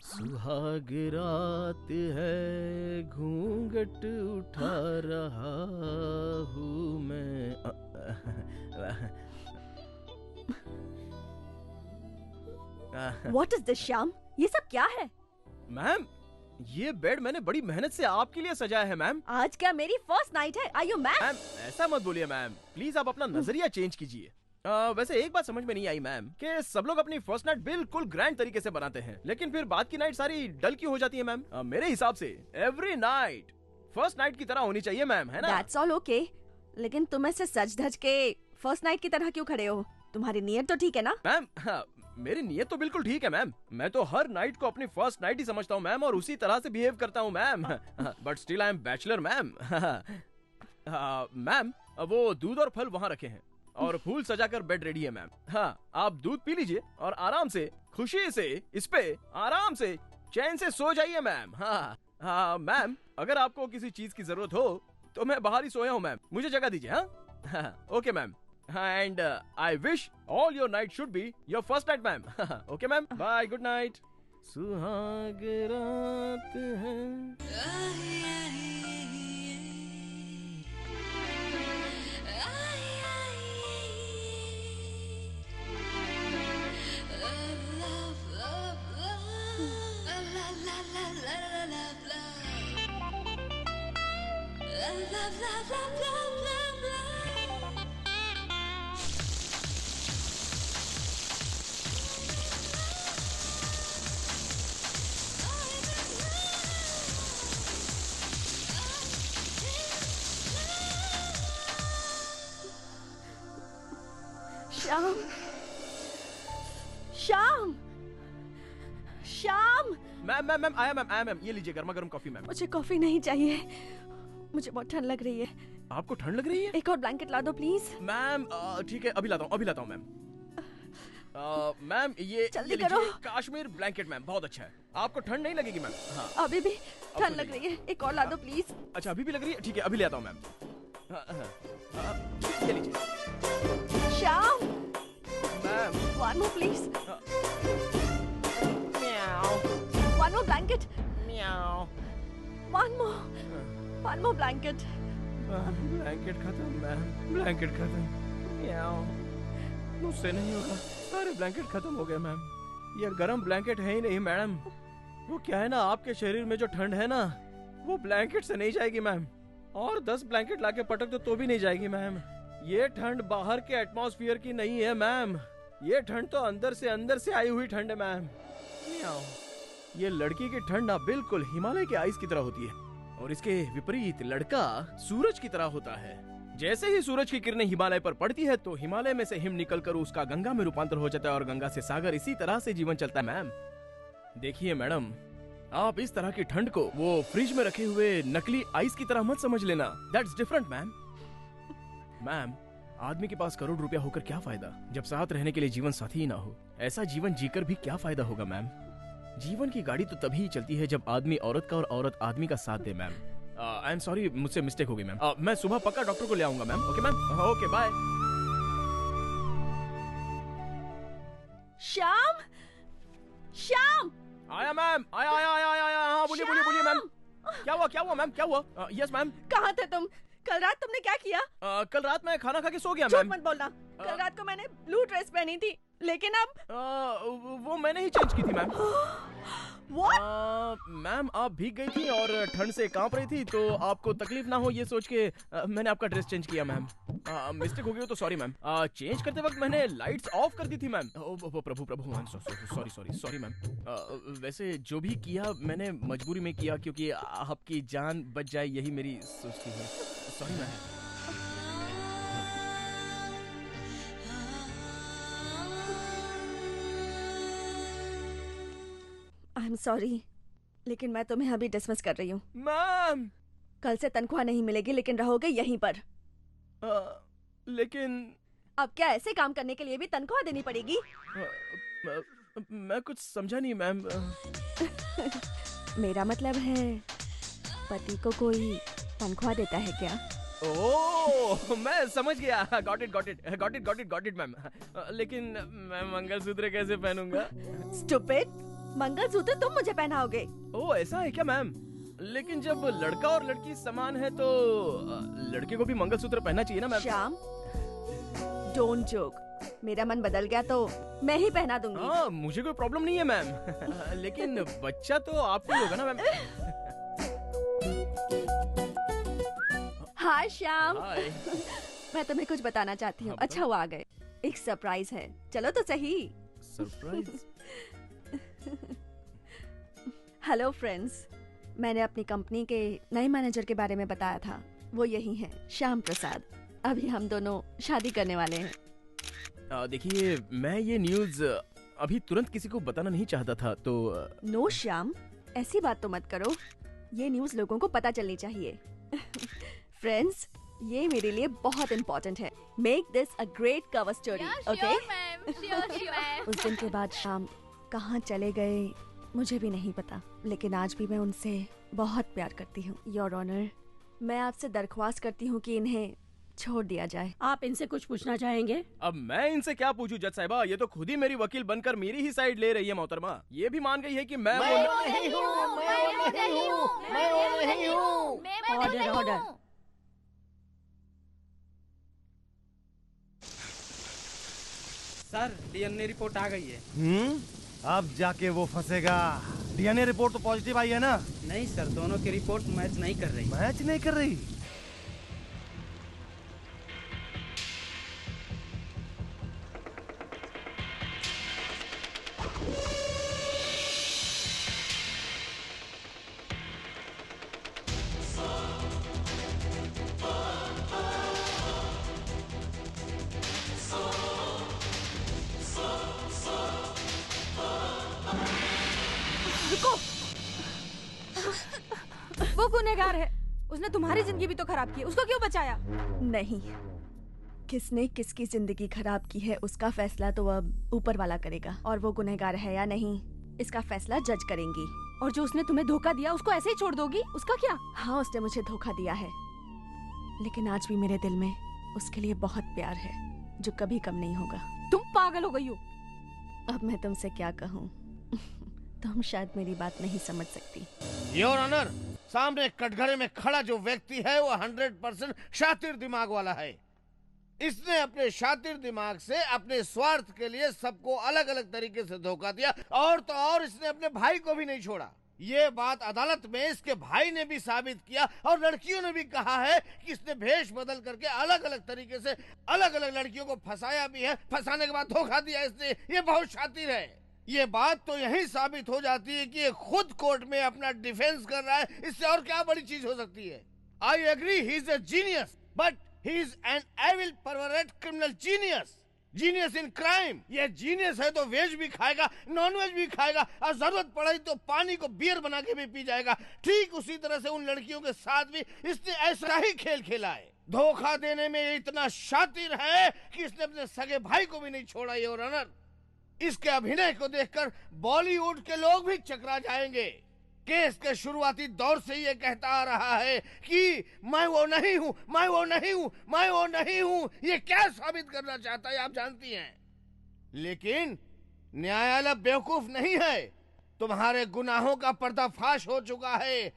सुहाग रात है, घूंघट उठा रहा हूँ मैं। What is this, Shyam? ये सब क्या है? मैम, ये बेड मैंने बड़ी मेहनत से आपके लिए सजाया है मैम। आज क्या मेरी फर्स्ट नाइट है? Are you mad? मैम, ऐसा मत बोलिए मैम, प्लीज आप अपना नजरिया चेंज कीजिए। वैसे एक बात समझ में नहीं आई मैम, कि सब लोग अपनी फर्स्ट नाइट बिल्कुल ग्रैंड तरीके से बनाते हैं, लेकिन फिर बाद की नाइट सारी डल क्यों हो जाती है मैम? मेरे हिसाब से एवरी नाइट फर्स्ट नाइट की तरह होनी चाहिए मैम, है ना? That's all okay. लेकिन तुम ऐसे सज धज के फर्स्ट नाइट की तरह क्यों खड़े हो? तुम्हारी नीयत तो ठीक है ना? मैम, मेरी नीयत तो बिल्कुल ठीक है मैम। मैं तो हर नाइट को अपनी फर्स्ट नाइट ही समझता हूँ मैम, और उसी तरह से बिहेव करता हूँ ma'am. But still I am bachelor ma'am. Ma'am, वो दूध और फल वहाँ रखे हैं और फूल सजाकर बेड रेडी है मैम। हाँ, आप दूध पी लीजिए और आराम से, खुशी से इस पे आराम से चैन से सो जाइए मैम। हाँ मैम, अगर आपको किसी चीज की जरूरत हो तो मैं बाहर ही सोया हूँ मैम, मुझे जगह दीजिए। हाँ, okay ma'am, and I wish all your night should be your first night ma'am. Okay ma'am, bye, good night. सुहाग रात है। श्याम, श्याम, श्याम। मैम, आया मैम, ये लीजिए गर्मा गर्म कॉफी मैम। मुझे कॉफी नहीं चाहिए, मुझे बहुत ठंड लग रही है। आपको ठंड लग रही है? एक और ब्लैंकेट ला दो प्लीज। मैम, ठीक है, अभी लाता हूँ मैम। मैम, ये जल्दी लीजिए, करो। काश्मीर ब्लैंकेट मैम, बहुत अच्छा है। आपको ठंड नहीं लगेगी मैम? हाँ, अभी भी ठंड लग रही है, एक और ला दो प्लीज। अच्छा, अभी भी लग रही है? ठीक है, अभी ले आता हूँ मैम। ये लीजिए। Shyam, ma'am, one more please. Meow. One more blanket. Meow. One more blanket. Blanket खत्म मैम, ब्लैंकेट खत्म। Meow. मुझसे नहीं होगा, सारे ब्लैंकेट खत्म हो गए मैम। ये गर्म ब्लैंकेट है ही नहीं मैडम, वो क्या है ना, आपके शरीर में जो ठंड है ना, वो ब्लैंकेट से नहीं जाएगी मैम। और 10 ब्लैंकेट लाके पटक दो तो भी नहीं जाएगी मैम। ये ठंड बाहर के एटमॉस्फेयर की नहीं है मैम, ये ठंड तो अंदर से आई हुई ठंड है मैम। ये लड़की की ठंड ना बिल्कुल हिमालय के आइस की तरह होती है, और इसके विपरीत लड़का सूरज की तरह होता है। जैसे ही सूरज की किरणें हिमालय पर पड़ती है तो हिमालय में से हिम निकलकर उसका गंगा में रूपांतर हो जाता है, और गंगा से सागर, इसी तरह से जीवन चलता है मैम। देखिए मैडम, आप इस तरह की ठंड को वो फ्रिज में रखे हुए नकली आइस की तरह मत समझ लेना। That's different ma'am. मैम, आदमी के पास करोड़ रुपया होकर क्या फायदा जब साथ रहने के लिए जीवन साथी ही ना हो। ऐसा जीवन जीकर भी क्या फायदा होगा मैम। जीवन की गाड़ी तो तभी ही चलती है जब आदमी औरत का और औरत आदमी का साथ दे मैम। आई एम सॉरी, मुझसे मिस्टेक हो गई मैम। मैं सुबह पक्का डॉक्टर को ले आऊंगा ma'am. Okay ma'am, okay bye. Shyam, Shyam. आया मैम, आया आया आया आया। हाँ बोलिए बोलिए बोलिए मैम। क्या हुआ मैम, क्या हुआ? Yes ma'am. कहाँ थे तुम? कल रात तुमने क्या किया? कल रात मैं खाना खा के सो गया झूठ मैम। मत बोलना। कल रात को मैंने ब्लू ड्रेस पहनी थी, लेकिन अब वो मैंने ही चेंज की थी मैम। What? मैम आप भीग गई थी और ठंड से कांप रही थी, तो आपको तकलीफ ना हो ये सोच के मैंने आपका ड्रेस चेंज किया मैम। मिस्टेक हो गई हो तो सॉरी मैम। चेंज करते वक्त मैंने लाइट्स ऑफ कर दी थी ma'am. Prabhu Prabhu ma'am, sorry sorry sorry ma'am. वैसे जो भी किया मैंने मजबूरी में किया, क्योंकि आपकी जान बच जाए यही मेरी सोच थी। Sorry ma'am. I am sorry, लेकिन मैं तुम्हें अभी डिसमिस कर रही हूँ। मैम कल से तनख्वाह नहीं मिलेगी, लेकिन रहोगे यहीं पर। लेकिन अब क्या ऐसे काम करने के लिए भी तनख्वाह देनी पड़ेगी? मैं कुछ समझा नहीं मैम। मेरा मतलब है पति को कोई तनख्वाह देता है क्या? ओह मैं समझ गया। Got it ma'am. लेकिन मैं मंगलसूत्र कैसे पहनूंगा? स्टूपिड, मंगलसूत्र तुम मुझे पहनाओगे। ओह ऐसा है क्या मैम? लेकिन जब लड़का और लड़की समान है तो लड़के को भी मंगलसूत्र पहनना चाहिए ना मैम। Shyam, don't joke. मेरा मन बदल गया तो मैं ही पहना दूंगी। हाँ मुझे कोई प्रॉब्लम नहीं है मैम। लेकिन बच्चा तो आपको ही होगा ना मैम। हाय श्याम। हाय। मैं तुम्हें कुछ बताना चाहती हूँ। अच्छा हुआ आ गए, एक सरप्राइज है। चलो तो सही। सरप्राइज? हेलो फ्रेंड्स, मैंने अपनी कंपनी के नए मैनेजर के बारे में बताया था। वो यही हैं, श्याम प्रसाद। अभी हम दोनों शादी करने वाले हैं। देखिए मैं ये न्यूज़ अभी तुरंत किसी को बताना नहीं चाहता था, तो नो श्याम, ऐसी बात तो मत करो। ये न्यूज़ लोगों को पता चलनी चाहिए। फ्रेंड्स, ये मेरे लिए बहुत इम्पोर्टेंट है। Make this a great cover story, okay? उस दिन के बाद शाम कहाँ चले गए मुझे भी नहीं पता, लेकिन आज भी मैं उनसे बहुत प्यार करती हूँ। योर ऑनर, मैं आपसे दरख्वास्त करती हूँ कि इन्हें छोड़ दिया जाए। आप इनसे कुछ पूछना चाहेंगे? अब मैं इनसे क्या पूछूं जज साहिबा? ये तो खुद ही मेरी वकील बनकर मेरी ही साइड ले रही है मोहतरमा। ये भी मान गई है कि मैं नहीं हूँ। Order order. Sir DNA report आ गई है। अब जाके वो फंसेगा। डीएनए रिपोर्ट तो पॉजिटिव आई है ना? नहीं सर, दोनों की रिपोर्ट मैच नहीं कर रही। मैच नहीं कर रही? वो गुनहगार है, उसने तुम्हारी जिंदगी भी तो खराब की, उसको क्यों बचाया? नहीं, किसने किसकी जिंदगी खराब की है उसका फैसला तो अब ऊपर वाला करेगा, और वो गुनहगार है या नहीं इसका फैसला जज करेंगी। और जो उसने तुम्हें धोखा दिया उसको ऐसे ही छोड़ दोगी? उसका क्या? हाँ, उसने मुझे धोखा दिया है, लेकिन आज भी मेरे दिल में उसके लिए बहुत प्यार है जो कभी कम नहीं होगा। तुम पागल हो गई हो। अब मैं तुमसे क्या कहूँ? तुम शायद मेरी बात नहीं समझ सकती। योर ऑनर, सामने कटघरे में खड़ा जो व्यक्ति है वो 100% शातिर दिमाग वाला है। इसने अपने शातिर दिमाग से अपने स्वार्थ के लिए सबको अलग अलग तरीके से धोखा दिया, और तो और इसने अपने भाई को भी नहीं छोड़ा। ये बात अदालत में इसके भाई ने भी साबित किया, और लड़कियों ने भी कहा है कि इसने भेष बदल करके अलग अलग तरीके से अलग अलग लड़कियों को फंसाया भी है, फंसाने के बाद धोखा दिया इसने। ये बहुत शातिर है। ये बात तो यही साबित हो जाती है कि ये खुद कोर्ट में अपना डिफेंस कर रहा है। इससे और क्या बड़ी चीज हो सकती है? I agree, he is a genius, but he is an evil pervert criminal genius. Genius in crime. ये जीनियस है तो वेज भी खाएगा, नॉन वेज भी खाएगा, और जरूरत पड़े तो पानी को बियर बना के भी पी जाएगा। ठीक उसी तरह से उन लड़कियों के साथ भी इसने ऐसा ही खेल खेला है। धोखा देने में इतना शातिर है कि इसने अपने सगे भाई को भी नहीं छोड़ा। योर ऑनर, इसके अभिनय को देखकर बॉलीवुड के लोग भी चकरा जाएंगे। केस के शुरुआती दौर से ये कहता आ रहा है कि मैं वो नहीं हूं, मैं वो नहीं हूं, मैं वो नहीं हूं। ये क्या साबित करना चाहता है आप जानती हैं। लेकिन न्यायालय बेवकूफ नहीं है। तुम्हारे गुनाहों का पर्दाफाश हो चुका है।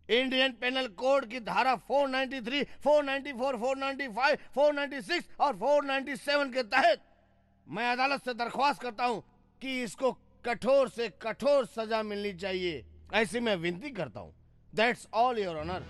इंडियन पेनल कोड की धारा 493, 494, 495, 496 और 497 के तहत मैं अदालत से दरख्वास्त करता हूं कि इसको कठोर से कठोर सजा मिलनी चाहिए। ऐसी मैं विनती करता हूं। That's all your honour.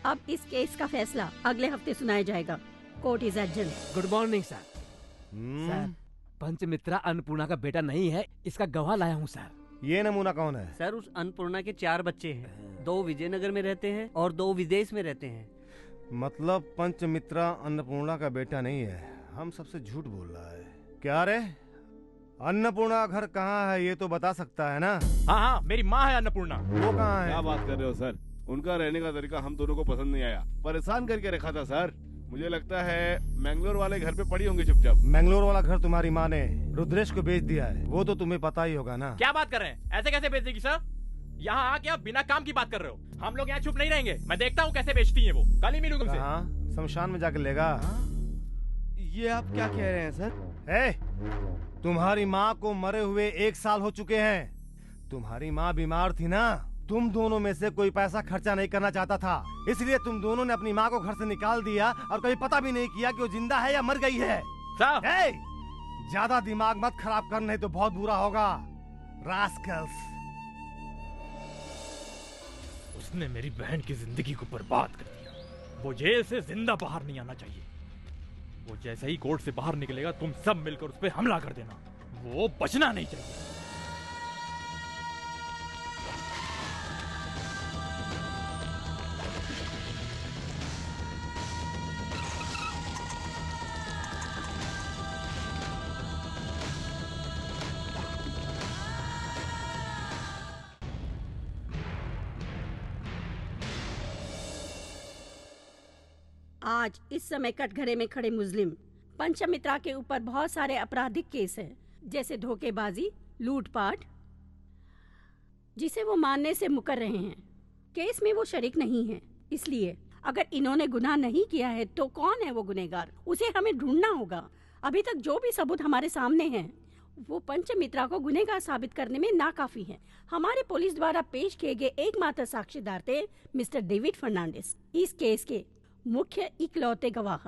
अब इस केस का फैसला अगले हफ्ते सुनाया जाएगा। Court is adjourn. Good morning sir. Sir, Panchamitra Annapurna का बेटा नहीं है, इसका गवाह लाया हूँ सर। ये नमूना कौन है? सर, उस अन्नपूर्णा के 4 बच्चे हैं। 2 विजयनगर में रहते हैं और 2 विदेश में रहते हैं। मतलब पंचमित्रा अन्नपूर्णा का बेटा नहीं है। हम सबसे झूठ बोल रहा है क्या रे? अन्नपूर्णा घर कहाँ है ये तो बता सकता है ना? हाँ हाँ, मेरी माँ है अन्नपूर्णा। वो कहाँ है? क्या बात कर रहे हो सर? उनका रहने का तरीका हम दोनों को पसंद नहीं आया। परेशान करके रखा था सर। मुझे लगता है मैंगलोर वाले घर पे पड़ी होंगी चुपचाप। मैंगलोर वाला घर तुम्हारी माँ ने रुद्रेश को बेच दिया है। वो तो तुम्हें पता ही होगा ना। क्या बात कर रहे हैं? ऐसे कैसे बेच देगी सर? यहाँ आके आप बिना काम की बात कर रहे हो। हम लोग यहाँ चुप नहीं रहेंगे। मैं देखता हूँ कैसे बेचती है वो। कल ही मिलूंगा तुमसे। हाँ, शमशान में जाकर लेगा। ये आप क्या कह रहे हैं सर? तुम्हारी माँ को मरे हुए 1 साल हो चुके हैं। तुम्हारी माँ बीमार थी ना, तुम दोनों में से कोई पैसा खर्चा नहीं करना चाहता था, इसलिए तुम दोनों ने अपनी माँ को घर से निकाल दिया और कभी पता भी नहीं किया कि वो जिंदा है या मर गई है। ज्यादा दिमाग मत खराब कर, नहीं तो बहुत बुरा होगा। रास्कल्स। उसने मेरी बहन की जिंदगी को बर्बाद कर दिया। वो जेल से जिंदा बाहर नहीं आना चाहिए। वो जैसे ही कोर्ट से बाहर निकलेगा तुम सब मिलकर उस पर हमला कर देना। वो बचना नहीं चाहिए। आज इस समय कटघरे में खड़े मुस्लिम पंचमित्रा के ऊपर बहुत सारे आपराधिक केस हैं, जैसे धोखेबाजी, लूटपाट, जिसे वो मानने से मुकर रहे हैं। केस में वो शरीक नहीं है, इसलिए अगर इन्होंने गुनाह नहीं किया है तो कौन है वो गुनहगार, उसे हमें ढूंढना होगा। अभी तक जो भी सबूत हमारे सामने हैं वो पंचमित्रा को गुनहगार साबित करने में नाकाफी है। हमारे पुलिस द्वारा पेश किए गए एकमात्र साक्षीदार थे मिस्टर डेविड फर्नांडिस, इस केस के मुख्य इकलौते गवाह।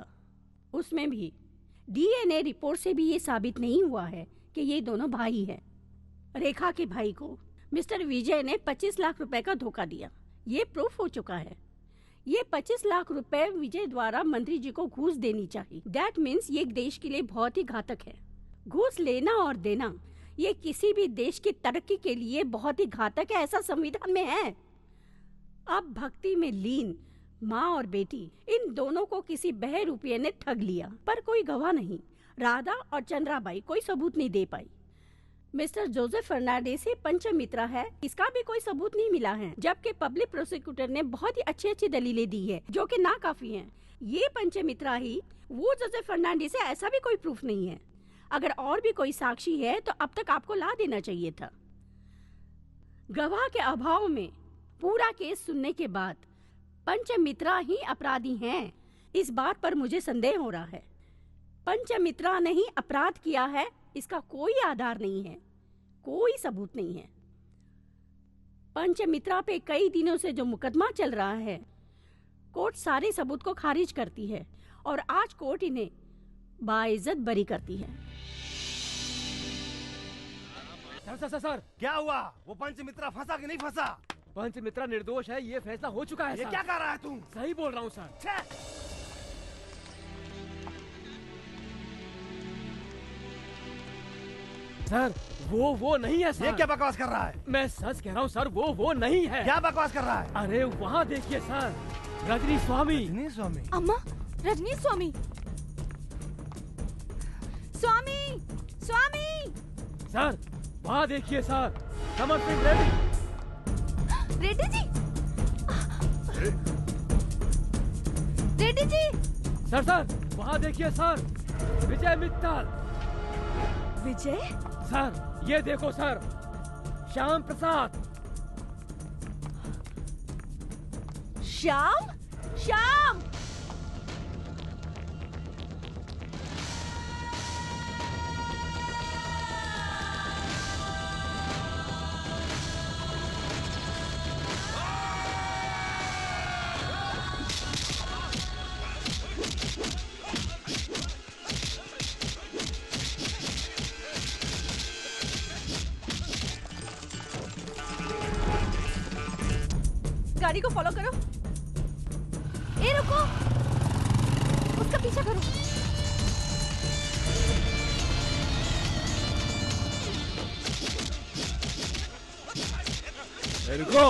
उसमें भी डीएनए रिपोर्ट से भी ये साबित नहीं हुआ है कि ये दोनों भाई हैं। रेखा के भाई को मिस्टर विजय ने 25 लाख रुपए का धोखा दिया, ये प्रूफ हो चुका है। ये 25 लाख रुपए विजय द्वारा मंत्री जी को घूस देनी चाहिए। दैट मीन्स ये देश के लिए बहुत ही घातक है। घूस लेना और देना ये किसी भी देश की तरक्की के लिए बहुत ही घातक है, ऐसा संविधान में है। अब भक्ति में लीन माँ और बेटी, इन दोनों को किसी बहरूपिये ने ठग लिया, पर कोई गवाह नहीं। राधा और चंद्राबाई कोई सबूत नहीं दे पाई। मिस्टर जोसेफ फर्नांडिस ही पंचमित्रा है, इसका भी कोई सबूत नहीं मिला है, जबकि पब्लिक प्रोसिक्यूटर ने बहुत ही अच्छी दलीलें दी है जो कि नाकाफी हैं। ये पंचमित्रा ही वो जोसेफ फर्नांडिस है, ऐसा भी कोई प्रूफ नहीं है। अगर और भी कोई साक्षी है तो अब तक आपको ला देना चाहिए था। गवाह के अभाव में पूरा केस सुनने के बाद पंचमित्रा ही अपराधी हैं, इस बात पर मुझे संदेह हो रहा है। पंचमित्रा ने ही अपराध किया है, इसका कोई आधार नहीं है, कोई सबूत नहीं है। पंचमित्रा पे कई दिनों से जो मुकदमा चल रहा है, कोर्ट सारे सबूत को खारिज करती है और आज कोर्ट इन्हें बाइज्जत बरी करती है। सर क्या हुआ? वो पंचमित्रा फंसा कि नहीं फंसा? पंचमित्रा निर्दोष है, ये फैसला हो चुका है। ये क्या कर रहा है तू? सही बोल रहा हूँ सर। सर वो नहीं है सर। ये क्या बकवास कर रहा है? मैं सच कह रहा हूँ सर, वो नहीं है। क्या बकवास कर रहा है? अरे वहाँ देखिए सर, रजनी स्वामी। रजनी स्वामी? अम्मा, रजनी स्वामी। स्वामी, स्वामी। सर वहाँ देखिए सर, समर सिंह रेड्डी। रेड्डी जी, रेड्डी जी। सर वहाँ देखिए सर, विजय मित्तल। विजय? सर ये देखो सर, श्याम प्रसाद। श्याम? श्याम! गाड़ी को फॉलो करो। ए रुको, उसका पीछा करो। ए, रुको।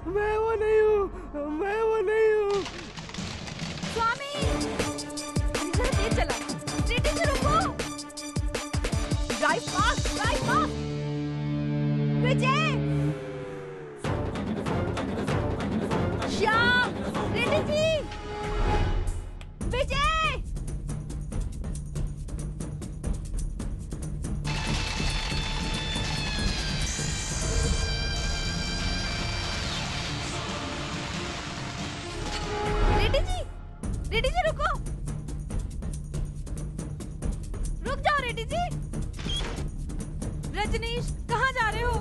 मैं वो नहीं हूँ, मैं वो नहीं हूँ। स्वामी, जरा तेज चला। रेडी से रुको। Drive fast, drive fast. Vijay! Shyam! Reddy ji! Vijay! Reddy ji! Reddy ji रुको। रुक जाओ रेडी जी। रजनीश कहाँ जा रहे हो?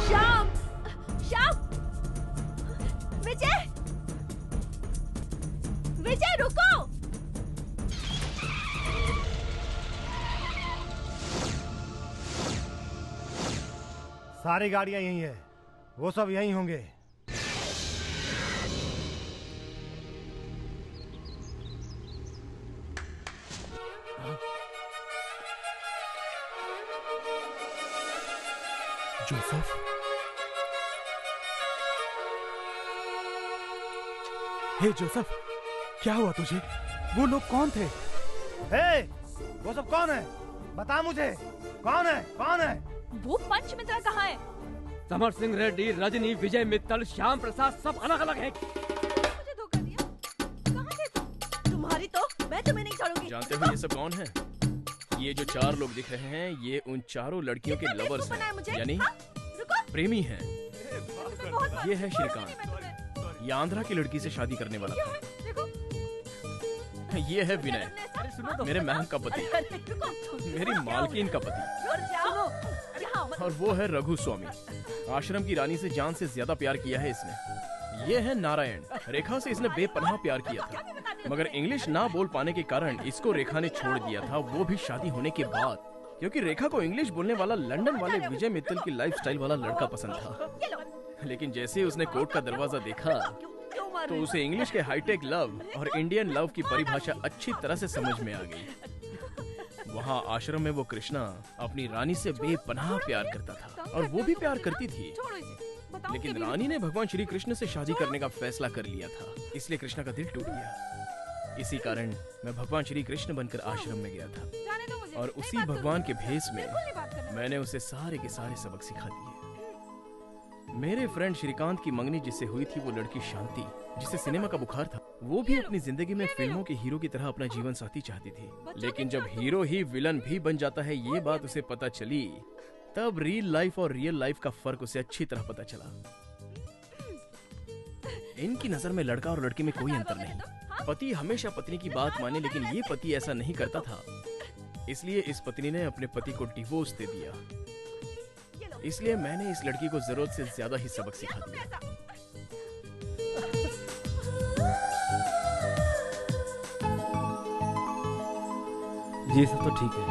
श्याम! श्याम! विजय! विजय रुको! सारी गाड़ियां यहीं है, वो सब यहीं होंगे। जोसेफ, हे जोसेफ, क्या हुआ तुझे? वो लोग कौन थे? हे, वो सब कौन है? बता मुझे, कौन है? कौन है? वो पंचमित्रा कहाँ है? समर सिंह रेड्डी, रजनी, विजय मित्तल, श्याम प्रसाद सब अलग अलग हैं। मुझे धोखा दिया। कहाँ थे तुम? तुम्हारी तो मैं तुम्हें नहीं छोड़ूंगी। जानते हो ये सब कौन है? ये जो 4 लोग दिख रहे हैं, ये उन चारों लड़कियों के लवर्स हैं, यानी प्रेमी हैं। ये है श्रीकांत, ये आंध्रा की लड़की से शादी करने वाला था। ये है विनय, मेरे महंग का पति, मेरी मालकिन का पति। और वो है रघु स्वामी, आश्रम की रानी से जान से ज्यादा प्यार किया है इसने। ये है नारायण, रेखा से इसने बेपनाह प्यार किया था, मगर इंग्लिश ना बोल पाने के कारण इसको रेखा ने छोड़ दिया था, वो भी शादी होने के बाद, क्योंकि रेखा को इंग्लिश बोलने वाला लंदन वाले विजय मित्तल की लाइफस्टाइल वाला लड़का पसंद था। लेकिन जैसे ही उसने कोर्ट का दरवाजा देखा तो उसे इंग्लिश के हाईटेक लव और इंडियन लव की परिभाषा अच्छी तरह से समझ में आ गई। वहाँ आश्रम में वो कृष्णा अपनी रानी से बेपनाह प्यार करता था और वो भी प्यार करती थी, लेकिन रानी ने भगवान श्री कृष्ण से शादी करने का फैसला कर लिया था, इसलिए कृष्णा का दिल टूट गया। इसी कारण मैं भगवान श्री कृष्ण बनकर आश्रम में गया था और उसी भगवान के भेष में मैंने उसे सारे के सारे सबक सिखा दिए। मेरे फ्रेंड श्रीकांत की मंगनी जिससे हुई थी वो लड़की शांति, जिसे सिनेमा का बुखार था, वो भी अपनी जिंदगी में फिल्मों के हीरो की तरह अपना जीवन साथी चाहती थी। लेकिन जब हीरो ही विलन भी बन जाता है, ये बात उसे पता चली, तब रियल लाइफ और रियल लाइफ का फर्क उसे अच्छी तरह पता चला। इनकी नजर में लड़का और लड़की में कोई अंतर नहीं। पति हमेशा पत्नी की बात माने, लेकिन ये पति ऐसा नहीं करता था, इसलिए इस पत्नी ने अपने पति को डिवोर्स दे दिया। इसलिए मैंने इस लड़की को जरूरत से ज्यादा ही सबक सिखा दिया। ये सब तो ठीक है,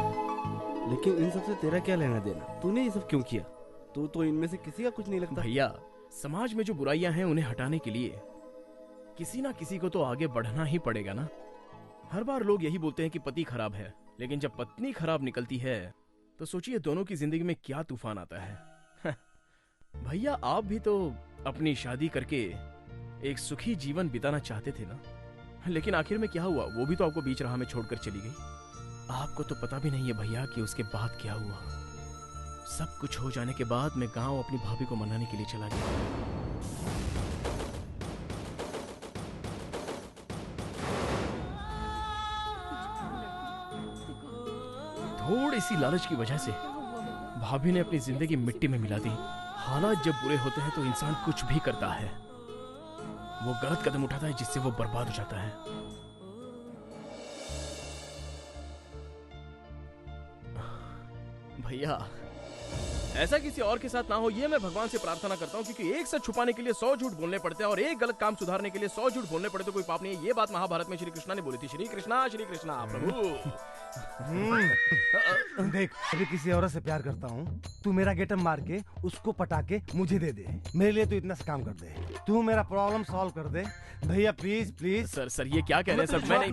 लेकिन इन सब से तेरा क्या लेना देना? तूने ये सब क्यों किया? तू तो इनमें से किसी का कुछ नहीं लगता। भैया, समाज में जो बुराइयां हैं उन्हें हटाने के लिए किसी ना किसी को तो आगे बढ़ना ही पड़ेगा ना। हर बार लोग यही बोलते हैं कि पति खराब है, लेकिन जब पत्नी खराब निकलती है तो सोचिए दोनों की जिंदगी में क्या तूफान आता है। भैया, आप भी तो अपनी शादी करके एक सुखी जीवन बिताना चाहते थे ना, लेकिन आखिर में क्या हुआ? वो भी तो आपको बीच राह में छोड़कर चली गई। आपको तो पता भी नहीं है भैया कि उसके बाद क्या हुआ। सब कुछ हो जाने के बाद मैं गांव अपनी भाभी को मनाने के लिए चला गया। थोड़ी सी लालच की वजह से भाभी ने अपनी जिंदगी मिट्टी में मिला दी। हालात जब बुरे होते हैं तो इंसान कुछ भी करता है, वो गलत कदम उठाता है जिससे वो बर्बाद हो जाता है। भैया ऐसा किसी और के साथ ना हो, ये मैं भगवान से प्रार्थना करता हूँ, क्योंकि एक सच छुपाने के लिए 100 झूठ बोलने पड़ते हैं और एक गलत काम सुधारने के लिए 100 झूठ बोलने पड़ते, तो कोई पाप नहीं है। ये बात महाभारत में श्री कृष्णा ने बोली थी। श्री कृष्णा प्रभु। देख, अभी किसी औरत से प्यार करता हूँ, तू मेरा गेटअप मार के उसको पटा के मुझे दे दे। मेरे लिए तू इतना सा काम कर दे, तू मेरा प्रॉब्लम सॉल्व कर दे भैया, प्लीज प्लीज। सर ये क्या कह रहे हैं सर? मैं नहीं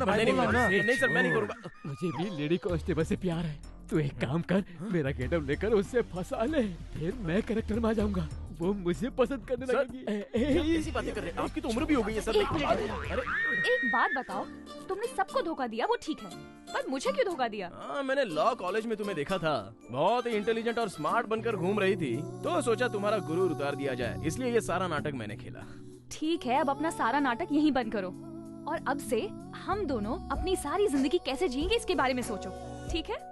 सर, मैं नहीं करूँगा। मुझे भी लेडी कांस्टेबल से प्यार है। तू एक काम कर, मेरा गेटअप लेकर उससे फंसा ले, फिर मैं कैरेक्टर में आ जाऊंगा, वो मुझे पसंद करने लगेगी। ऐसी बातें कर रहे हैं, आपकी तो उम्र भी हो गई है सर। एक बात बताओ, तुमने सबको धोखा दिया वो ठीक है, पर मुझे क्यों धोखा दिया? मैंने लॉ कॉलेज में तुम्हें देखा था, बहुत ही इंटेलिजेंट और स्मार्ट बनकर घूम रही थी, तो सोचा तुम्हारा गुरूर उतार दिया जाए, इसलिए ये सारा नाटक मैंने खेला। ठीक है, अब अपना सारा नाटक यहीं बंद करो और अब से हम दोनों अपनी सारी जिंदगी कैसे जिएंगे इसके बारे में सोचो, ठीक है?